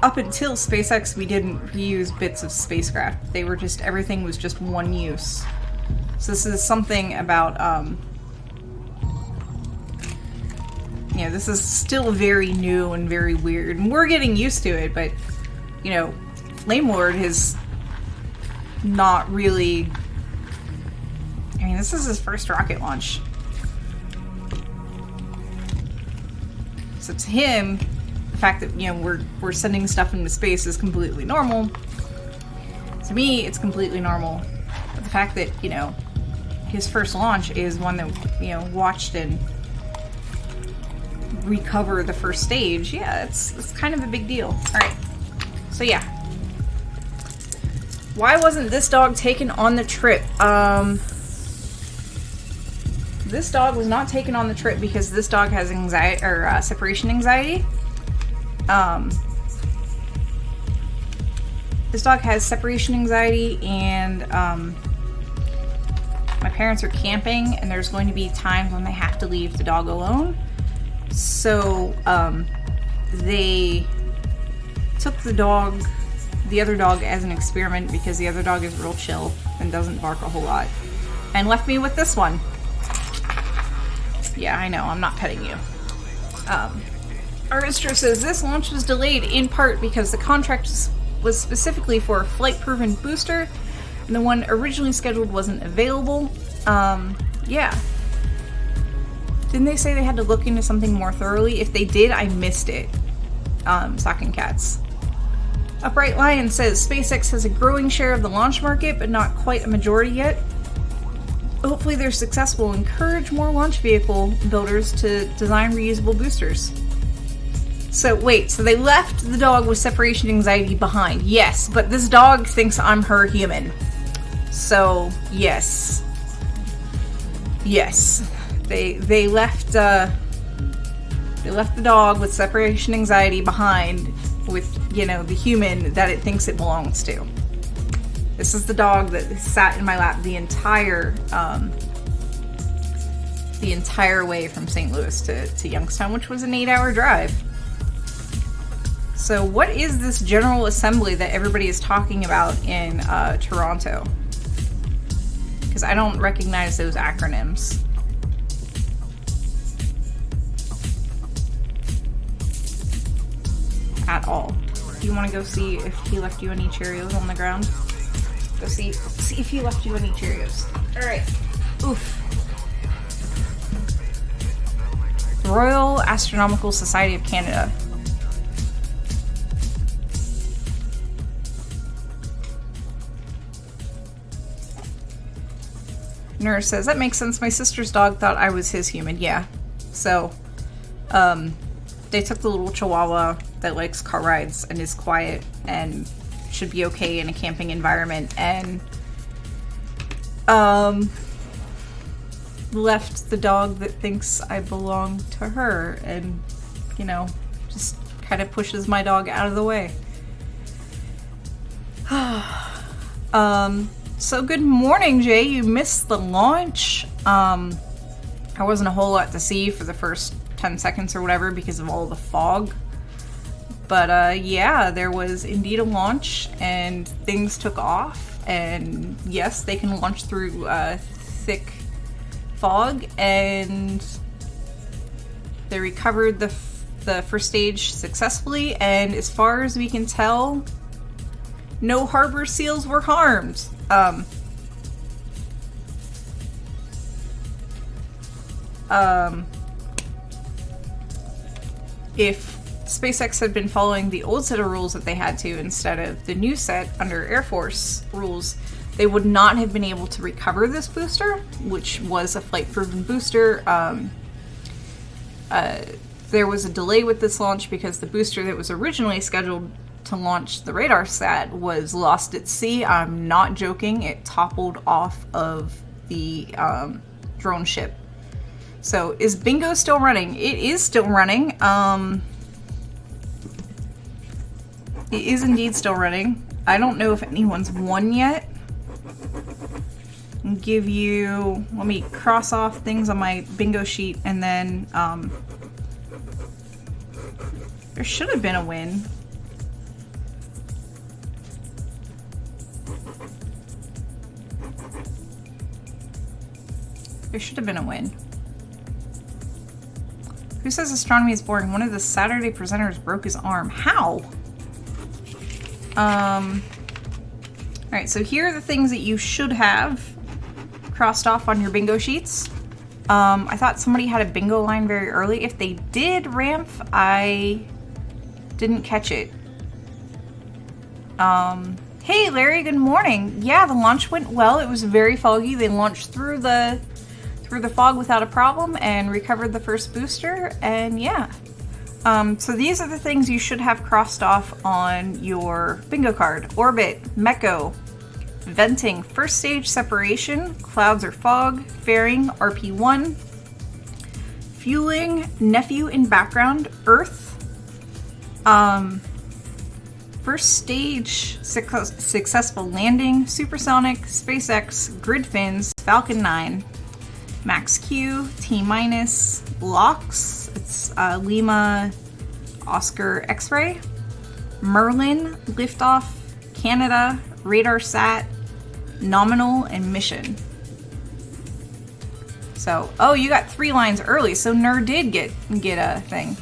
up until SpaceX, we didn't reuse bits of spacecraft. They were just, everything was just one use. So this is something about, you know, this is still very new and very weird. And we're getting used to it, but, you know, Flame Lord has not really... I mean, this is his first rocket launch. So to him, the fact that, you know, we're sending stuff into space is completely normal. To me, it's completely normal. But the fact that, you know, his first launch is one that, you know, watched and recover the first stage, yeah, it's kind of a big deal. Alright. So yeah. Why wasn't this dog taken on the trip? This dog was not taken on the trip because this dog has anxiety, or separation anxiety. this dog has separation anxiety, and my parents are camping, and there's going to be times when they have to leave the dog alone. So they took the other dog as an experiment because the other dog is real chill and doesn't bark a whole lot, and left me with this one. Yeah, I know, I'm not petting you. Aristra says this launch was delayed in part because the contract was specifically for a flight-proven booster, and the one originally scheduled wasn't available. Yeah. Didn't they say they had to look into something more thoroughly? If they did, I missed it. Sock and Cats. Upright Lion says SpaceX has a growing share of the launch market, but not quite a majority yet. Hopefully they're successful. Encourage more launch vehicle builders to design reusable boosters. So wait, so they left the dog with separation anxiety behind. Yes, but this dog thinks I'm her human. So yes. Yes. They left the dog with separation anxiety behind with, you know, the human that it thinks it belongs to. This is the dog that sat in my lap the entire way from St. Louis to Youngstown, which was an 8-hour drive. So what is this General Assembly that everybody is talking about in Toronto? Because I don't recognize those acronyms. At all. Do you want to go see if he left you any Cheerios on the ground? Go see if he left you any Cheerios. Alright. Oof. Royal Astronomical Society of Canada. Nurse says, that makes sense. My sister's dog thought I was his human. Yeah. So, they took the little Chihuahua that likes car rides and is quiet and should be okay in a camping environment, and left the dog that thinks I belong to her, and, you know, just kind of pushes my dog out of the way. So good morning, Jay. You missed the launch. There wasn't a whole lot to see for the first 10 seconds or whatever because of all the fog. But yeah, there was indeed a launch and things took off. And yes, they can launch through thick fog, and they recovered the first stage successfully. And as far as we can tell, no harbor seals were harmed. If SpaceX had been following the old set of rules that they had to instead of the new set under Air Force rules, they would not have been able to recover this booster, which was a flight-proven booster. There was a delay with this launch because the booster that was originally scheduled to launch the RADARSat was lost at sea. I'm not joking. It toppled off of the drone ship. So is Bingo still running? It is still running. It is indeed still running. I don't know if anyone's won yet. I'll give you, let me cross off things on my bingo sheet, and then there should have been a win. There should have been a win. Who says astronomy is boring? One of the Saturday presenters broke his arm. How? Alright, so here are the things that you should have crossed off on your bingo sheets. I thought somebody had a bingo line very early. If they did, Ramph, I didn't catch it. Hey Larry, good morning. Yeah, the launch went well. It was very foggy. They launched through the fog without a problem and recovered the first booster, and yeah. So these are the things you should have crossed off on your bingo card. Orbit, Meko, venting, first stage separation, clouds or fog, fairing, RP1, fueling, nephew in background, Earth, First stage successful landing, supersonic, SpaceX, grid fins, Falcon 9, Max Q, T-, LOX, it's Lima, Oscar X-ray, Merlin, liftoff, Canada, RADARSAT, nominal, and mission. So, oh, you got 3 lines early, so NER did get a thing.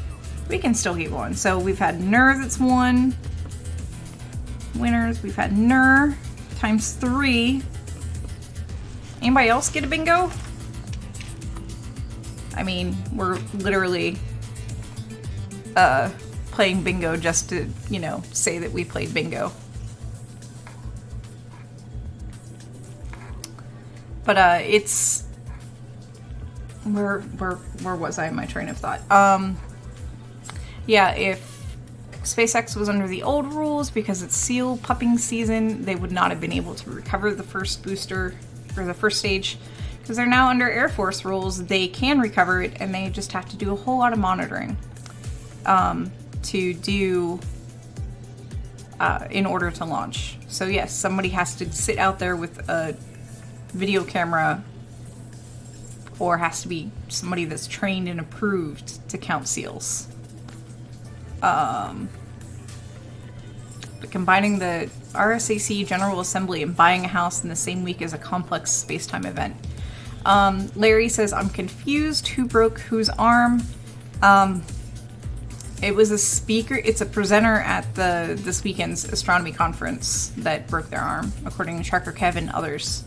We can still keep going. So we've had NER that's won. Winners, we've had NER times 3. Anybody else get a bingo? I mean, we're literally playing bingo just to, you know, say that we played bingo. But it's where was I in my train of thought? Yeah, if SpaceX was under the old rules, because it's seal pupping season, they would not have been able to recover the first booster, or the first stage. Because they're now under Air Force rules, they can recover it, and they just have to do a whole lot of monitoring to do in order to launch. So yes, somebody has to sit out there with a video camera, or has to be somebody that's trained and approved to count seals. But combining the RSAC General Assembly and buying a house in the same week is a complex space-time event. Larry says, I'm confused. Who broke whose arm? It was a speaker. It's a presenter at this weekend's astronomy conference that broke their arm, according to Trucker Kev and others.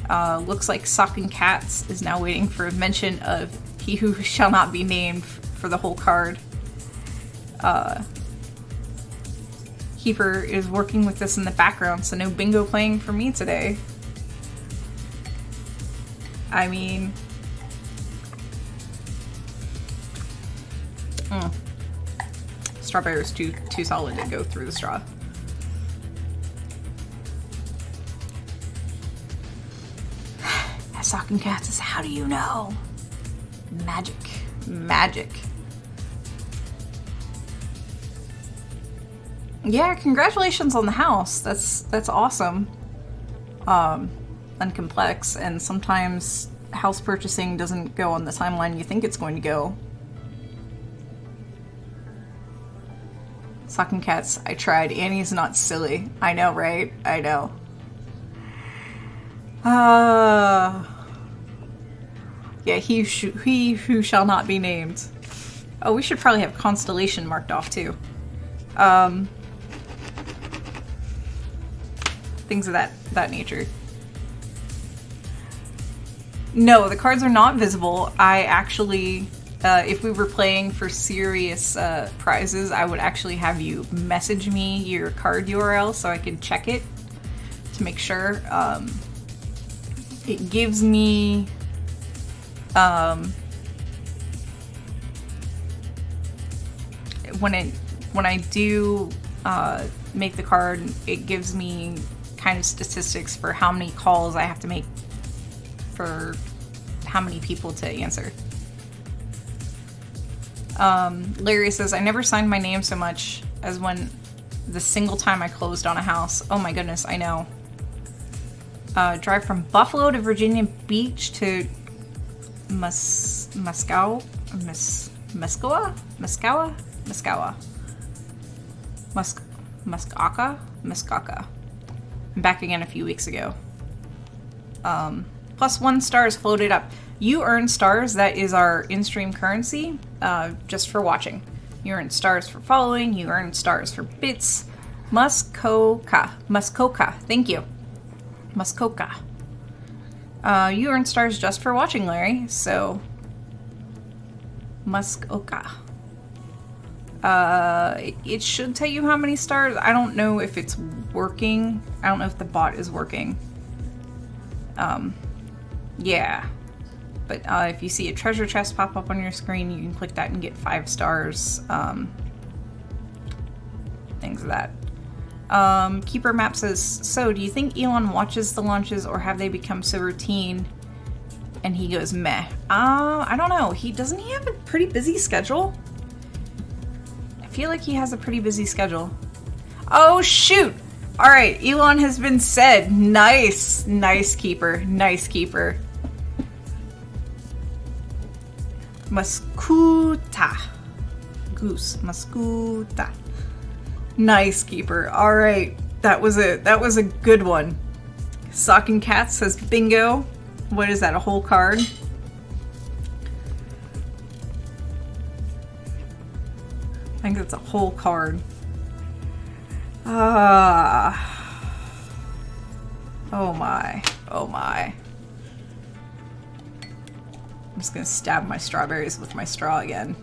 Looks like Socking Cats is now waiting for a mention of He Who Shall Not Be Named for the whole card. Keeper is working with this in the background, so no bingo playing for me today. I mean... Strawberry was too solid to go through the straw. Socking Cats is, how do you know? Magic. Magic. Yeah, congratulations on the house. That's awesome. And complex, and sometimes house purchasing doesn't go on the timeline you think it's going to go. Socking Cats, I tried. Annie's not silly. I know, right? I know. Yeah, he who shall not be named. Oh, we should probably have Constellation marked off too. Things of that nature. No, the cards are not visible. I actually, if we were playing for serious prizes, I would actually have you message me your card URL so I could check it to make sure. It gives me when I do make the card, it gives me kind of statistics for how many calls I have to make for how many people to answer. Larry says, I never signed my name so much as when the single time I closed on a house. Oh my goodness, I know. Drive from Buffalo to Virginia Beach to Muskoka. I'm back again a few weeks ago. +1 stars floated up. You earn stars. That is our in-stream currency, just for watching. You earn stars for following. You earn stars for bits. Muskoka. Thank you. Muskoka. You earn stars just for watching, Larry. So, Muskoka. It should tell you how many stars. I don't know if it's working. I don't know if the bot is working. Yeah. But if you see a treasure chest pop up on your screen, you can click that and get 5 stars. Things of that. Keeper Map says, so do you think Elon watches the launches, or have they become so routine? And he goes, meh. I don't know. Doesn't he have a pretty busy schedule? I feel like he has a pretty busy schedule. Oh, shoot. All right, Elon has been said. Nice. Nice keeper. Nice keeper. Muscuta. Goose. Muscuta. Nice keeper. All right. That was a good one. Socking Cat says bingo. What is that? A whole card? I think that's a whole card. Oh my. Oh my. I'm just gonna stab my strawberries with my straw again.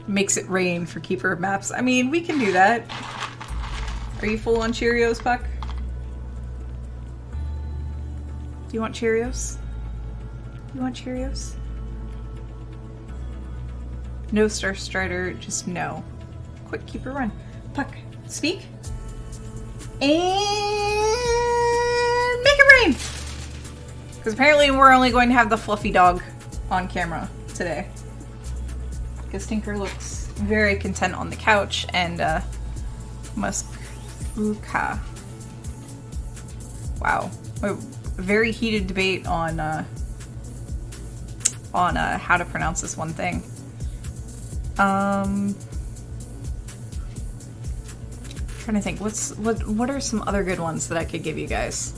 Makes it rain for Keeper of Maps. I mean, we can do that. Are you full on Cheerios, Puck? Do you want Cheerios? You want Cheerios? No Star Strider, just no. Quick, Keeper, run. Puck, speak. And make it rain! Because apparently we're only going to have the fluffy dog on camera today. Because Tinker looks very content on the couch, and Muscuka. Wow. A very heated debate on how to pronounce this one thing. Trying to think, what are some other good ones that I could give you guys?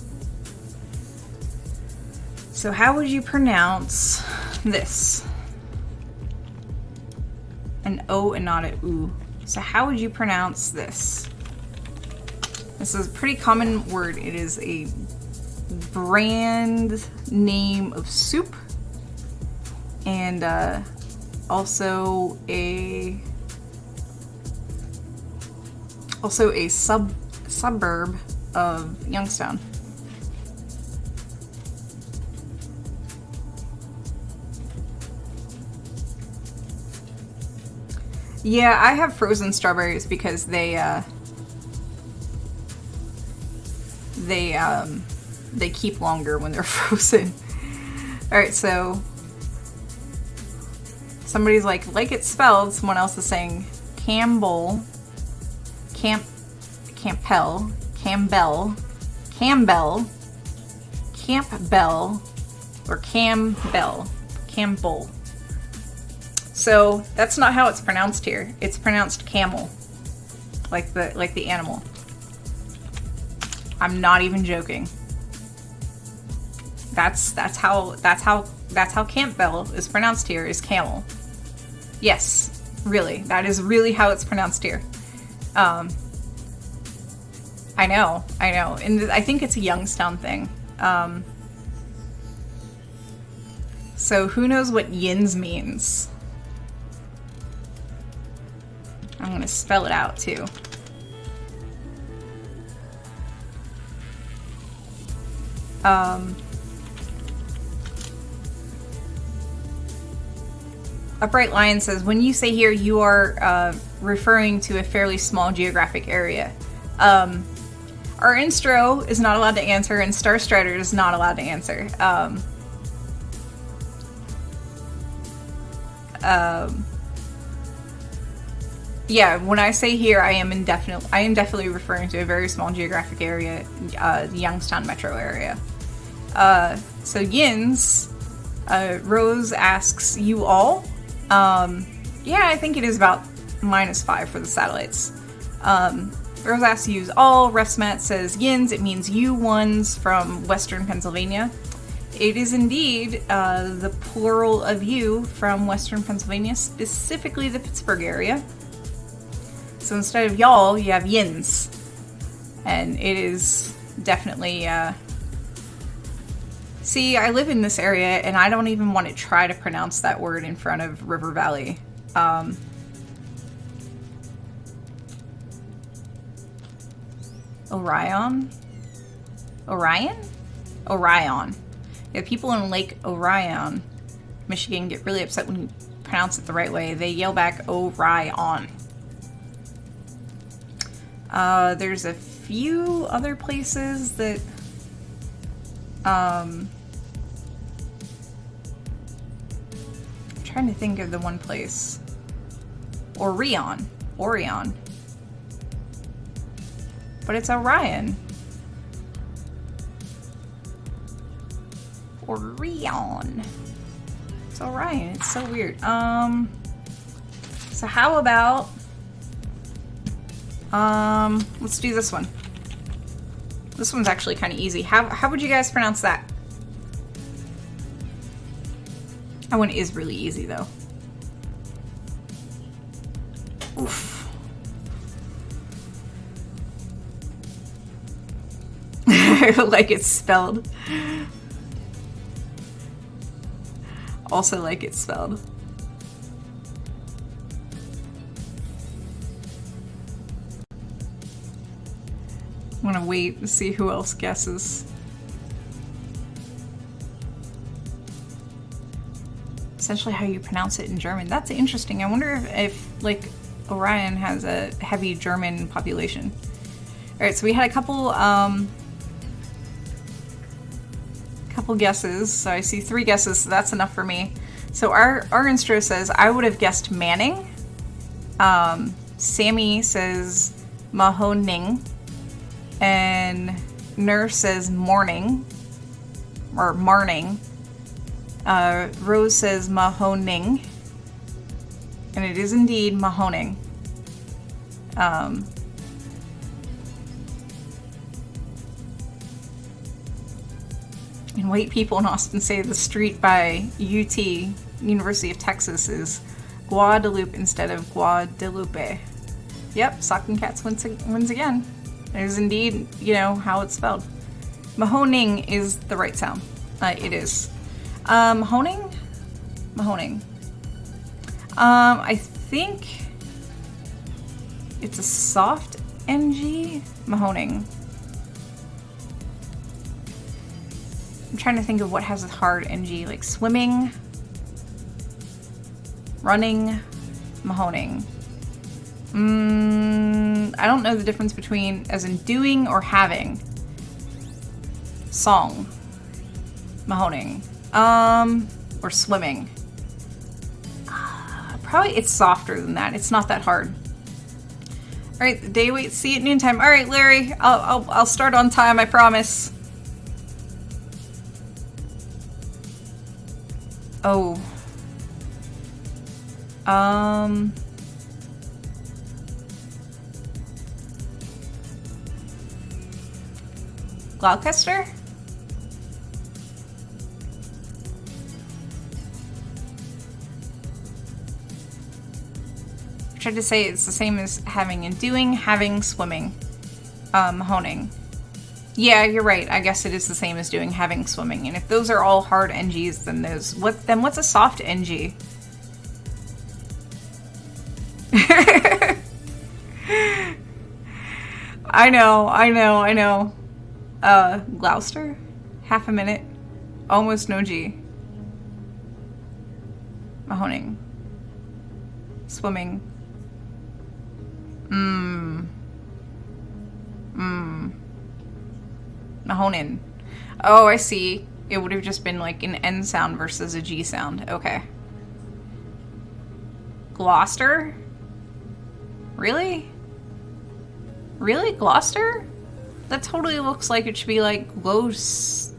So how would you pronounce this? An O and not an U. So how would you pronounce this? This is a pretty common word. It is a brand name of soup, and also a suburb of Youngstown. Yeah, I have frozen strawberries because they keep longer when they're frozen. All right, so somebody's like it's spelled. Someone else is saying Campbell, Campbell, or Campbell. So that's not how it's pronounced here. It's pronounced camel, like the animal. I'm not even joking. That's how Campbell is pronounced here, is camel. Yes, really, that is really how it's pronounced here. I know, and I think it's a Youngstown thing. So who knows what yins means? I'm gonna spell it out too. Upright Lion says, when you say here, you are referring to a fairly small geographic area. Our Instro is not allowed to answer, and Star Strider is not allowed to answer. Yeah, when I say here, I am definitely referring to a very small geographic area, the Youngstown metro area. So Yins, Rose asks, you all? Yeah, I think it is about -5 for the satellites. Rose asks, use all. Refsmat says Yins, it means you ones from Western Pennsylvania. It is indeed the plural of you from Western Pennsylvania, specifically the Pittsburgh area. So instead of y'all, you have Yins. And it is definitely, see, I live in this area and I don't even want to try to pronounce that word in front of River Valley. Orion? Yeah, people in Lake Orion, Michigan get really upset when you pronounce it the right way. They yell back Orion. There's a few other places that I'm trying to think of the one place Orion. Orion. But it's Orion. Orion. It's Orion. It's so weird. So how about let's do this one. This one's actually kind of easy. How would you guys pronounce that? That one is really easy though. Oof. Like it's spelled. Also like it's spelled. I'm gonna wait and see who else guesses. Essentially how you pronounce it in German. That's interesting. I wonder if like Orion has a heavy German population. Alright, so we had a couple guesses. So I see 3 guesses, so that's enough for me. So our instro says I would have guessed Manning. Sammy says Mahoning. And Nurse says morning, or marning. Rose says Mahoning, and it is indeed Mahoning. And white people in Austin say the street by UT, University of Texas, is Guadalupe instead of Guadalupe. Yep, Socking Cats wins again. It is indeed, you know, how it's spelled. Mahoning is the right sound. It is. Mahoning? Mahoning. I think it's a soft NG. Mahoning. I'm trying to think of what has a hard NG, like swimming, running, Mahoning. I don't know the difference between as in doing or having. Song. Mahoning. Or swimming. Probably it's softer than that. It's not that hard. Alright, the day waits, see at noontime. Alright, Larry, I'll start on time, I promise. Oh. Gloucester? I tried to say it's the same as having and doing, having, swimming. Honing. Yeah, you're right. I guess it is the same as doing, having, swimming. And if those are all hard NGs, then what's a soft NG? I know. Gloucester? Half a minute. Almost no G. Mahoning. Swimming. Mahonin. Oh, I see. It would have just been like an N sound versus a G sound. Okay. Gloucester? Really? Really? Gloucester? That totally looks like it should be like Gloucester.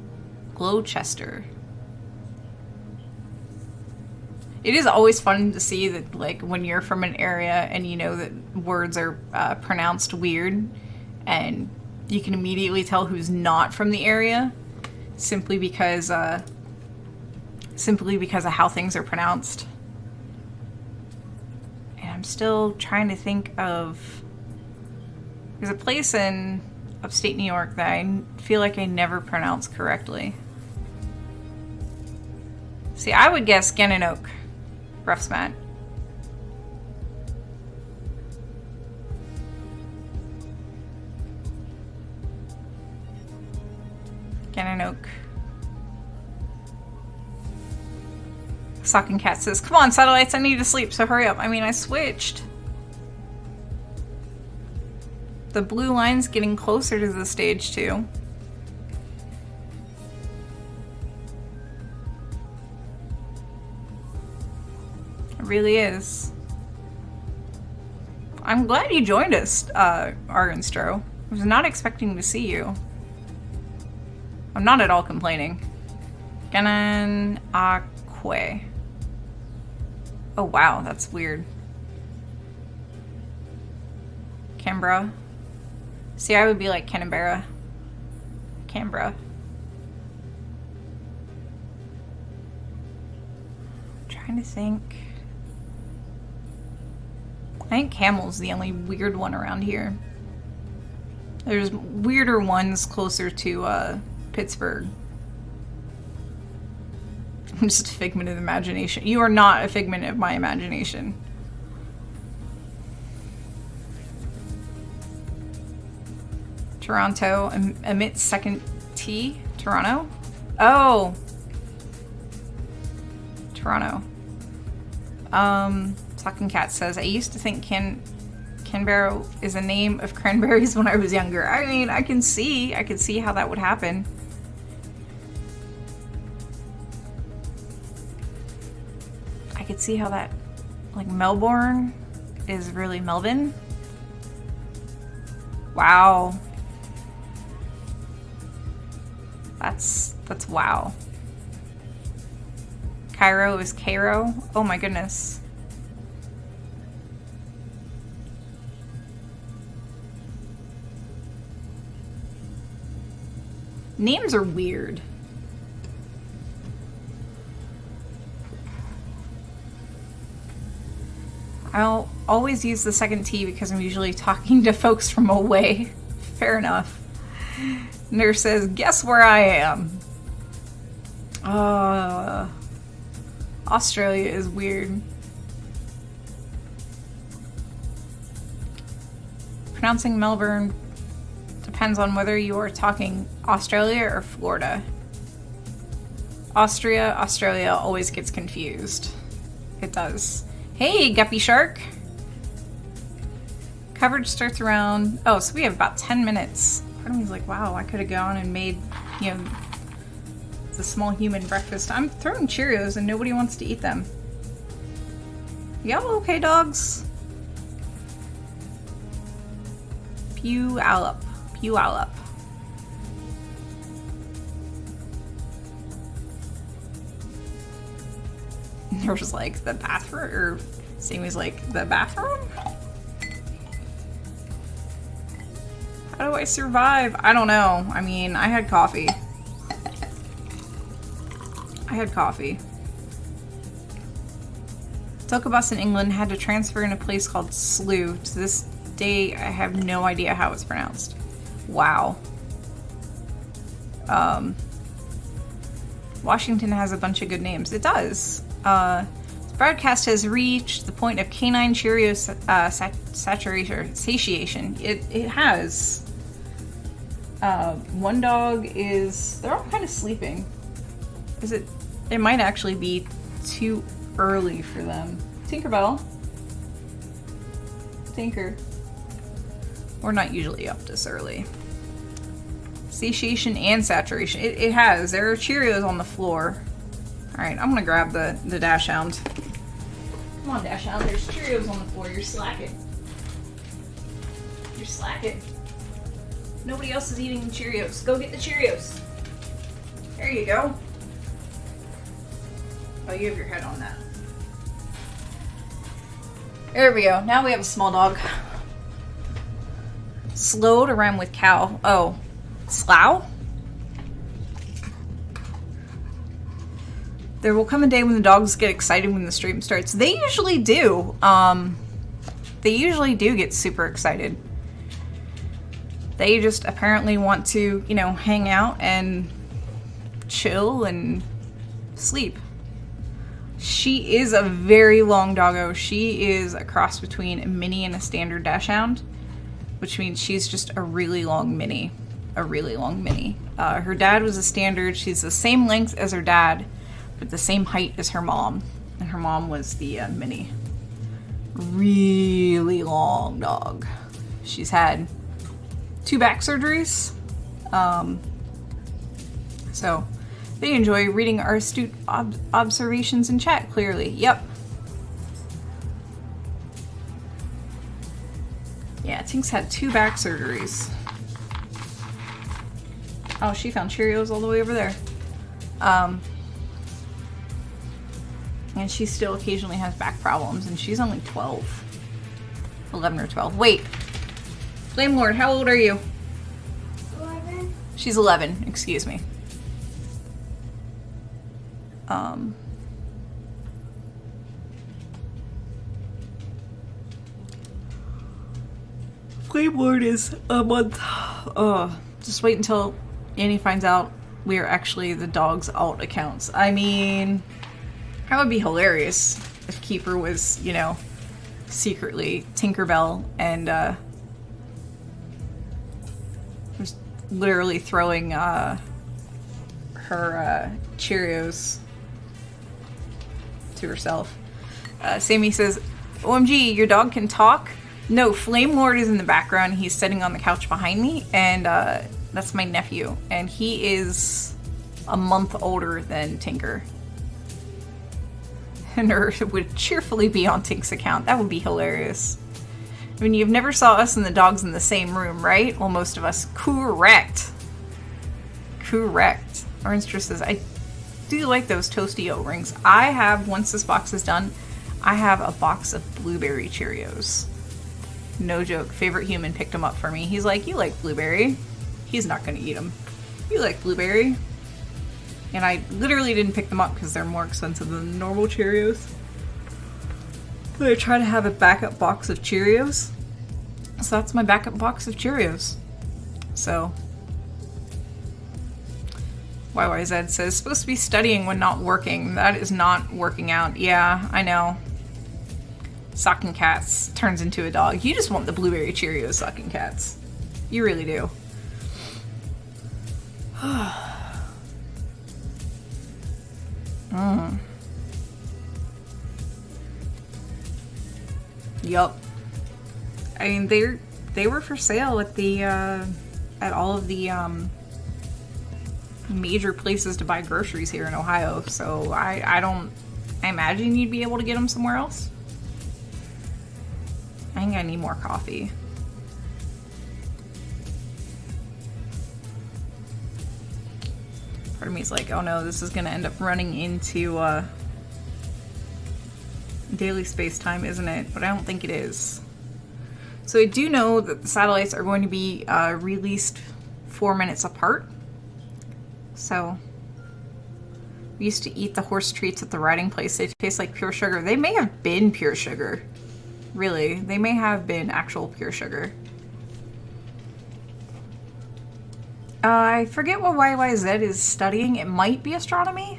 It is always fun to see that, like, when you're from an area and you know that words are pronounced weird, and you can immediately tell who's not from the area simply because of how things are pronounced. And I'm still trying to think of. There's a place in upstate New York that I feel like I never pronounce correctly. See, I would guess Gananoque. Roughs Matt. Gananoque. Socking Cat says, come on, satellites, I need to sleep, so hurry up. I mean, I switched. The blue line's getting closer to the stage, too. It really is. I'm glad you joined us, Argenstro. I was not expecting to see you. I'm not at all complaining. Ganan Akwe. Oh wow, that's weird. Canberra. See, I would be like Canberra. Canberra. I'm trying to think. I think Camel's the only weird one around here. There's weirder ones closer to Pittsburgh. I'm just a figment of imagination. You are not a figment of my imagination. Toronto emits second T. Toronto? Oh. Toronto. Talking Cat says, I used to think Canberra is a name of cranberries when I was younger. I mean, I can see how that would happen. I could see how that, like, Melbourne is really Melbourne. Wow. That's wow. Cairo is Cairo. Oh my goodness. Names are weird. I'll always use the second T because I'm usually talking to folks from away. Fair enough. Nurse says, guess where I am? Australia is weird. Pronouncing Melbourne depends on whether you are talking Australia or Florida. Australia always gets confused. It does. Hey, Guppy Shark! Coverage starts around... Oh, so we have about 10 minutes. Part of me's like, wow, I could have gone and made, you know, the small human breakfast. I'm throwing Cheerios and nobody wants to eat them. Y'all okay, dogs? Puyallup. Puyallup. There was like the bathroom, or Sammy's like, the bathroom? How do I survive? I don't know. I mean, I had coffee. Took a bus in England, had to transfer in a place called Slough. To this day, I have no idea how it's pronounced. Wow. Washington has a bunch of good names. It does. This broadcast has reached the point of canine Cheerio satiation. It has. One dog is... They're all kind of sleeping. It might actually be too early for them. Tinkerbell. Tinker. We're not usually up this early. Satiation and saturation. It has. There are Cheerios on the floor. Alright, I'm gonna grab the Dachshund. Come on, Dachshund. There's Cheerios on the floor. You're slacking. You're slacking. Nobody else is eating the Cheerios. Go get the Cheerios. There you go. Oh, you have your head on that. There we go. Now we have a small dog. Slow to rhyme with cow. Oh. Slough? There will come a day when the dogs get excited when the stream starts. They usually do. They usually do get super excited. They just apparently want to, you know, hang out and chill and sleep. She is a very long doggo. She is a cross between a mini and a standard Dachshund, which means she's just a really long mini. A really long mini. Her dad was a standard. She's the same length as her dad, but the same height as her mom. And her mom was the mini. Really long dog. She's had 2 back surgeries. So they enjoy reading our astute observations in chat, clearly. Yep. Tink's had 2 back surgeries. Oh, she found Cheerios all the way over there. And she still occasionally has back problems, and she's only 12. 11 or 12. Wait. Flame Lord, how old are you? 11. She's 11, excuse me. Flame Lord is a month. Just wait until Annie finds out we are actually the dog's alt accounts. I mean, that would be hilarious if Keeper was, you know, secretly Tinkerbell and was literally throwing her Cheerios to herself. Sammy says, OMG, your dog can talk? No, Flame Lord is in the background. He's sitting on the couch behind me, and that's my nephew, and he is a month older than Tinker. And would cheerfully be on Tink's account. That would be hilarious. I mean, you've never saw us and the dogs in the same room, right? Well, most of us. Correct. Correct. Orange says, I do like those toasty O-rings. I have, once this box is done, I have a box of blueberry Cheerios. No joke. Favorite human picked them up for me. He's like, you like blueberry? He's not going to eat them. You like blueberry? And I literally didn't pick them up because they're more expensive than normal Cheerios. But I try to have a backup box of Cheerios. So that's my backup box of Cheerios. So YYZ says, supposed to be studying when not working. That is not working out. Yeah, I know. Sucking cats turns into a dog. You just want the blueberry Cheerios sucking cats. You really do. Yup. I mean, they were for sale at the at all of the major places to buy groceries here in Ohio. So I imagine you'd be able to get them somewhere else. I think I need more coffee. Part of me is like, oh no, this is gonna end up running into daily space time, isn't it? But I don't think it is. So I do know that the satellites are going to be released 4 minutes apart. So we used to eat the horse treats at the riding place. They taste like pure sugar. They may have been pure sugar. Really, they may have been actual pure sugar. I forget what YYZ is studying. It might be astronomy.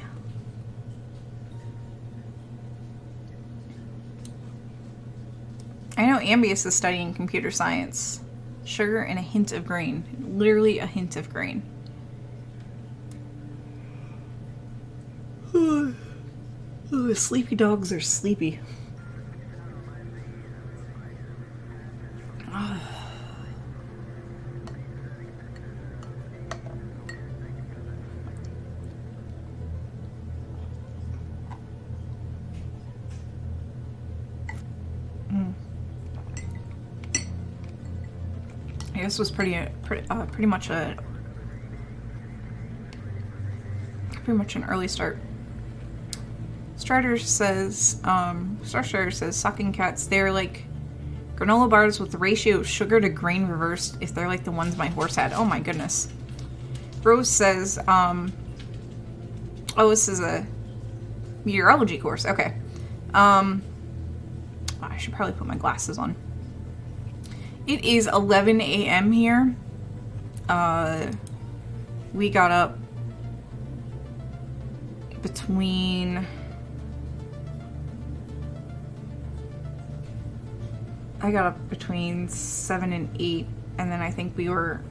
I know Ambius is studying computer science. Sugar and a hint of green. Literally a hint of green. Sleepy dogs are sleepy. This was pretty much an early start. Starter says, Starstrider says, sucking cats, they're like granola bars with the ratio of sugar to grain reversed if they're like the ones my horse had. Oh my goodness. Rose says, oh, this is a meteorology course. Okay. I should probably put my glasses on. It is 11 a.m. here. We got up between... I got up between 7 and 8, and then I think we were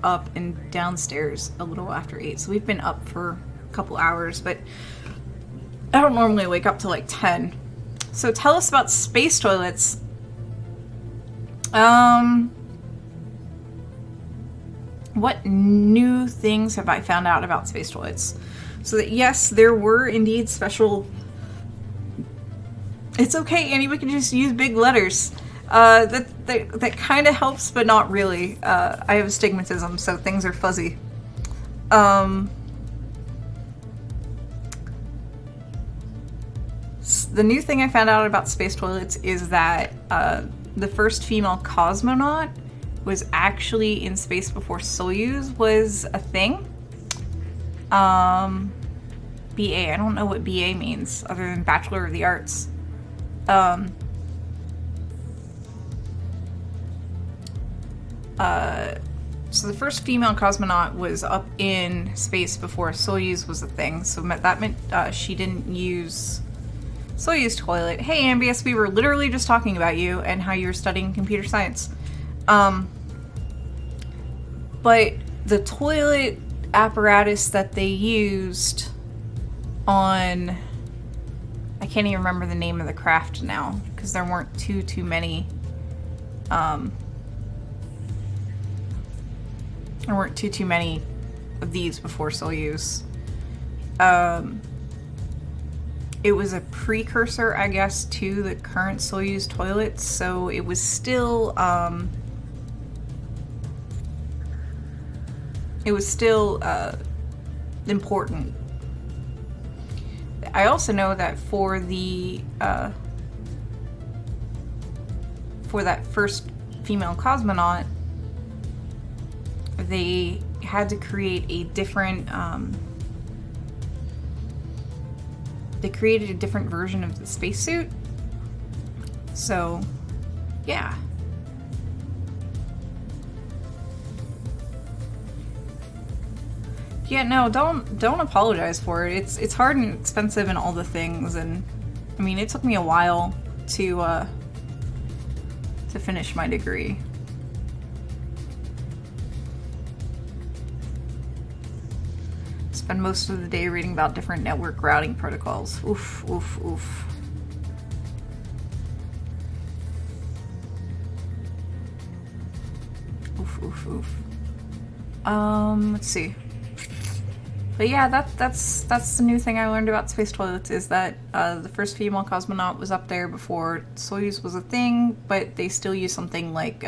up and downstairs a little after 8. So we've been up for a couple hours, but I don't normally wake up till like 10. So tell us about space toilets. What new things have I found out about space toilets? So that yes, there were indeed special... It's okay, Annie, we can just use big letters. That kind of helps, but not really. I have astigmatism, so things are fuzzy. The new thing I found out about space toilets is that the first female cosmonaut was actually in space before Soyuz was a thing. BA, I don't know what BA means other than Bachelor of the Arts. So the first female cosmonaut was up in space before Soyuz was a thing, so that meant she didn't use Soyuz toilet. Hey Ambius, we were literally just talking about you and how you were studying computer science. But the toilet apparatus that they used on... I can't even remember the name of the craft now, because there weren't too many... There weren't too many of these before Soyuz. It was a precursor, I guess, to the current Soyuz toilets, so it was still, important. I also know that for that first female cosmonaut, they had to create a different, they created a different version of the spacesuit. So, yeah. Yeah, no, don't apologize for it. It's hard and expensive and all the things, and I mean, it took me a while to finish my degree. Spend most of the day reading about different network routing protocols. Oof, oof, oof. Oof, oof, oof. Let's see. But yeah, that's the new thing I learned about space toilets, is that the first female cosmonaut was up there before Soyuz was a thing, but they still use something like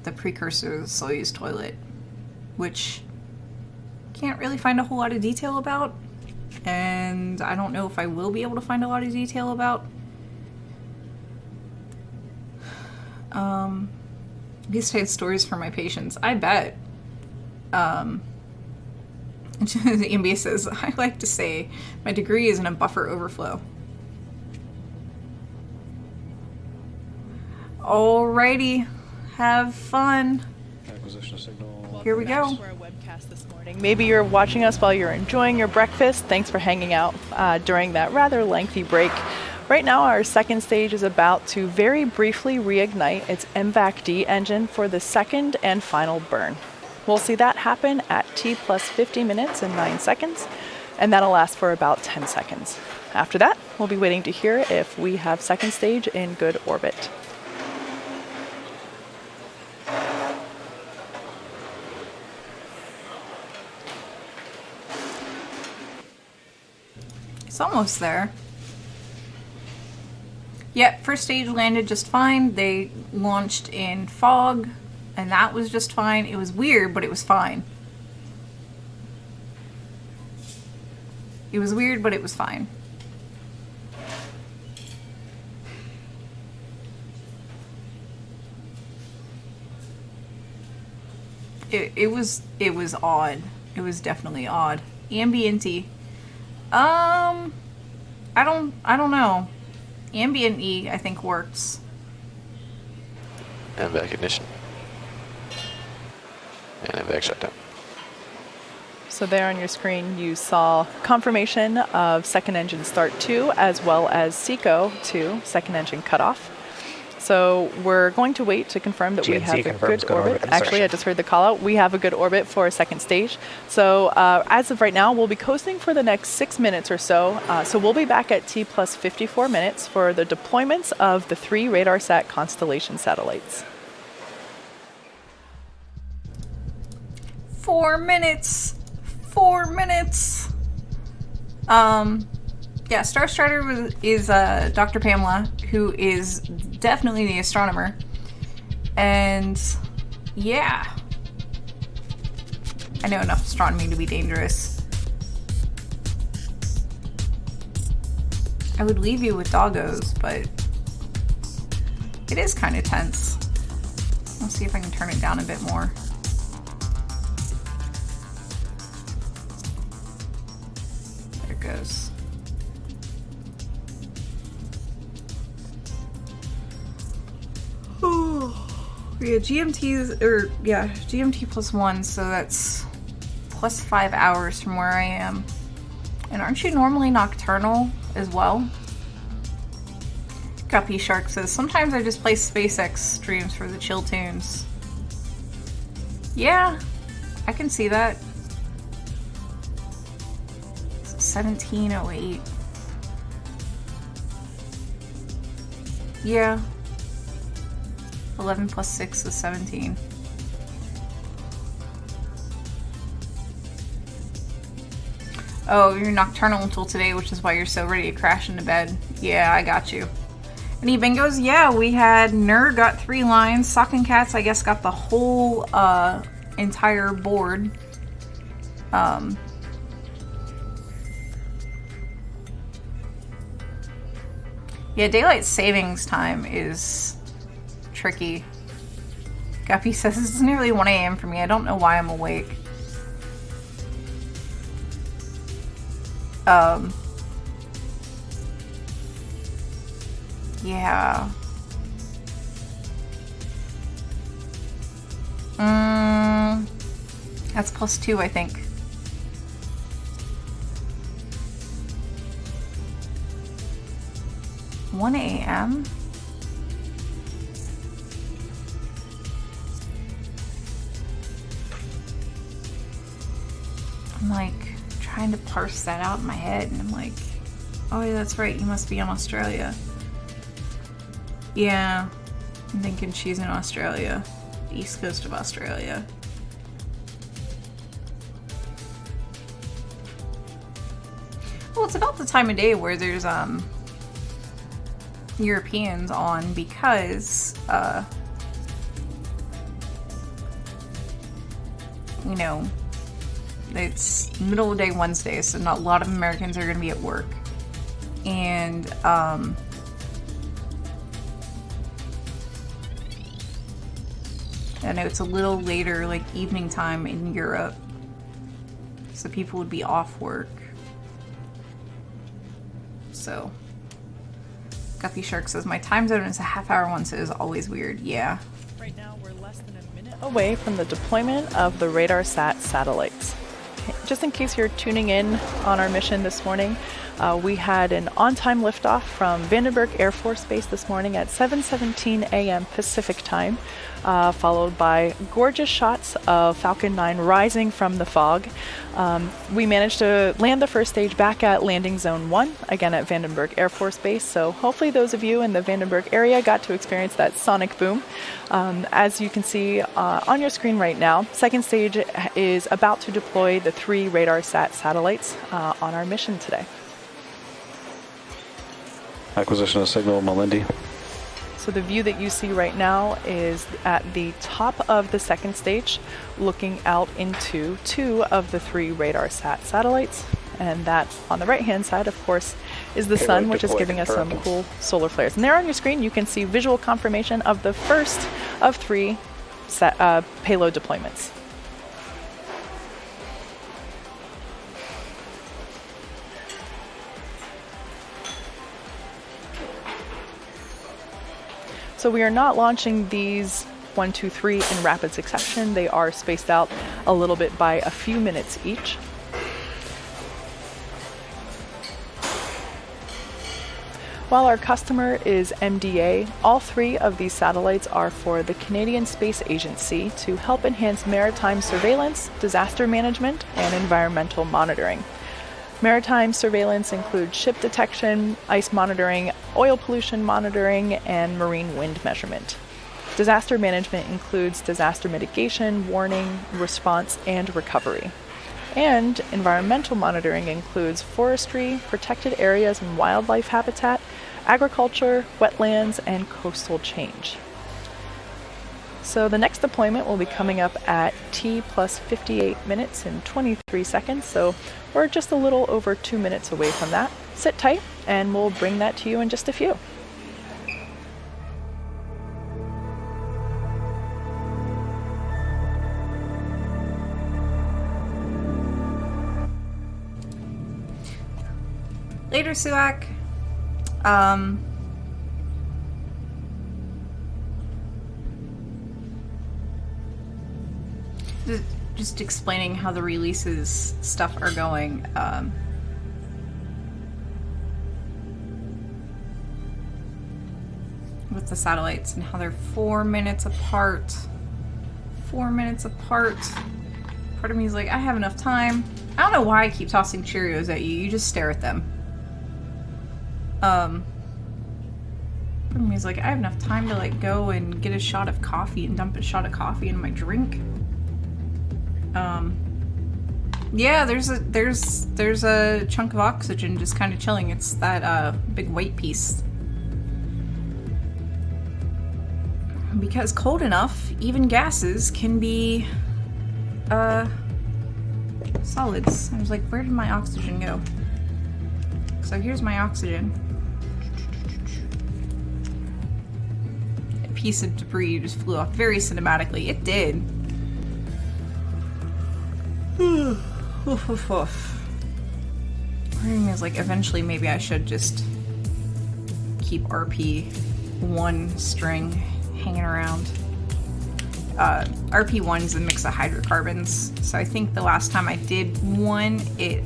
the precursor to the Soyuz toilet, which can't really find a whole lot of detail about, and I don't know if I will be able to find a lot of detail about. These type of stories for my patients, I bet. The MBA says, I like to say my degree is in a buffer overflow. Alrighty. Have fun. Acquisition of signal. Here we go. To our webcast this morning. Maybe you're watching us while you're enjoying your breakfast. Thanks for hanging out during that rather lengthy break. Right now, our second stage is about to very briefly reignite its MVAC-D engine for the second and final burn. We'll see that happen at T plus 50 minutes and 9 seconds, and that'll last for about 10 seconds. After that, we'll be waiting to hear if we have second stage in good orbit. It's almost there. Yep, first stage landed just fine. They launched in fog, and that was just fine. It was weird, but it was fine. It was weird, but it was fine. It was odd. It was definitely odd. Ambient-y. I don't know. Ambient E, I think, works. And back ignition. And back shutdown. So there on your screen, you saw confirmation of second engine start 2, as well as SECO 2, second engine cutoff. So we're going to wait to confirm that we GNC have a confirms good good orbit. orbit Actually, I insertion. just heard the call out. We have a good orbit for a second stage. So as of right now, we'll be coasting for the next 6 minutes or so. So we'll be back at T plus 54 minutes for the deployments of the 3 RADARSAT constellation satellites. 4 minutes. 4 minutes. Yeah, Star Strider is Dr. Pamela, who is definitely the astronomer. And yeah, I know enough astronomy to be dangerous. I would leave you with doggos, but it is kind of tense. Let's see if I can turn it down a bit more. There it goes. Yeah, GMT plus 1, so that's plus 5 hours from where I am. And aren't you normally nocturnal as well? Guppy Shark says, sometimes I just play SpaceX streams for the chill tunes. Yeah, I can see that. It's 1708. Yeah. 11 plus 6 is 17. Oh, you're nocturnal until today, which is why you're so ready to crash into bed. Yeah, I got you. Any bingos? Yeah, we had Nerd got 3 lines. Sock and Cats, I guess, got the whole entire board. Yeah, daylight savings time is tricky. Guppy says it's nearly 1 a.m. for me. I don't know why I'm awake. Yeah. That's plus 2, I think. $1 a.m.? I'm like trying to parse that out in my head, and I'm like, oh yeah, that's right, you must be in Australia. Yeah, I'm thinking she's in Australia, the east coast of Australia. Well, it's about the time of day where there's Europeans on, because you know, it's middle of the day Wednesday, so not a lot of Americans are going to be at work. And I know it's a little later, like evening time in Europe, so people would be off work. So Guppy Shark says, my time zone is a half-hour one, so it's always weird. Yeah. Right now, we're less than a minute away from the deployment of the RADARSAT satellites. Just in case you're tuning in on our mission this morning, we had an on-time liftoff from Vandenberg Air Force Base this morning at 7:17 a.m. Pacific time, followed by gorgeous shots of Falcon 9 rising from the fog. We managed to land the first stage back at Landing Zone 1, again at Vandenberg Air Force Base, so hopefully those of you in the Vandenberg area got to experience that sonic boom. As you can see on your screen right now, second stage is about to deploy the 3 RADARSAT satellites on our mission today. Acquisition of signal, Malindi. So the view that you see right now is at the top of the second stage, looking out into 2 of the 3 RADARSAT satellites. And that on the right-hand side, of course, is the sun, which is giving us some cool solar flares. And there on your screen, you can see visual confirmation of the first of 3 payload deployments. So we are not launching these 1, 2, 3 in rapid succession. They are spaced out a little bit by a few minutes each. While our customer is MDA, all 3 of these satellites are for the Canadian Space Agency to help enhance maritime surveillance, disaster management, and environmental monitoring. Maritime surveillance includes ship detection, ice monitoring, oil pollution monitoring, and marine wind measurement. Disaster management includes disaster mitigation, warning, response, and recovery. And environmental monitoring includes forestry, protected areas and wildlife habitat, agriculture, wetlands, and coastal change. So the next deployment will be coming up at T plus 58 minutes and 23 seconds, so we're just a little over 2 minutes away from that. Sit tight, and we'll bring that to you in just a few. Later, Suak. Just explaining how the releases stuff are going. With the satellites and how they're 4 minutes apart. 4 minutes apart. Part of me is like, I have enough time. I don't know why I keep tossing Cheerios at you. You just stare at them. Part of me is like, I have enough time to like go and get a shot of coffee and dump a shot of coffee in my drink. Yeah, there's a chunk of oxygen just kind of chilling. It's that big white piece. Because cold enough, even gases can be solids. I was like, where did my oxygen go? So here's my oxygen. A piece of debris just flew off very cinematically. It did. Oof, oof, oof. Part of me is like, eventually maybe I should just keep RP1 string hanging around. RP1 is a mix of hydrocarbons, so I think the last time I did one, it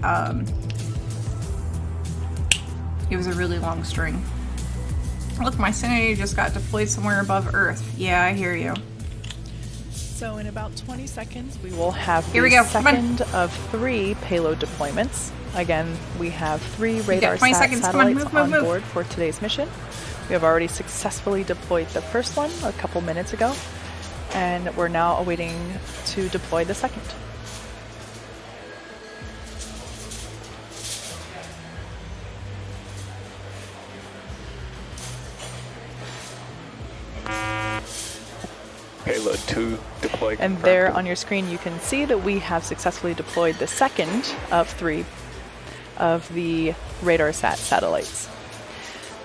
was a really long string. Look, my sanity just got deployed somewhere above Earth. Yeah, I hear you. So in about 20 seconds, we will have Here the we go. second of 3 payload deployments. Again, we have 3 RADARSAT satellites on board for today's mission. We have already successfully deployed the first one a couple minutes ago, and we're now awaiting to deploy the second. Payload 2 deployed. And there on your screen you can see that we have successfully deployed the second of 3 of the RADARSAT satellites.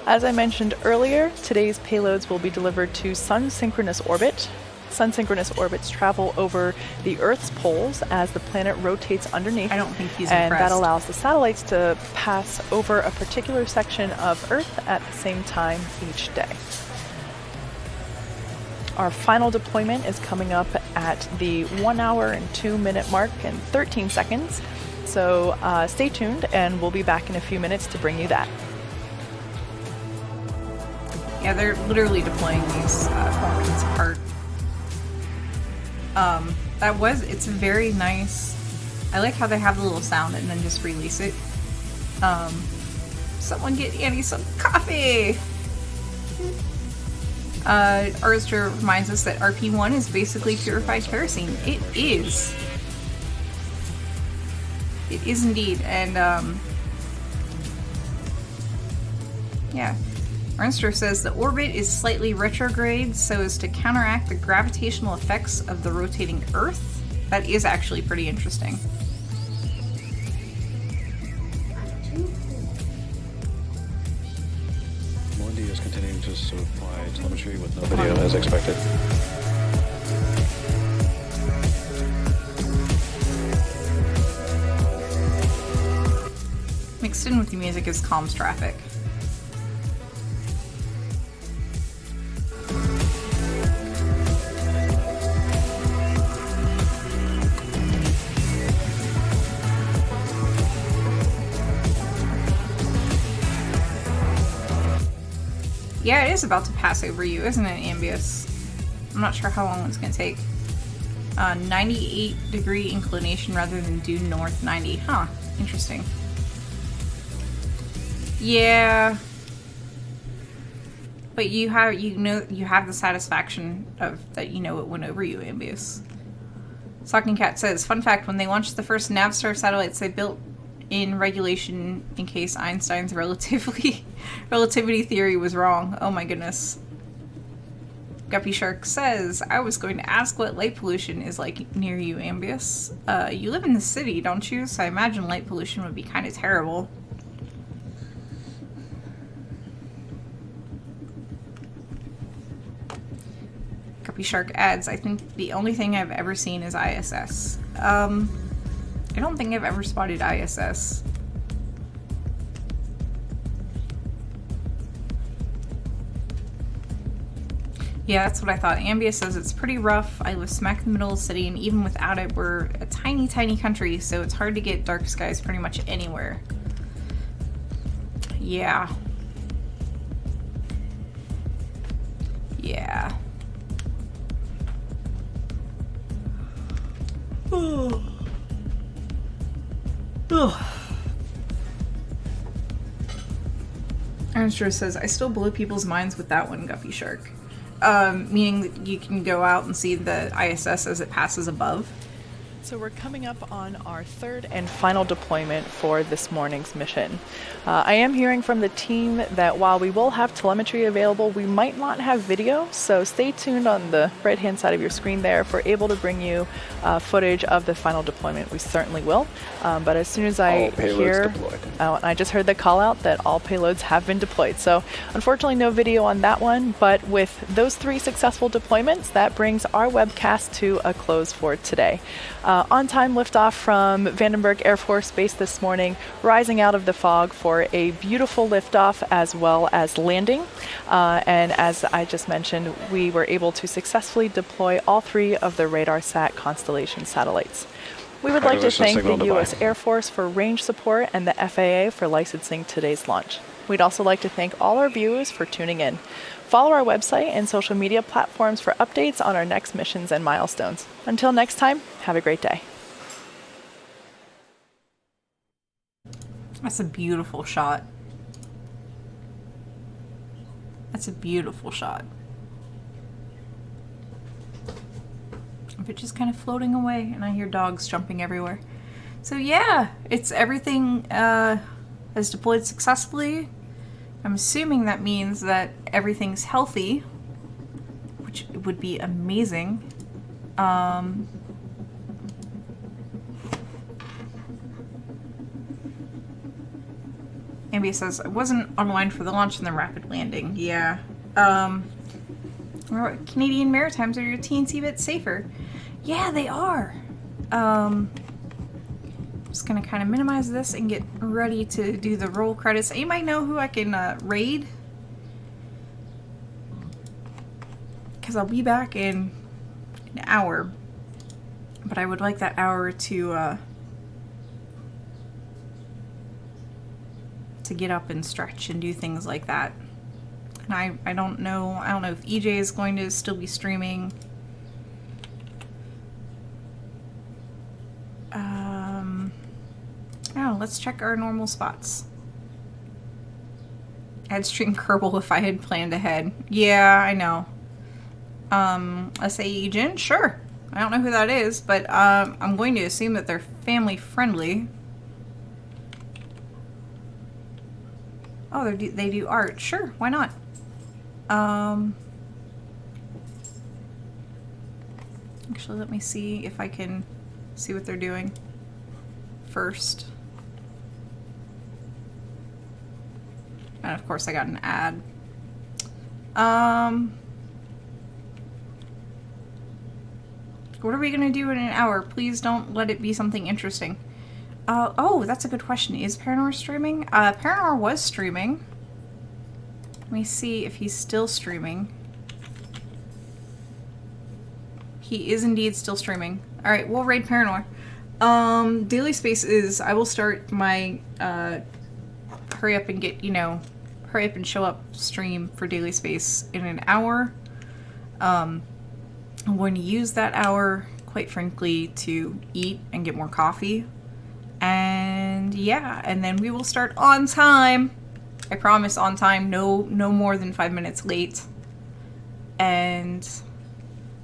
As I mentioned earlier, today's payloads will be delivered to sun-synchronous orbit. Sun-synchronous orbits travel over the Earth's poles as the planet rotates underneath. I don't think he's and impressed. that allows the satellites to pass over a particular section of Earth at the same time each day. Our final deployment is coming up at the 1 hour and 2 minute mark and 13 seconds. So stay tuned, and we'll be back in a few minutes to bring you that. Yeah, they're literally deploying these 4 minutes apart. It's very nice. I like how they have the little sound and then just release it. Someone get Annie some coffee! Arster reminds us that RP1 is basically purified kerosene. It is. It is indeed, and yeah. Arnster says the orbit is slightly retrograde so as to counteract the gravitational effects of the rotating Earth. That is actually pretty interesting. Melindy is continuing to supply telemetry with no video as expected. Mixed in with the music is comms traffic. Yeah, it is about to pass over you, isn't it, Ambius? I'm not sure how long it's going to take. 98-degree inclination rather than due north 90. Huh, interesting. Yeah. But you have the satisfaction of that you know it went over you, Ambius. Stalking Cat says, fun fact, when they launched the first Navstar satellites, they built in regulation in case Einstein's relativity theory was wrong. Oh my goodness. Guppy Shark says, I was going to ask what light pollution is like near you, Ambius. You live in the city, don't you? So I imagine light pollution would be kind of terrible. Guppy Shark adds, I think the only thing I've ever seen is ISS. I don't think I've ever spotted ISS. Yeah, that's what I thought. Ambia says it's pretty rough. I live smack in the middle of the city, and even without it, we're a tiny, tiny country, so it's hard to get dark skies pretty much anywhere. Yeah. Yeah. Oh. Oh. Ernstro says, I still blow people's minds with that one, Guppy Shark. Meaning that you can go out and see the ISS as it passes above. So we're coming up on our third and final deployment for this morning's mission. I am hearing from the team that while we will have telemetry available, we might not have video, so stay tuned on the right-hand side of your screen there. If we're able to bring you footage of the final deployment, we certainly will. But as soon as I hear... and I just heard the call out that all payloads have been deployed. So unfortunately no video on that one, but with those 3 successful deployments, that brings our webcast to a close for today. On-time liftoff from Vandenberg Air Force Base this morning, rising out of the fog for a beautiful liftoff as well as landing. And as I just mentioned, we were able to successfully deploy all 3 of the RADARSAT constellation satellites. We would like to thank the U.S. Air Force for range support and the FAA for licensing today's launch. We'd also like to thank all our viewers for tuning in. Follow our website and social media platforms for updates on our next missions and milestones. Until next time, have a great day. That's a beautiful shot. That's a beautiful shot. But just kind of floating away, and I hear dogs jumping everywhere. So yeah, it's everything has deployed successfully. I'm assuming that means that everything's healthy, which would be amazing. Ambia says, I wasn't online for the launch and the rapid landing. Yeah. Canadian Maritimes are a teensy bit safer. Yeah, they are. Just gonna kind of minimize this and get ready to do the roll credits. You might know who I can raid, because I'll be back in an hour, but I would like that hour to get up and stretch and do things like that. And I don't know if EJ is going to still be streaming. Oh, let's check our normal spots. I'd stream Kerbal if I had planned ahead. Yeah, I know. SAE Jin? Sure. I don't know who that is, but I'm going to assume that they're family friendly. Oh, they do art. Sure, why not? Actually, let me see if I can see what they're doing first. And of course I got an ad. What are we gonna do in an hour? Please don't let it be something interesting. Oh, that's a good question. Is Paranor streaming? Paranor was streaming. Let me see if he's still streaming. He is indeed still streaming. Alright, we'll raid Paranor. Daily Space is, I will start my, hurry up and get, hurry up and show up stream for Daily Space in an hour. I'm going to use that hour, quite frankly, to eat and get more coffee. And yeah, and then we will start on time. I promise on time, no more than 5 minutes late. And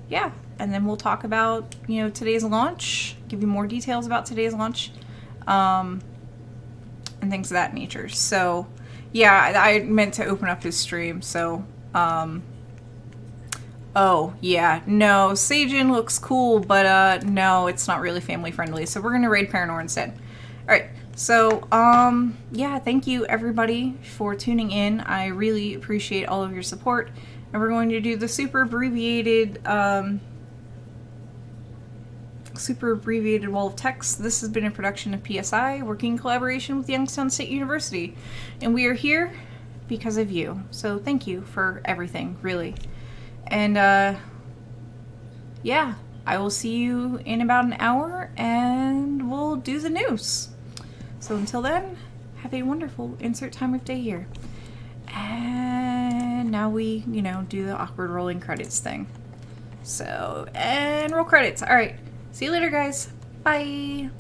yeah, and then we'll talk about, you know, today's launch, give you more details about today's launch, and things of that nature. So, yeah, I meant to open up his stream, so, oh, yeah, no, Sajin looks cool, but, no, it's not really family friendly, so we're gonna raid Paranor instead. Alright, so, yeah, thank you, everybody, for tuning in. I really appreciate all of your support, and we're going to do the super abbreviated wall of text. This has been a production of PSI, working in collaboration with Youngstown State University, and we are here because of you, so thank you for everything, really. And, yeah, I will see you in about an hour, and we'll do the news. So until then, have a wonderful insert time of day here. And now we, you know, do the awkward rolling credits thing. So, and roll credits. Alright, see you later, guys. Bye.